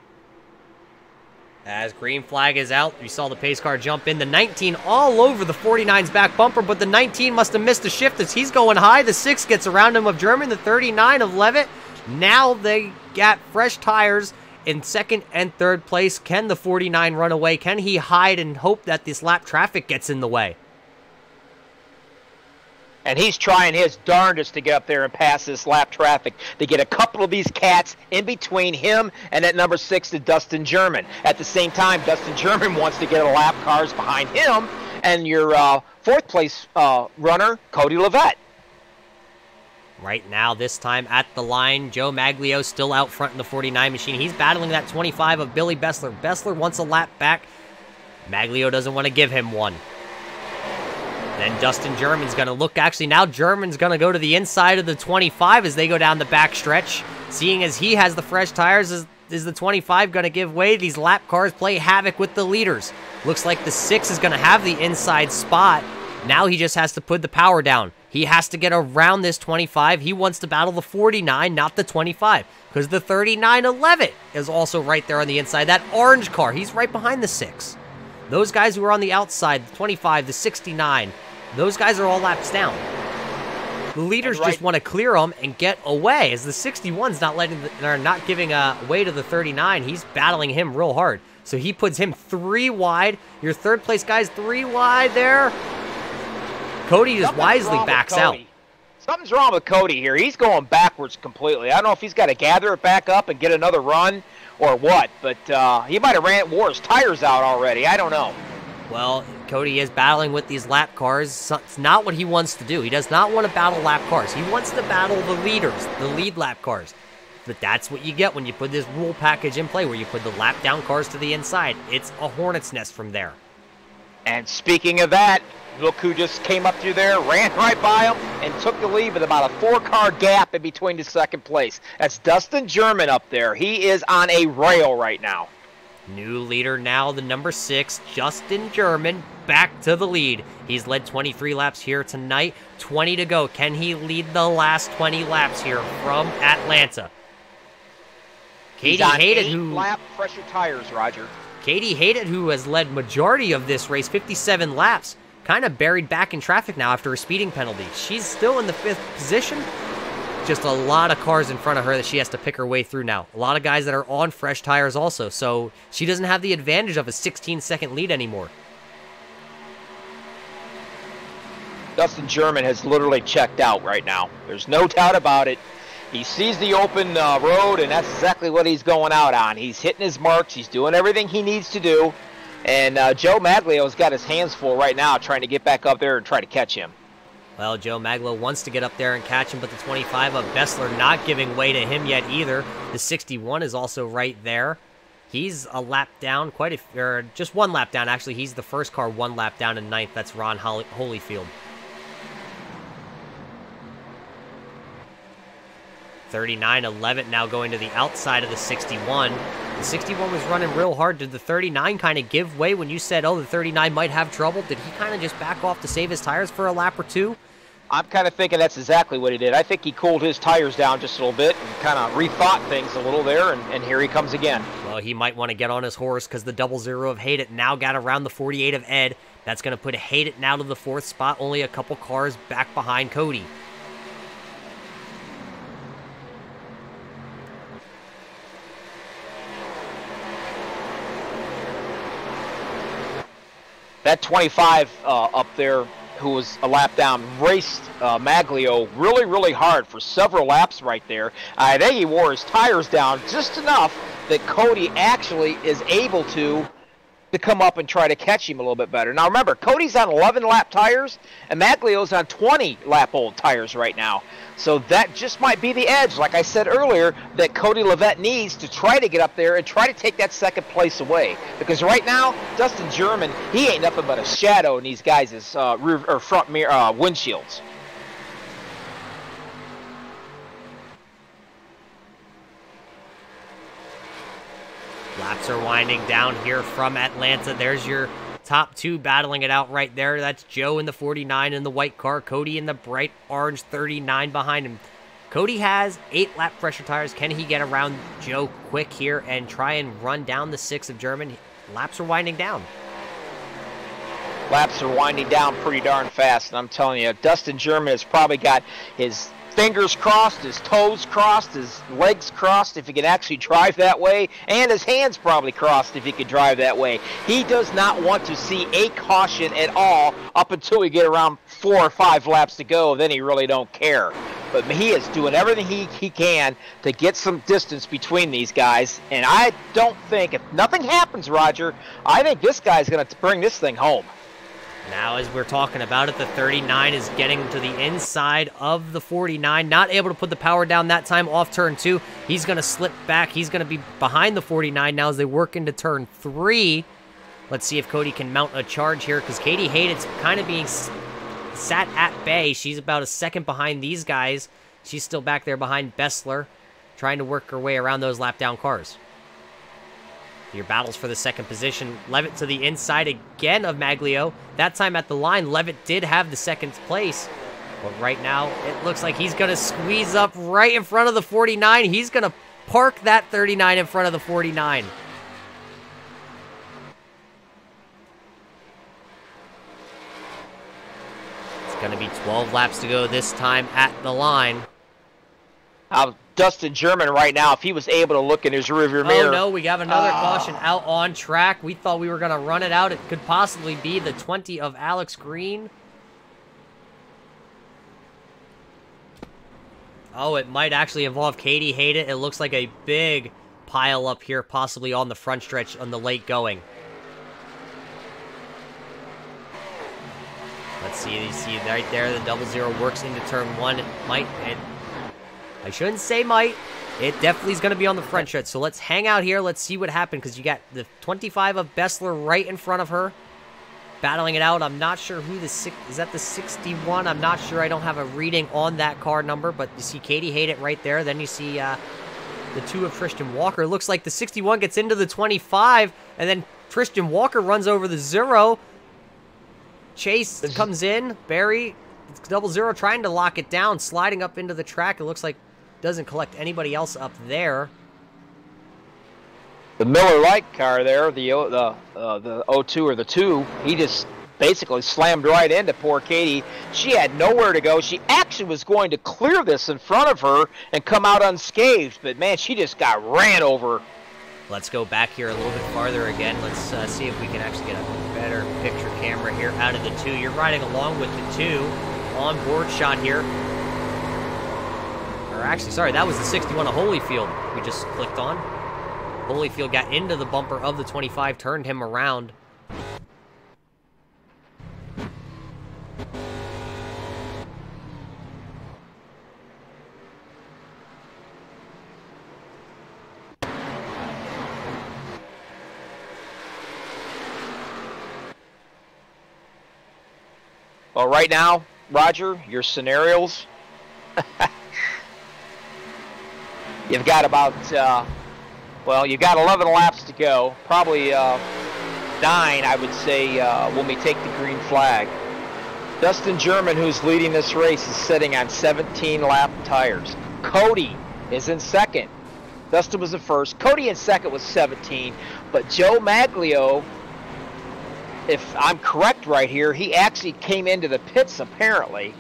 As green flag is out, we saw the pace car jump in. The 19 all over the 49's back bumper, but the 19 must have missed a shift as he's going high. The 6 gets around him of German, the 39 of Levitt. Now they got fresh tires in 2nd and 3rd place. Can the 49 run away? Can he hide and hope that this lap traffic gets in the way? And he's trying his darndest to get up there and pass this lap traffic, to get a couple of these cats in between him and that number 6 to Dustin German. At the same time, Dustin German wants to get a lap cars behind him and your 4th place runner, Cody Levitt. Right now, this time at the line, Joe Maglio still out front in the 49 machine. He's battling that 25 of Billy Bessler. Bessler wants a lap back. Maglio doesn't want to give him one. Then Dustin German's going to look. Actually, now German's going to go to the inside of the 25 as they go down the back stretch. Seeing as he has the fresh tires, is the 25 going to give way? These lap cars play havoc with the leaders. Looks like the 6 is going to have the inside spot. Now he just has to put the power down. He has to get around this 25. He wants to battle the 49, not the 25. Because the 39 11 is also right there on the inside. That orange car, he's right behind the 6. Those guys who are on the outside, the 25, the 69, those guys are all laps down. The leaders just want to clear them and get away. As the 61's not giving way to the 39, he's battling him real hard. So he puts him 3 wide. Your 3rd place guy's 3 wide there. Cody just wisely backs out. Something's wrong with Cody here. He's going backwards completely. I don't know if he's got to gather it back up and get another run or what, but he might have wore his tires out already. I don't know. Well, Cody is battling with these lap cars. It's not what he wants to do. He does not want to battle lap cars. He wants to battle the leaders, the lead lap cars. But that's what you get when you put this rule package in play, where you put the lap down cars to the inside. It's a hornet's nest from there. And speaking of that, Look who just came up through there, ran right by him, and took the lead with about a 4-car gap in between to second place. That's Dustin German up there. He is on a rail right now. New leader now, the number 6, Justin German, back to the lead. He's led 23 laps here tonight, 20 to go. Can he lead the last 20 laps here from Atlanta? Katie Hayden, who lap fresher tires, Roger. Katie Hayden, who has led majority of this race, 57 laps, kind of buried back in traffic now after a speeding penalty. She's still in the 5th position. Just a lot of cars in front of her that she has to pick her way through now. A lot of guys that are on fresh tires also, so she doesn't have the advantage of a 16-second lead anymore. Dustin German has literally checked out right now. There's no doubt about it. He sees the open road, and that's exactly what he's going out on. He's hitting his marks. He's doing everything he needs to do. And Joe Maglio's got his hands full right now trying to get back up there and try to catch him. Well, Joe Maglio wants to get up there and catch him, but the 25 of Bessler not giving way to him yet either. The 61 is also right there. He's a lap down, or just 1 lap down, actually. He's the first car 1 lap down in 9th. That's Ron Holyfield. 39-11 now going to the outside of the 61. The 61 was running real hard. Did the 39 kind of give way when you said, oh, the 39 might have trouble? Did he kind of just back off to save his tires for a lap or two? I'm kind of thinking that's exactly what he did. I think he cooled his tires down just a little bit and kind of rethought things a little there, and here he comes again. Well, he might want to get on his horse because the 00 of Hayden now got around the 48 of Ed. That's going to put Hayden now to the 4th spot, only a couple cars back behind Cody. That 25 up there, who was a lap down, raced Maglio really, really hard for several laps right there. I think he wore his tires down just enough that Cody actually is able to come up and try to catch him a little bit better. Now remember, Cody's on 11-lap tires, and Maglio's on 20-lap-old tires right now. So that just might be the edge, like I said earlier, that Cody Levitt needs to try to get up there and try to take that second place away. Because right now, Dustin German, he ain't nothing but a shadow in these guys' rear or front mirror windshields. Laps are winding down here from Atlanta. There's your top 2 battling it out right there. That's Joe in the 49 in the white car. Cody in the bright orange 39 behind him. Cody has 8 lap pressure tires. Can he get around Joe quick here and try and run down the 6 of German? Laps are winding down. Laps are winding down pretty darn fast, and I'm telling you, Dustin German has probably got his fingers crossed, his toes crossed, his legs crossed if he can actually drive that way, and his hands probably crossed if he could drive that way. He does not want to see a caution at all up until we get around 4 or 5 laps to go. Then he really don't care. But he is doing everything he can to get some distance between these guys, and I don't think, if nothing happens, Roger, I think this guy's going to bring this thing home. Now, as we're talking about it, the 39 is getting to the inside of the 49. Not able to put the power down that time off turn 2. He's going to slip back. He's going to be behind the 49 now as they work into turn 3. Let's see if Cody can mount a charge here, because Katie Hayden's kind of being sat at bay. She's about a second behind these guys. She's still back there behind Bessler, trying to work her way around those lap down cars. Your battles for the second position. Levitt to the inside again of Maglio. That time at the line, Levitt did have the second place. But right now, it looks like he's going to squeeze up right in front of the 49. He's going to park that 39 in front of the 49. It's going to be 12 laps to go this time at the line. Dustin German right now, if he was able to look in his rearview mirror. Oh, no, we have another caution out on track. We thought we were going to run it out. It could possibly be the 20 of Alex Green. Oh, it might actually involve Katie Hayden. It looks like a big pile up here, possibly on the front stretch on the late going. Let's see, you see right there, the 00 works into turn 1. It might... I shouldn't say might. It definitely is going to be on the front stretch. So let's hang out here. Let's see what happened, because you got the 25 of Bessler right in front of her. battling it out. I'm not sure who the is that the 61? I'm not sure. I don't have a reading on that car number, but you see Katie Hayden right there. Then you see the 2 of Tristan Walker. It looks like the 61 gets into the 25, and then Tristan Walker runs over the 0. Chase comes in. Barry, it's 00 trying to lock it down, sliding up into the track. It looks like doesn't collect anybody else up there. The Miller Lite car there, the 02 or the 2, he just basically slammed right into poor Katie. She had nowhere to go. She actually was going to clear this in front of her and come out unscathed, but man, she just got ran over. Let's go back here a little bit farther again. Let's see if we can actually get a better picture camera here out of the 2. You're riding along with the 2. On board shot here. Or actually, sorry, that was the 61 of Holyfield we just clicked on. Holyfield got into the bumper of the 25, turned him around. Well, right now, Roger, your scenarios, you've got about, well, you've got 11 laps to go. Probably 9, I would say, when we take the green flag. Dustin German, who's leading this race, is sitting on 17 lap tires. Cody is in second. Dustin was in first. Cody in second was 17. But Joe Maglio, if I'm correct right here, he actually came into the pits apparently.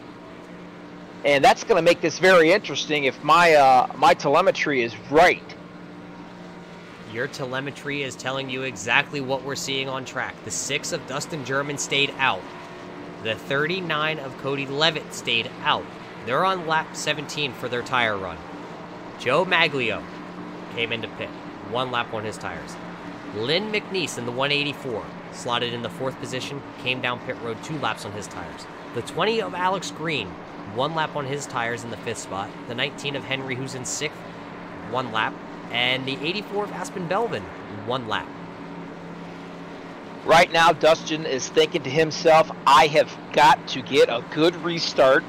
And that's going to make this very interesting if my my telemetry is right. Your telemetry is telling you exactly what we're seeing on track. The 6 of Dustin German stayed out. The 39 of Cody Levitt stayed out. They're on lap 17 for their tire run. Joe Maglio came into pit. 1 lap on his tires. Lynn McNeese in the 184 slotted in the 4th position, came down pit road 2 laps on his tires. The 20 of Alex Green, 1 lap on his tires in the 5th spot. The 19 of Henry, who's in 6th, 1 lap. And the 84 of Aspen Belvin, 1 lap. Right now, Dustin is thinking to himself, I have got to get a good restart.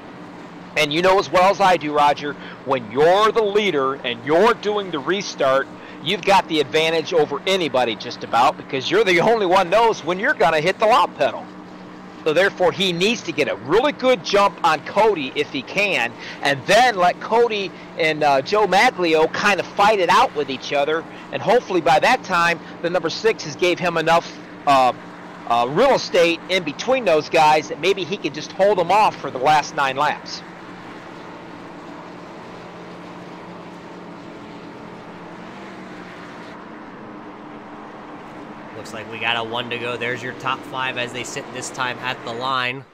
And you know as well as I do, Roger, when you're the leader and you're doing the restart, you've got the advantage over anybody just about, because you're the only one knows when you're going to hit the loud pedal. So therefore, he needs to get a really good jump on Cody if he can, and then let Cody and Joe Maglio kind of fight it out with each other. And hopefully by that time, the number 6 has gave him enough real estate in between those guys that maybe he can just hold them off for the last 9 laps. Looks like we got a 1 to go. There's your top 5 as they sit this time at the line.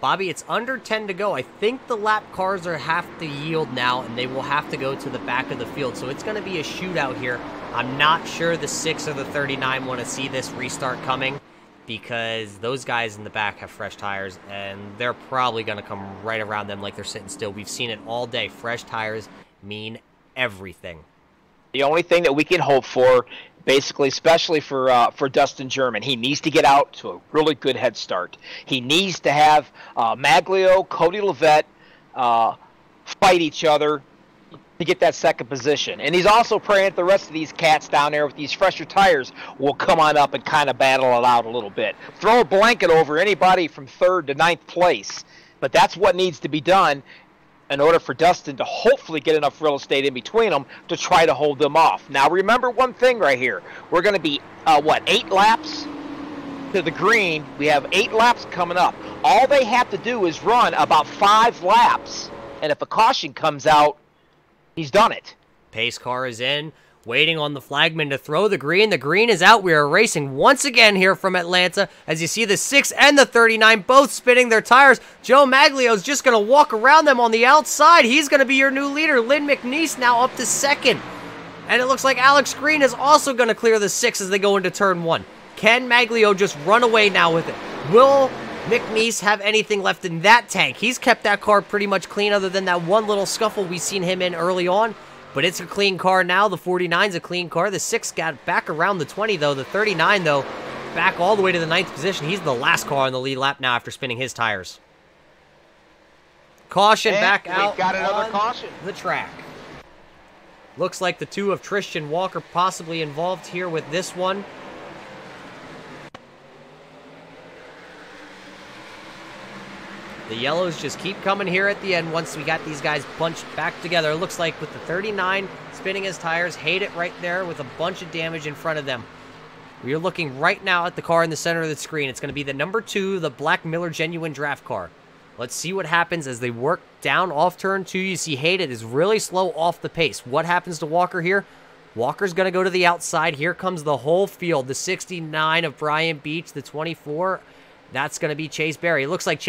Bobby, it's under 10 to go. I think the lap cars have to yield now, and they will have to go to the back of the field. So it's going to be a shootout here. I'm not sure the 6 or the 39 want to see this restart coming, because those guys in the back have fresh tires, and they're probably going to come right around them like they're sitting still. We've seen it all day. Fresh tires mean everything. The only thing that we can hope for, basically, especially for Dustin German, he needs to get out to a really good head start. He needs to have Maglio, Cody Levitt fight each other to get that second position. And he's also praying that the rest of these cats down there with these fresher tires will come on up and kind of battle it out a little bit. Throw a blanket over anybody from 3rd to 9th place. But that's what needs to be done in order for Dustin to hopefully get enough real estate in between them to try to hold them off. Now, remember one thing right here. We're going to be, 8 laps to the green? We have 8 laps coming up. All they have to do is run about 5 laps, and if a caution comes out, he's done it. Pace car is in, waiting on the flagman to throw the green. The green is out. We are racing once again here from Atlanta. As you see, the 6 and the 39 both spinning their tires. Joe Maglio is just going to walk around them on the outside. He's going to be your new leader. Lynn McNeese now up to 2nd. And it looks like Alex Green is also going to clear the 6 as they go into turn 1. Can Maglio just run away now with it? Will McNeese have anything left in that tank? He's kept that car pretty much clean other than that one little scuffle we've seen him in early on. But it's a clean car now. The 49's a clean car. The 6 got back around the 20, though. The 39, though, back all the way to the 9th position. He's the last car on the lead lap now after spinning his tires. Caution And back we out got another on caution. the track. Looks like the two of Tristan Walker possibly involved here with this one. The yellows just keep coming here at the end once we got these guys bunched back together. It looks like with the 39 spinning his tires, hate it right there with a bunch of damage in front of them. We are looking right now at the car in the center of the screen. It's going to be the number 2, the Black Miller Genuine Draft car. Let's see what happens as they work down off turn 2. You see Hayden is really slow off the pace. What happens to Walker here? Walker's going to go to the outside. Here comes the whole field. The 69 of Brian Beach, the 24. That's going to be Chase Berry. It looks like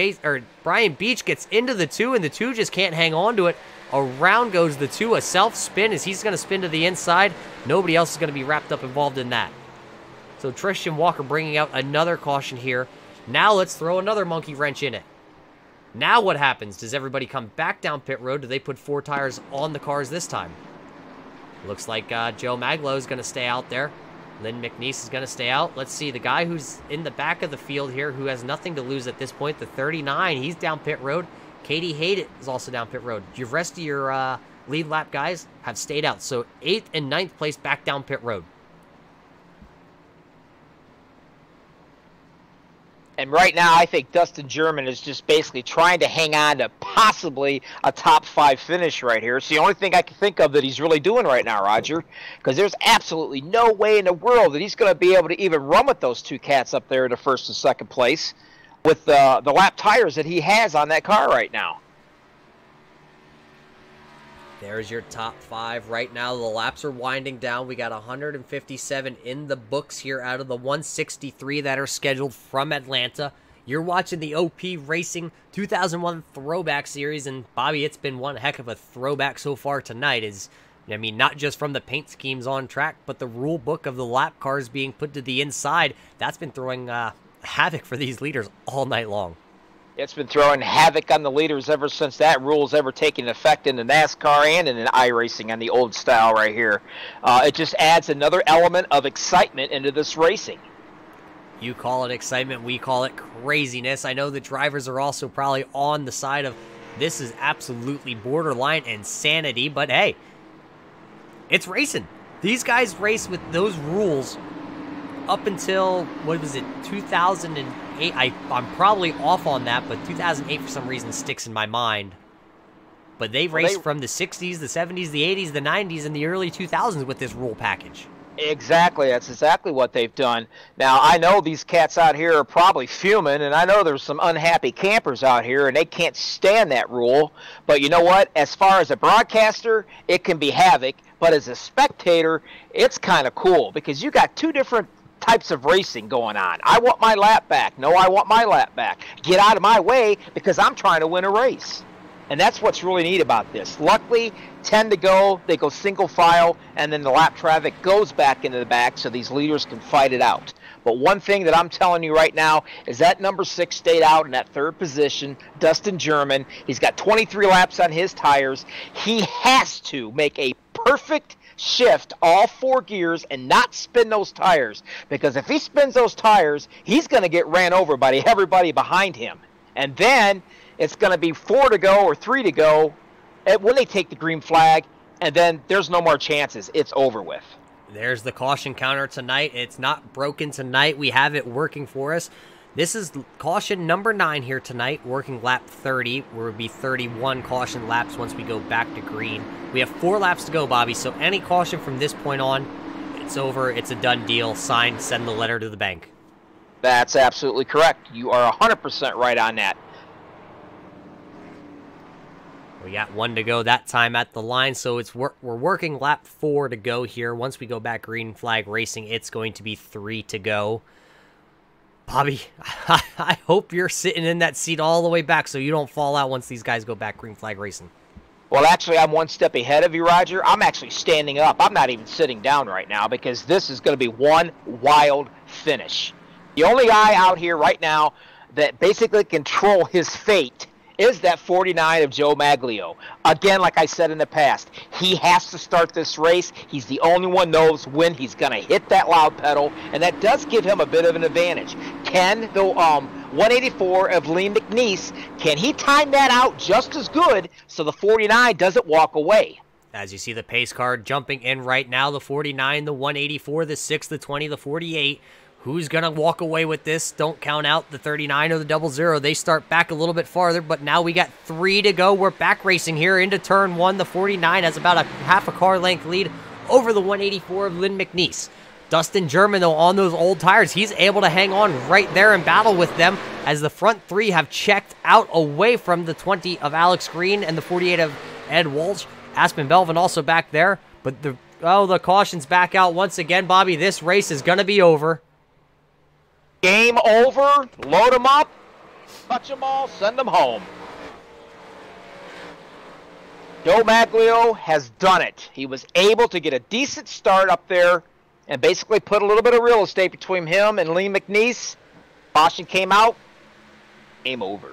Brian Beach gets into the 2, and the 2 just can't hang on to it. Around goes the 2. A self-spin as he's going to spin to the inside. Nobody else is going to be wrapped up involved in that. So Tristan Walker bringing out another caution here. Now let's throw another monkey wrench in it. Now what happens? Does everybody come back down pit road? Do they put 4 tires on the cars this time? Looks like Joe Maglo is going to stay out there. Lynn McNeese is going to stay out. Let's see, the guy who's in the back of the field here who has nothing to lose at this point, the 39, he's down pit road. Katie Hayden is also down pit road. The rest of your lead lap guys have stayed out. So 8th and 9th place back down pit road. And right now, I think Dustin German is just basically trying to hang on to possibly a top 5 finish right here. It's the only thing I can think of that he's really doing right now, Roger, because there's absolutely no way in the world that he's going to be able to even run with those 2 cats up there in the 1st and 2nd place with the lap tires that he has on that car right now. There's your top 5 right now. The laps are winding down. We got 157 in the books here out of the 163 that are scheduled from Atlanta. You're watching the OP Racing 2001 Throwback Series, and Bobby, it's been one heck of a throwback so far tonight. I mean, not just from the paint schemes on track, but the rule book of the lap cars being put to the inside. That's been throwing havoc for these leaders all night long. It's been throwing havoc on the leaders ever since that rule's ever taken effect in the NASCAR and in iRacing on the old style right here. It just adds another element of excitement into this racing. You call it excitement, we call it craziness. I know the drivers are also probably on the side of this is absolutely borderline insanity, but hey, it's racing. These guys race with those rules up until, what was it, 2008? I'm probably off on that, but 2008 for some reason sticks in my mind. But they raced from the 60s, the 70s, the 80s, the 90s, and the early 2000s with this rule package. Exactly. That's exactly what they've done. Now, I know these cats out here are probably fuming, and I know there's some unhappy campers out here, and they can't stand that rule. But you know what? As far as a broadcaster, it can be havoc. But as a spectator, it's kind of cool because you got 2 different types of racing going on. I want my lap back. No, I want my lap back. Get out of my way because I'm trying to win a race. And that's what's really neat about this. Luckily, 10 to go, they go single file, and then the lap traffic goes back into the back so these leaders can fight it out. But one thing that I'm telling you right now is that number 6 stayed out in that 3rd position, Dustin German. He's got 23 laps on his tires. He has to make a perfect shift all 4 gears and not spin those tires, because if he spins those tires, he's going to get ran over by everybody behind him. And then it's going to be 4 to go or 3 to go when they take the green flag, and then there's no more chances. It's over with. There's the caution counter tonight. It's not broken tonight. We have it working for us. This is caution number 9 here tonight, working lap 30, where it would be 31 caution laps once we go back to green. We have 4 laps to go, Bobby, so any caution from this point on, it's over, it's a done deal, sign, send the letter to the bank. That's absolutely correct. You are 100% right on that. We got 1 to go that time at the line, so we're working lap 4 to go here. Once we go back green flag racing, it's going to be 3 to go. Bobby, I hope you're sitting in that seat all the way back so you don't fall out once these guys go back green flag racing. Well, actually, I'm 1 step ahead of you, Roger. I'm actually standing up. I'm not even sitting down right now because this is going to be one wild finish. The only guy out here right now that basically control his fate is that 49 of Joe Maglio. Again, like I said in the past, he has to start this race. He's the only one knows when he's going to hit that loud pedal, and that does give him a bit of an advantage. Can the 184 of Lee McNeese, can he time that out just as good so the 49 doesn't walk away? As you see the pace card jumping in right now, the 49, the 184, the 6, the 20, the 48. Who's going to walk away with this? Don't count out the 39 or the 00. They start back a little bit farther, but now we got 3 to go. We're back racing here into turn 1. The 49 has about a half a car length lead over the 184 of Lynn McNeese. Dustin German, though, on those old tires, he's able to hang on right there and battle with them as the front 3 have checked out away from the 20 of Alex Green and the 48 of Ed Walsh. Aspen Belvin also back there, but the caution's back out once again, Bobby. This race is going to be over. Game over. Load them up. Touch them all. Send them home. Joe Maglio has done it. He was able to get a decent start up there and basically put a little bit of real estate between him and Lee McNeese. Caution came out. Game over.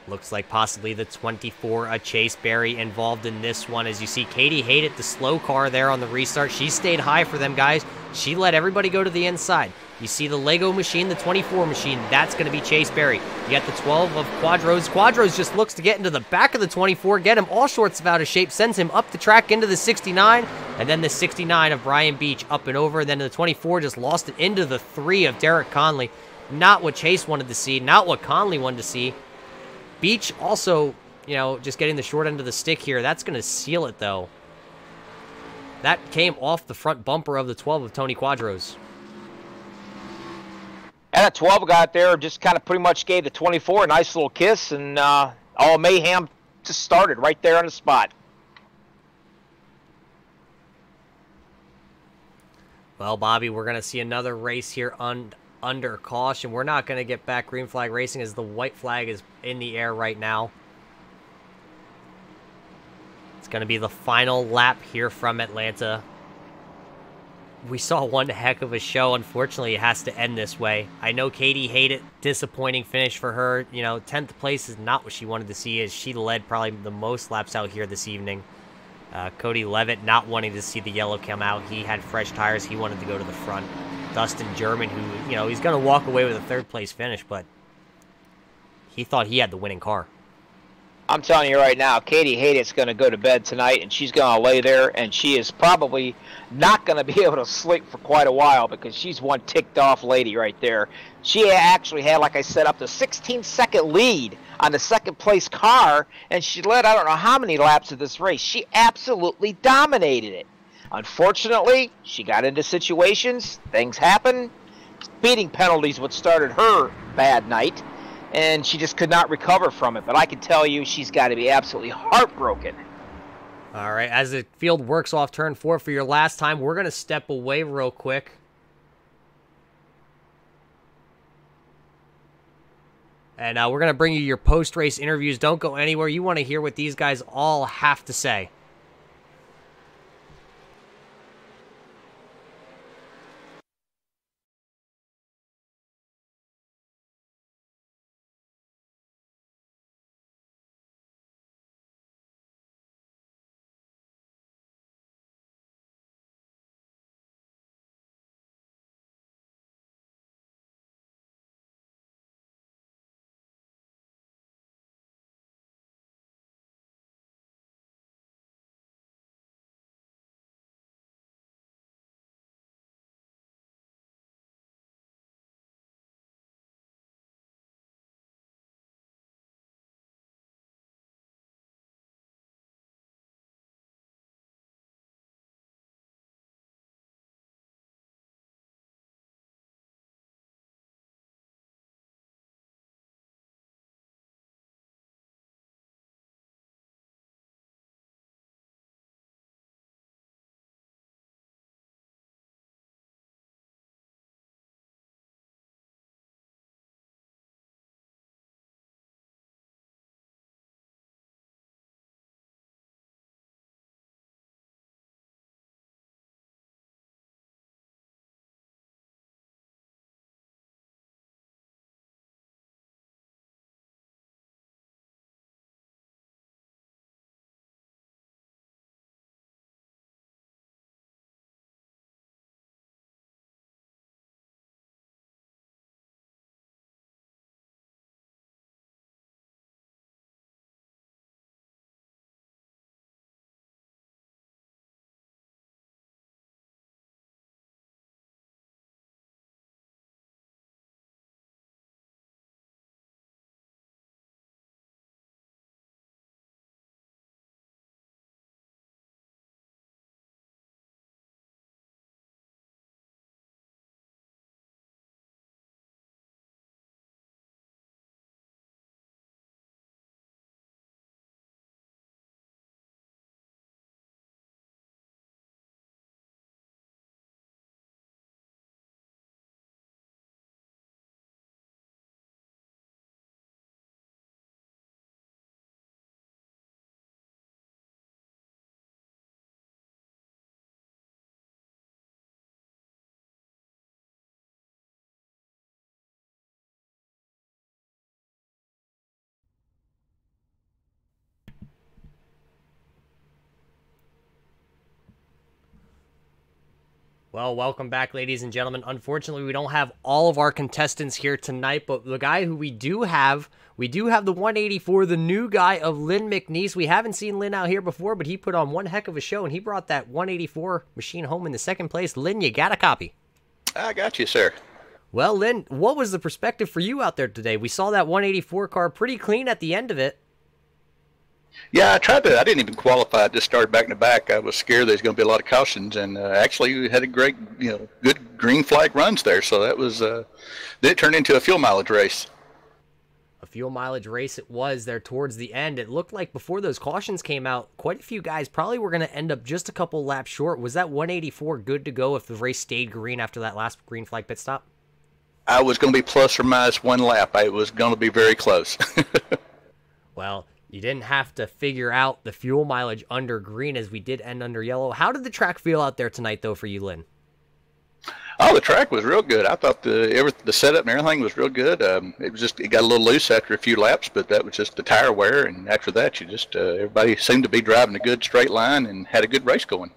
Looks like possibly the 24, Chase Berry, involved in this one. As you see, Katie hated the slow car there on the restart. She stayed high for them, guys. She let everybody go to the inside. You see the Lego machine, the 24 machine. That's going to be Chase Berry. You got the 12 of Quadros. Quadros just looks to get into the back of the 24, get him all sorts of out of shape, sends him up the track into the 69, and then the 69 of Brian Beach up and over. And then the 24 just lost it into the 3 of Derek Conley. Not what Chase wanted to see, not what Conley wanted to see. Beach also, just getting the short end of the stick here. That's going to seal it, though. That came off the front bumper of the 12 of Tony Quadros. And that 12 got there, just kind of pretty much gave the 24 a nice little kiss, and all mayhem just started right there on the spot. Well, Bobby, we're going to see another race here under caution. We're not going to get back green flag racing as the white flag is in the air right now. It's going to be the final lap here from Atlanta. We saw one heck of a show. Unfortunately, it has to end this way. I know Katie hated disappointing finish for her. 10th place is not what she wanted to see, as she led probably the most laps out here this evening. Cody Levitt not wanting to see the yellow come out. He had fresh tires. He wanted to go to the front. Dustin German, who, he's going to walk away with a 3rd place finish, but he thought he had the winning car. I'm telling you right now, Katie Hayden's going to go to bed tonight, and she's going to lay there, and she is probably not going to be able to sleep for quite a while because she's one ticked-off lady right there. She actually had, like I said, up to 16-second lead on the 2nd-place car, and she led I don't know how many laps of this race. She absolutely dominated it. Unfortunately, she got into situations. Things happen. Speeding penalties what started her bad night, and she just could not recover from it. But I can tell you she's got to be absolutely heartbroken. All right, as the field works off turn 4 for your last time, we're going to step away real quick. And we're going to bring you your post-race interviews. Don't go anywhere. You want to hear what these guys all have to say. Well, welcome back, ladies and gentlemen. Unfortunately, we don't have all of our contestants here tonight, but the guy who we do have the 184, the new guy of Lynn McNeese. We haven't seen Lynn out here before, but he put on one heck of a show, and he brought that 184 machine home in the second place. Lynn, you got a copy. I got you, sir. Well, Lynn, what was the perspective for you out there today? We saw that 184 car pretty clean at the end of it. Yeah, I didn't even qualify. I just started back to back. I was scared there's going to be a lot of cautions, and actually we had a great, good green flag runs there. So that was, it turned into a fuel mileage race. A fuel mileage race it was there towards the end. It looked like before those cautions came out, quite a few guys probably were going to end up just a couple laps short. Was that 184 good to go if the race stayed green after that last green flag pit stop? I was going to be plus or minus one lap. It was going to be very close. Well, you didn't have to figure out the fuel mileage under green as we did end under yellow. How did the track feel out there tonight, though, for you, Lynn? Oh, the track was real good. I thought the setup and everything was real good. It got a little loose after a few laps, but that was just the tire wear. And after that, everybody seemed to be driving a good straight line and had a good race going.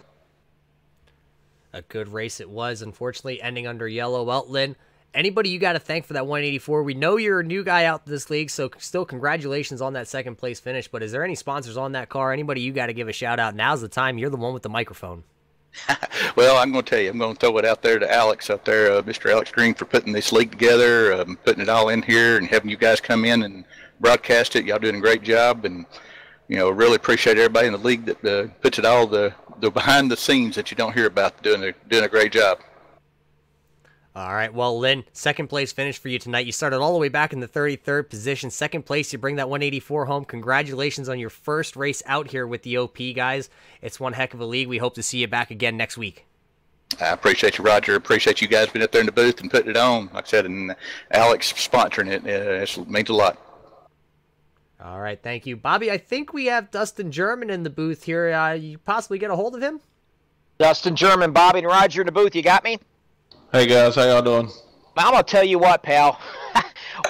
A good race it was, unfortunately, ending under yellow. Well, Lynn, anybody you got to thank for that 184? We know you're a new guy out this league, so still congratulations on that second place finish. But is there any sponsors on that car? Anybody you got to give a shout out? Now's the time. You're the one with the microphone. Well, I'm going to tell you, I'm going to throw it out there to Alex out there, Mr. Alex Green, for putting this league together, putting it all in here and having you guys come in and broadcast it. Y'all doing a great job, and really appreciate everybody in the league that puts it all the behind the scenes that you don't hear about, doing a great job. All right, well, Lynn, second place finish for you tonight. You started all the way back in the 33rd position. Second place, you bring that 184 home. Congratulations on your first race out here with the OP, guys. It's one heck of a league. We hope to see you back again next week. I appreciate you, Roger. Appreciate you guys being up there in the booth and putting it on. Like I said, and Alex sponsoring it. It means a lot. All right, thank you. Bobby, I think we have Dustin German in the booth here. You possibly get a hold of him? Dustin German, Bobby, and Roger in the booth. You got me? Hey guys, how y'all doing? I'm going to tell you what, pal.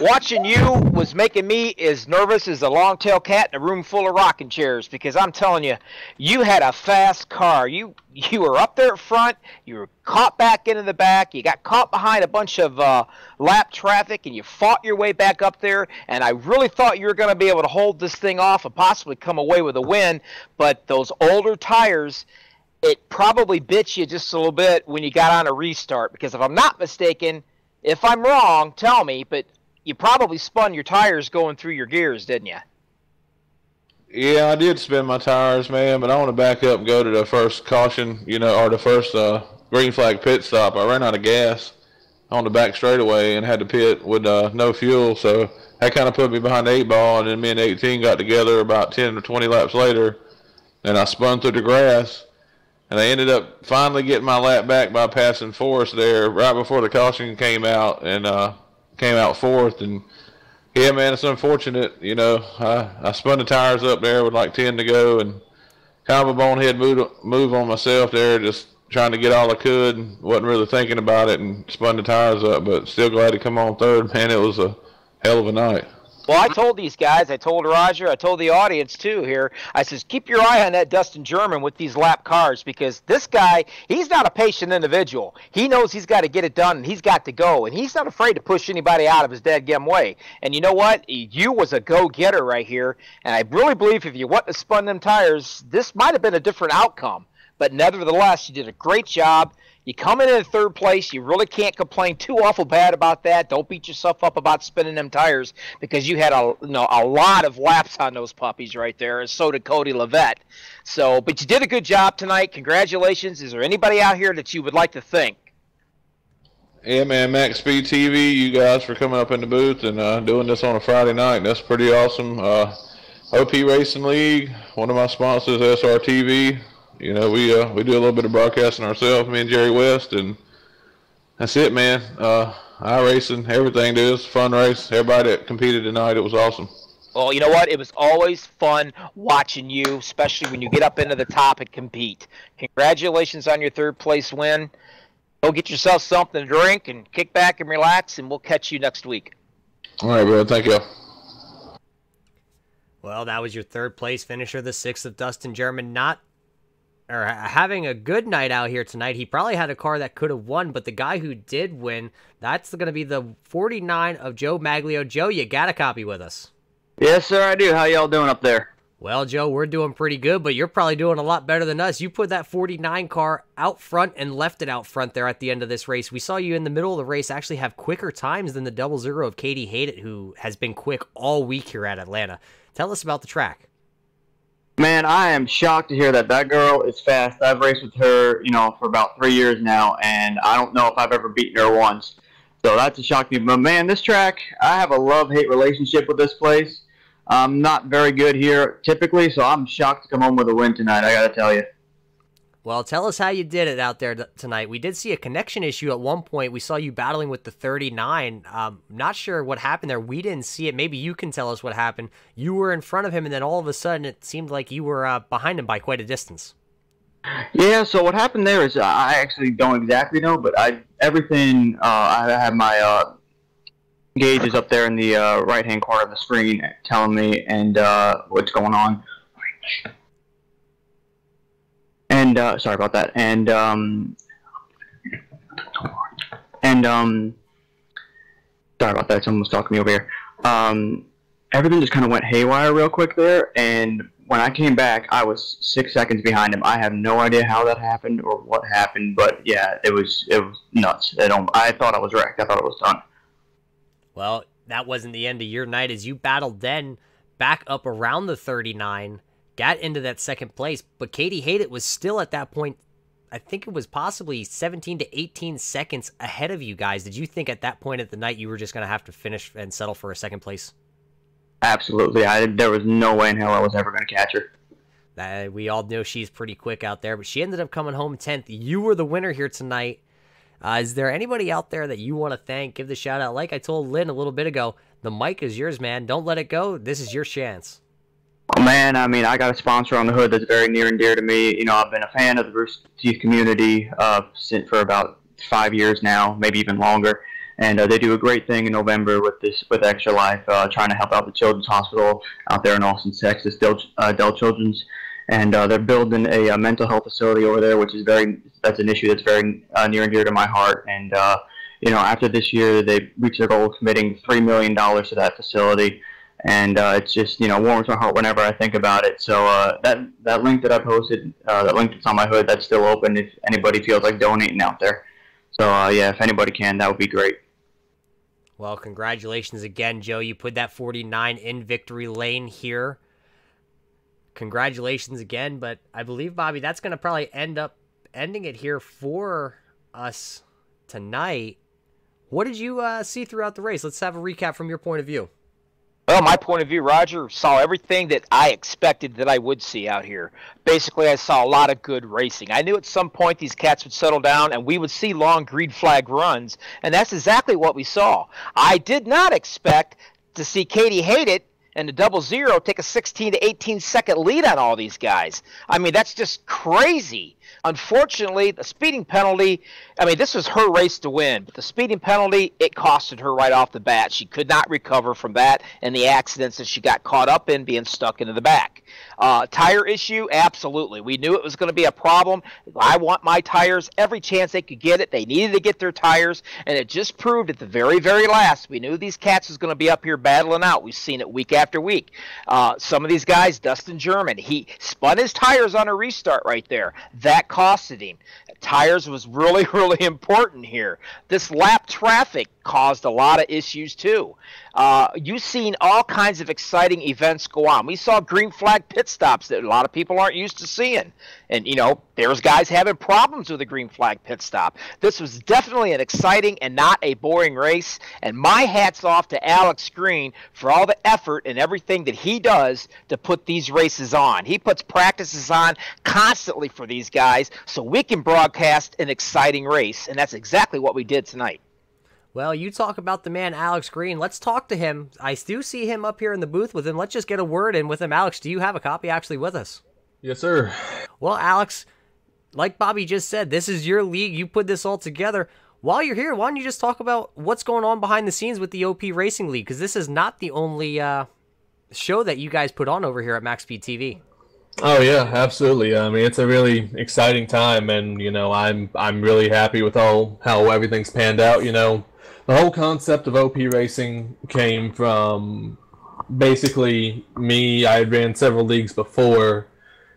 Watching you was making me as nervous as a long-tailed cat in a room full of rocking chairs, because I'm telling you, you had a fast car. You were up there at front. You were caught back into the back. You got caught behind a bunch of lap traffic, and you fought your way back up there. And I really thought you were going to be able to hold this thing off and possibly come away with a win. But those older tires, it probably bit you just a little bit when you got on a restart, because if I'm not mistaken, if I'm wrong, tell me, but you probably spun your tires going through your gears, didn't you? Yeah, I did spin my tires, man, but I want to back up and go to the first caution, or the first green flag pit stop. I ran out of gas on the back straightaway and had to pit with no fuel, so that kind of put me behind the 8-ball, and then me and 18 got together about 10 or 20 laps later, and I spun through the grass. And I ended up finally getting my lap back by passing Forrest there right before the caution came out, and came out fourth. And yeah, man, it's unfortunate. I spun the tires up there with like 10 to go, and kind of a bonehead move on myself there, just trying to get all I could, and wasn't really thinking about it, and spun the tires up. But still glad to come on third, man. It was a hell of a night. Well, I told these guys, I told Roger, I told the audience too here, I says, keep your eye on that Dustin German with these lap cars, because this guy, he's not a patient individual. He knows he's got to get it done, and he's got to go, and he's not afraid to push anybody out of his dadgum way. And you know what? You was a go-getter right here, and I really believe if you wouldn't have spun them tires, this might have been a different outcome. But nevertheless, you did a great job. You come in third place. You really can't complain too awful bad about that. Don't beat yourself up about spinning them tires, because you had a lot of laps on those puppies right there, and so did Cody Levette. So, but you did a good job tonight. Congratulations. Is there anybody out here that you would like to thank? Yeah, man, MaxSpeedTV, you guys for coming up in the booth and doing this on a Friday night. That's pretty awesome. OP Racing League, one of my sponsors, SRTV. We do a little bit of broadcasting ourselves, me and Jerry West, and that's it, man. iRacing, everything, dude. It's a fun race. Everybody that competed tonight, it was awesome. Well, you know what? It was always fun watching you, especially when you get up into the top and compete. Congratulations on your third place win. Go get yourself something to drink and kick back and relax, and we'll catch you next week. All right, bro. Thank you. Well, that was your third place finisher, the 6th of Dustin German. Not or having a good night out here tonight. He probably had a car that could have won, but the guy who did win, that's going to be the 49 of Joe Maglio. Joe, you got a copy with us. Yes, sir, I do. How y'all doing up there? Well, Joe, we're doing pretty good, but you're probably doing a lot better than us. You put that 49 car out front and left it out front there at the end of this race. We saw you in the middle of the race actually have quicker times than the 00 of Katie Haydett, who has been quick all week here at Atlanta. Tell us about the track. Man, I am shocked to hear that girl is fast. I've raced with her, for about 3 years now, and I don't know if I've ever beaten her once. So that's a shock to me. But, man, this track, I have a love-hate relationship with this place. I'm not very good here typically, so I'm shocked to come home with a win tonight, I got to tell you. Well, tell us how you did it out there tonight. We did see a connection issue at one point. We saw you battling with the 39. Not sure what happened there. We didn't see it. Maybe you can tell us what happened. You were in front of him, and then all of a sudden it seemed like you were behind him by quite a distance. Yeah, so what happened there is I actually don't exactly know, but I have my gauges up there in the right-hand corner of the screen telling me and what's going on. And sorry about that. And sorry about that. Someone was talking to me over here. Everything just kind of went haywire real quick there, and when I came back, I was 6 seconds behind him. I have no idea how that happened or what happened, but yeah, it was nuts. I thought I was wrecked. I thought it was done. Well, that wasn't the end of your night as you battled then back up around the 39, got into that second place, but Katie Haydett was still at that point, I think it was possibly 17 to 18 seconds ahead of you guys. Did you think at that point of the night you were just going to have to finish and settle for a second place? Absolutely. There was no way in hell I was ever going to catch her. We all know she's pretty quick out there, but she ended up coming home 10th. You were the winner here tonight. Is there anybody out there that you want to thank? Give the shout out. Like I told Lynn a little bit ago, the mic is yours, man. Don't let it go. This is your chance. Oh, man, I mean, I got a sponsor on the hood that's very near and dear to me. I've been a fan of the Rooster Teeth community for about 5 years now, maybe even longer. And they do a great thing in November with Extra Life, trying to help out the Children's Hospital out there in Austin, Texas, Dell Children's. And they're building a mental health facility over there, that's an issue that's very near and dear to my heart. And after this year, they reached their goal of committing $3 million to that facility, and it's just warms my heart whenever I think about it. So that link that I posted, that link that's on my hood, that's still open if anybody feels like donating out there. So yeah, if anybody can, that would be great. Well, congratulations again, Joe. You put that 49 in victory lane here. Congratulations again, but I believe, Bobby, that's going to probably end up ending it here for us tonight. What did you see throughout the race? Let's have a recap from your point of view. Well, my point of view, Roger, saw everything that I expected that I would see out here. Basically, I saw a lot of good racing. I knew at some point these cats would settle down and we would see long green flag runs, and that's exactly what we saw. I did not expect to see Katie Haydett and the 00 take a 16 to 18 second lead on all these guys. I mean, that's just crazy. Unfortunately, the speeding penalty, I mean, this was her race to win, but the speeding penalty, it costed her right off the bat. She could not recover from that and the accidents that she got caught up in being stuck into the back. Tire issue, absolutely. We knew it was going to be a problem. I want my tires every chance they could get it. They needed to get their tires, and it just proved at the very, very last. We knew these cats was going to be up here battling out. We've seen it week after week. Some of these guys, Dustin German, he spun his tires on a restart right there. That costed him. Tires was really, really important here. This lap traffic caused a lot of issues too. You've seen all kinds of exciting events go on. We saw green flag pit stops that a lot of people aren't used to seeing. And, there's guys having problems with a green flag pit stop. This was definitely an exciting and not a boring race. And my hat's off to Alex Green for all the effort and everything that he does to put these races on. He puts practices on constantly for these guys so we can broadcast an exciting race. And that's exactly what we did tonight. Well, you talk about the man, Alex Green. Let's talk to him. I do see him up here in the booth with him. Let's just get a word in with him. Alex, do you have a copy actually with us? Yes, sir. Well, Alex, like Bobby just said, this is your league. You put this all together. While you're here, why don't you just talk about what's going on behind the scenes with the OP Racing League? Because this is not the only show that you guys put on over here at MaxSpeedTV. Oh yeah, absolutely. I mean, it's a really exciting time, and I'm really happy with how everything's panned out. The whole concept of OP racing came from basically me. I had ran several leagues before,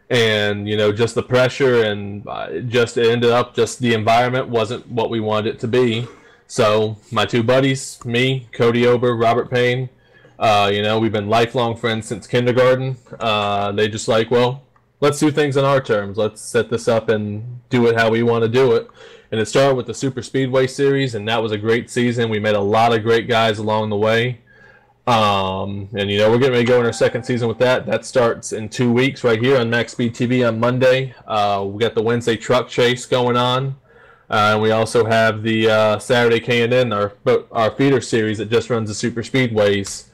and just the pressure, and just it ended up just the environment wasn't what we wanted it to be. So my two buddies, me, Cody Ober, Robert Payne, we've been lifelong friends since kindergarten. They just like, well, let's do things on our terms. Let's set this up and do it how we want to do it. And it started with the Super Speedway Series, and that was a great season. We met a lot of great guys along the way. And we're getting ready to go in our second season with that. That starts in 2 weeks right here on MaxSpeedTV on Monday. We got the Wednesday truck chase going on. And we also have the Saturday K&N, our feeder series that just runs the Super Speedways,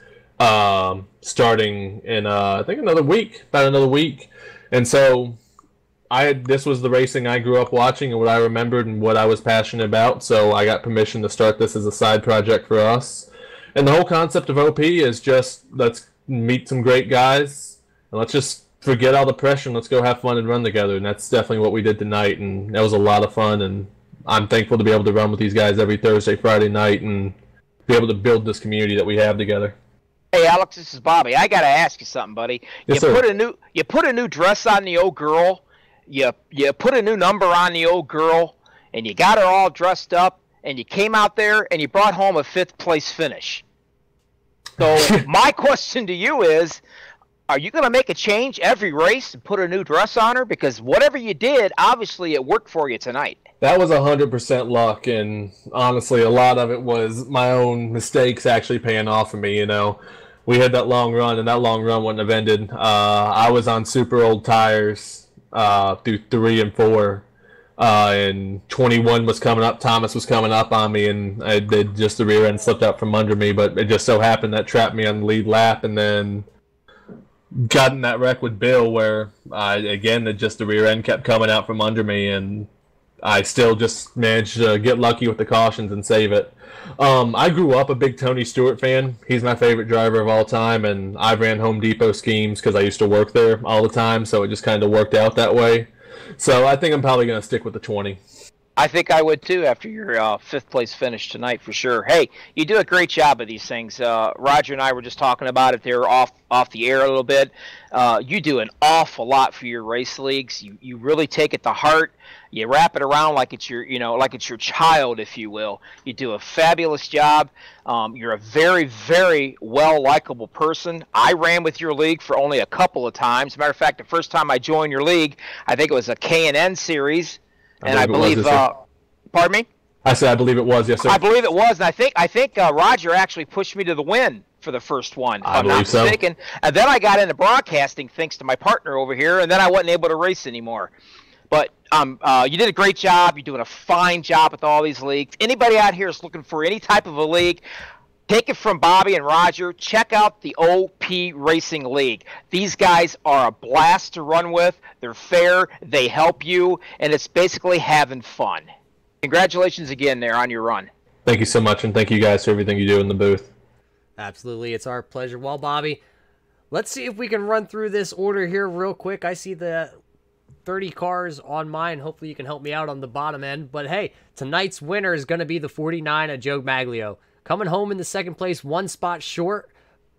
starting in I think about another week. And so this was the racing I grew up watching and what I remembered and what I was passionate about. So I got permission to start this as a side project for us. And the whole concept of OP is just let's meet some great guys and let's just forget all the pressure and let's go have fun and run together. And that's definitely what we did tonight. And that was a lot of fun. And I'm thankful to be able to run with these guys every Thursday, Friday night and be able to build this community that we have together. Hey Alex, this is Bobby. I gotta ask you something, buddy. Yes, sir. You put a new dress on the old girl. You put a new number on the old girl, and you got her all dressed up, and you came out there and you brought home a 5th place finish. So my question to you is, are you going to make a change every race and put a new dress on her? Because whatever you did, obviously it worked for you tonight. That was 100% luck, and honestly, a lot of it was my own mistakes actually paying off for me. We had that long run, and that long run wouldn't have ended. I was on super old tires through 3 and 4. And 21 was coming up. Thomas was coming up on me, and the rear end slipped out from under me. But it just so happened that trapped me on the lead lap, and then got in that wreck with Bill, where the rear end kept coming out from under me, and I still just managed to get lucky with the cautions and save it. I grew up a big Tony Stewart fan. He's my favorite driver of all time, and I ran Home Depot schemes because I used to work there all the time, so it just kind of worked out that way. So I think I'm probably going to stick with the 20. I think I would too after your 5th place finish tonight for sure. Hey, you do a great job of these things. Roger and I were just talking about it there off the air a little bit. You do an awful lot for your race leagues. You really take it to heart. You wrap it around like it's your child, if you will. You do a fabulous job. You're a very, very well likable person. I ran with your league for only a couple of times. As a matter of fact, the first time I joined your league, I think it was a K&N series. And I believe pardon me? I said I believe it was, yes, sir. I believe it was, and I think Roger actually pushed me to the win for the first one, if I'm not mistaken. So. And then I got into broadcasting thanks to my partner over here, and then I wasn't able to race anymore. But you did a great job. You're doing a fine job with all these leagues. Anybody out here is looking for any type of a league, take it from Bobby and Roger. Check out the OP Racing League. These guys are a blast to run with. They're fair. They help you, and it's basically having fun. Congratulations again there on your run. Thank you so much, and thank you guys for everything you do in the booth. Absolutely. It's our pleasure. Well, Bobby, let's see if we can run through this order here real quick. I see the 30 cars on mine. Hopefully you can help me out on the bottom end. But hey, tonight's winner is going to be the 49 of Joe Maglio. Coming home in the second place, 1 spot short,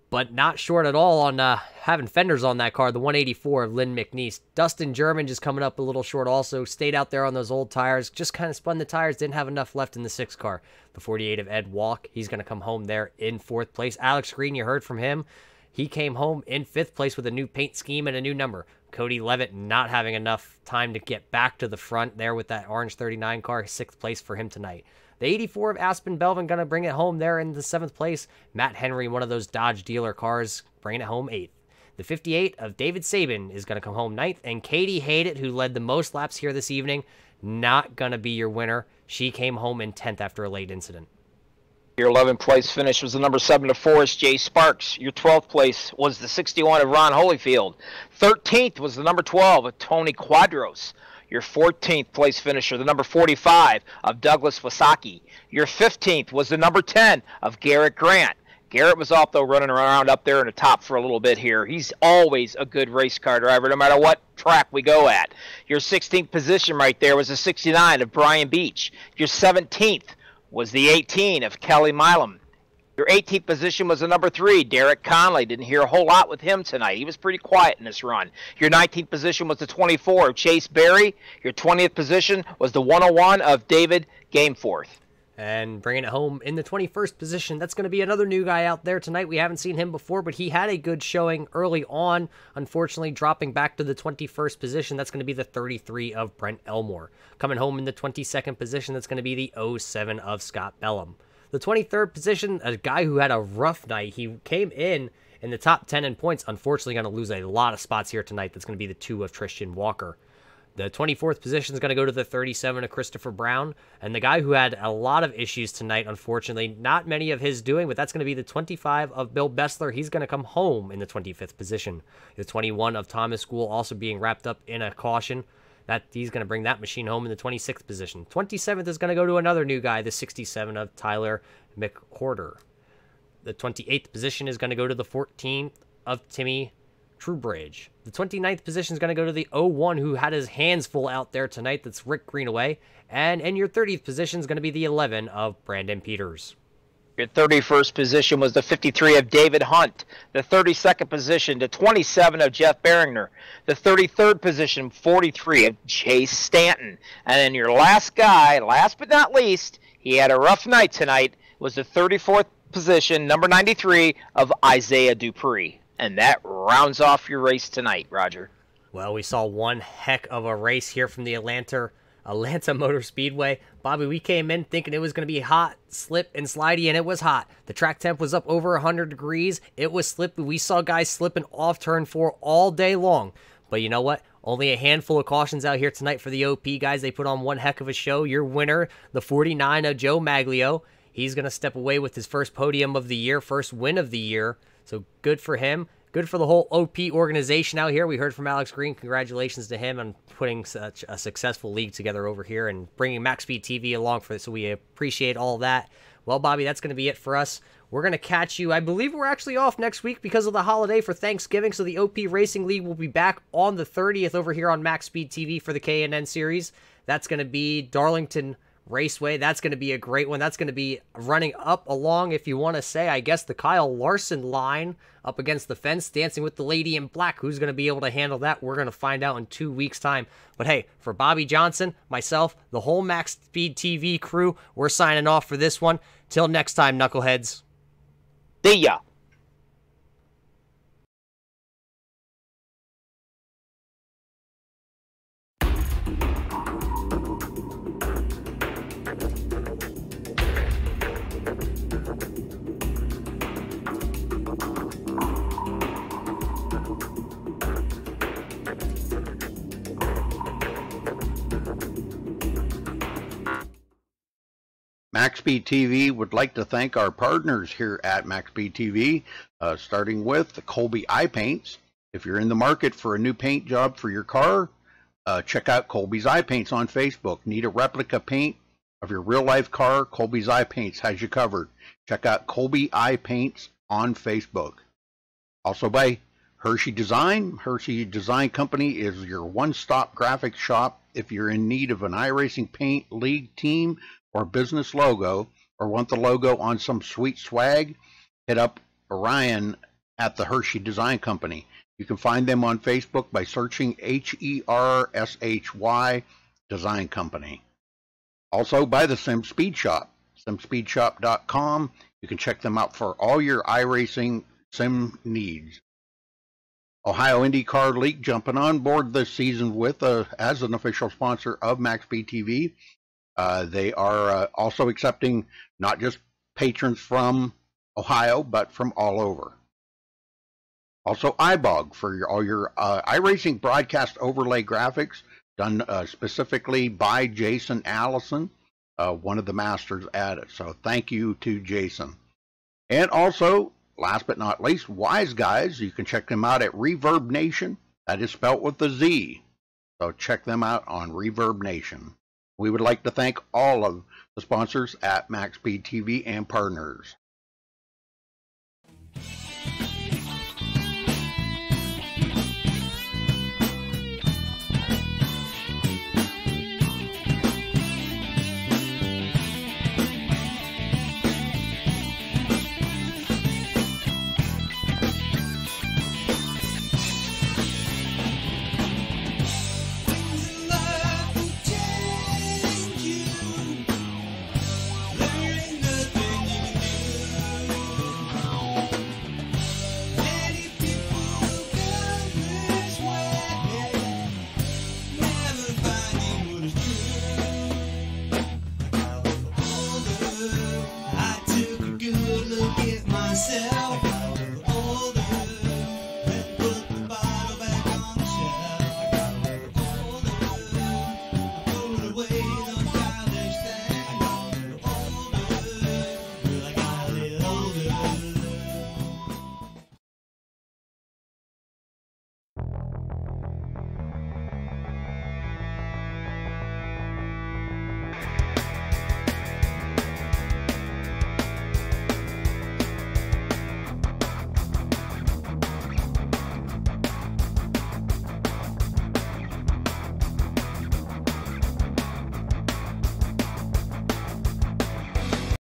but not short at all on having fenders on that car, the 184 of Lynn McNeese. Dustin German just coming up a little short also, stayed out there on those old tires, just kind of spun the tires, didn't have enough left in the 6 car. The 48 of Ed Walk, he's going to come home there in 4th place. Alex Green, you heard from him. He came home in 5th place with a new paint scheme and a new number. Cody Levitt not having enough time to get back to the front there with that orange 39 car, 6th place for him tonight. The 84 of Aspen Belvin going to bring it home there in the 7th place. Matt Henry, one of those Dodge dealer cars, bringing it home 8th. The 58 of David Sabin is going to come home 9th. And Katie Haydett, who led the most laps here this evening, not going to be your winner. She came home in 10th after a late incident. Your 11th place finish was the number 7 of Forrest J. Sparks. Your 12th place was the 61 of Ron Holyfield. 13th was the number 12 of Tony Quadros. Your 14th place finisher, the number 45 of Douglas Wasaki. Your 15th was the number 10 of Garrett Grant. Garrett was off, though, running around up there in the top for a little bit here. He's always a good race car driver, no matter what track we go at. Your 16th position right there was the 69 of Brian Beach. Your 17th was the 18 of Kelly Milam. Your 18th position was the number 3, Derek Conley. Didn't hear a whole lot with him tonight. He was pretty quiet in this run. Your 19th position was the 24 of Chase Berry. Your 20th position was the 101 of David Gameforth. And bringing it home in the 21st position, that's going to be another new guy out there tonight. We haven't seen him before, but he had a good showing early on. Unfortunately, dropping back to the 21st position, that's going to be the 33 of Brent Elmore. Coming home in the 22nd position, that's going to be the 07 of Scott Bellum. The 23rd position, a guy who had a rough night. He came in the top 10 in points. Unfortunately, going to lose a lot of spots here tonight. That's going to be the 2 of Tristan Walker. The 24th position is going to go to the 37 of Christopher Brown. And the guy who had a lot of issues tonight, unfortunately, not many of his doing, but that's going to be the 25 of Bill Bessler. He's going to come home in the 25th position. The 21 of Thomas School also being wrapped up in a caution. That he's going to bring that machine home in the 26th position. 27th is going to go to another new guy, the 67 of Tyler McCorder. The 28th position is going to go to the 14th of Timmy Truebridge. The 29th position is going to go to the 01 who had his hands full out there tonight. That's Rick Greenaway. And in your 30th position is going to be the 11 of Brandon Peters. Your 31st position was the 53 of David Hunt. The 32nd position, the 27 of Jeff Beringner. The 33rd position, 43 of Chase Stanton. And then your last guy, last but not least, he had a rough night tonight, was the 34th position, number 93 of Isaiah Dupree. And that rounds off your race tonight, Roger. Well, we saw one heck of a race here from the Atlanta Motor Speedway. Bobby, we came in thinking it was going to be hot, slip, and slidey, and it was hot. The track temp was up over 100 degrees. It was slippy. We saw guys slipping off turn 4 all day long. But you know what? Only a handful of cautions out here tonight for the OP guys. They put on one heck of a show. Your winner, the 49 of Joe Maglio. He's going to step away with his first podium of the year, first win of the year. So good for him. Good for the whole OP organization out here. We heard from Alex Green. Congratulations to him on putting such a successful league together over here and bringing MaxSpeedTV along for this. So we appreciate all that. Well, Bobby, that's going to be it for us. We're going to catch you. I believe we're actually off next week because of the holiday for Thanksgiving. So the OP Racing League will be back on the 30th over here on MaxSpeedTV for the K&N series. That's going to be Darlington Raceway. That's going to be a great one. That's going to be running up along, if you want to say, I guess, the Kyle Larson line up against the fence, Dancing with the Lady in Black. Who's going to be able to handle that? We're going to find out in 2 weeks' time. But hey, for Bobby Johnson, myself, the whole MaxSpeedTV crew, we're signing off for this one. Till next time, knuckleheads. See ya. MaxSpeedTV would like to thank our partners here at MaxSpeedTV, starting with the Colby Eye Paints. If you're in the market for a new paint job for your car, check out Colby's Eye Paints on Facebook. Need a replica paint of your real-life car? Colby's Eye Paints has you covered. Check out Colby Eye Paints on Facebook. Also by Hershey Design. Hershey Design Company is your one-stop graphics shop if you're in need of an iRacing paint, league, team, or business logo, or want the logo on some sweet swag. Hit up Orion at the Hershey Design Company. You can find them on Facebook by searching HERSHY Design Company. Also by the Sim Speed Shop, simspeedshop.com. You can check them out for all your iRacing sim needs. Ohio IndyCar League jumping on board this season with as an official sponsor of MaxSpeedTV. They are also accepting not just patrons from Ohio, but from all over. Also, iBog for all your iRacing broadcast overlay graphics done specifically by Jason Allison, one of the masters at it. So thank you to Jason. And also, last but not least, Wise Guys. You can check them out at Reverb Nation. That is spelt with a Z. So check them out on Reverb Nation. We would like to thank all of the sponsors at MaxSpeedTV and partners.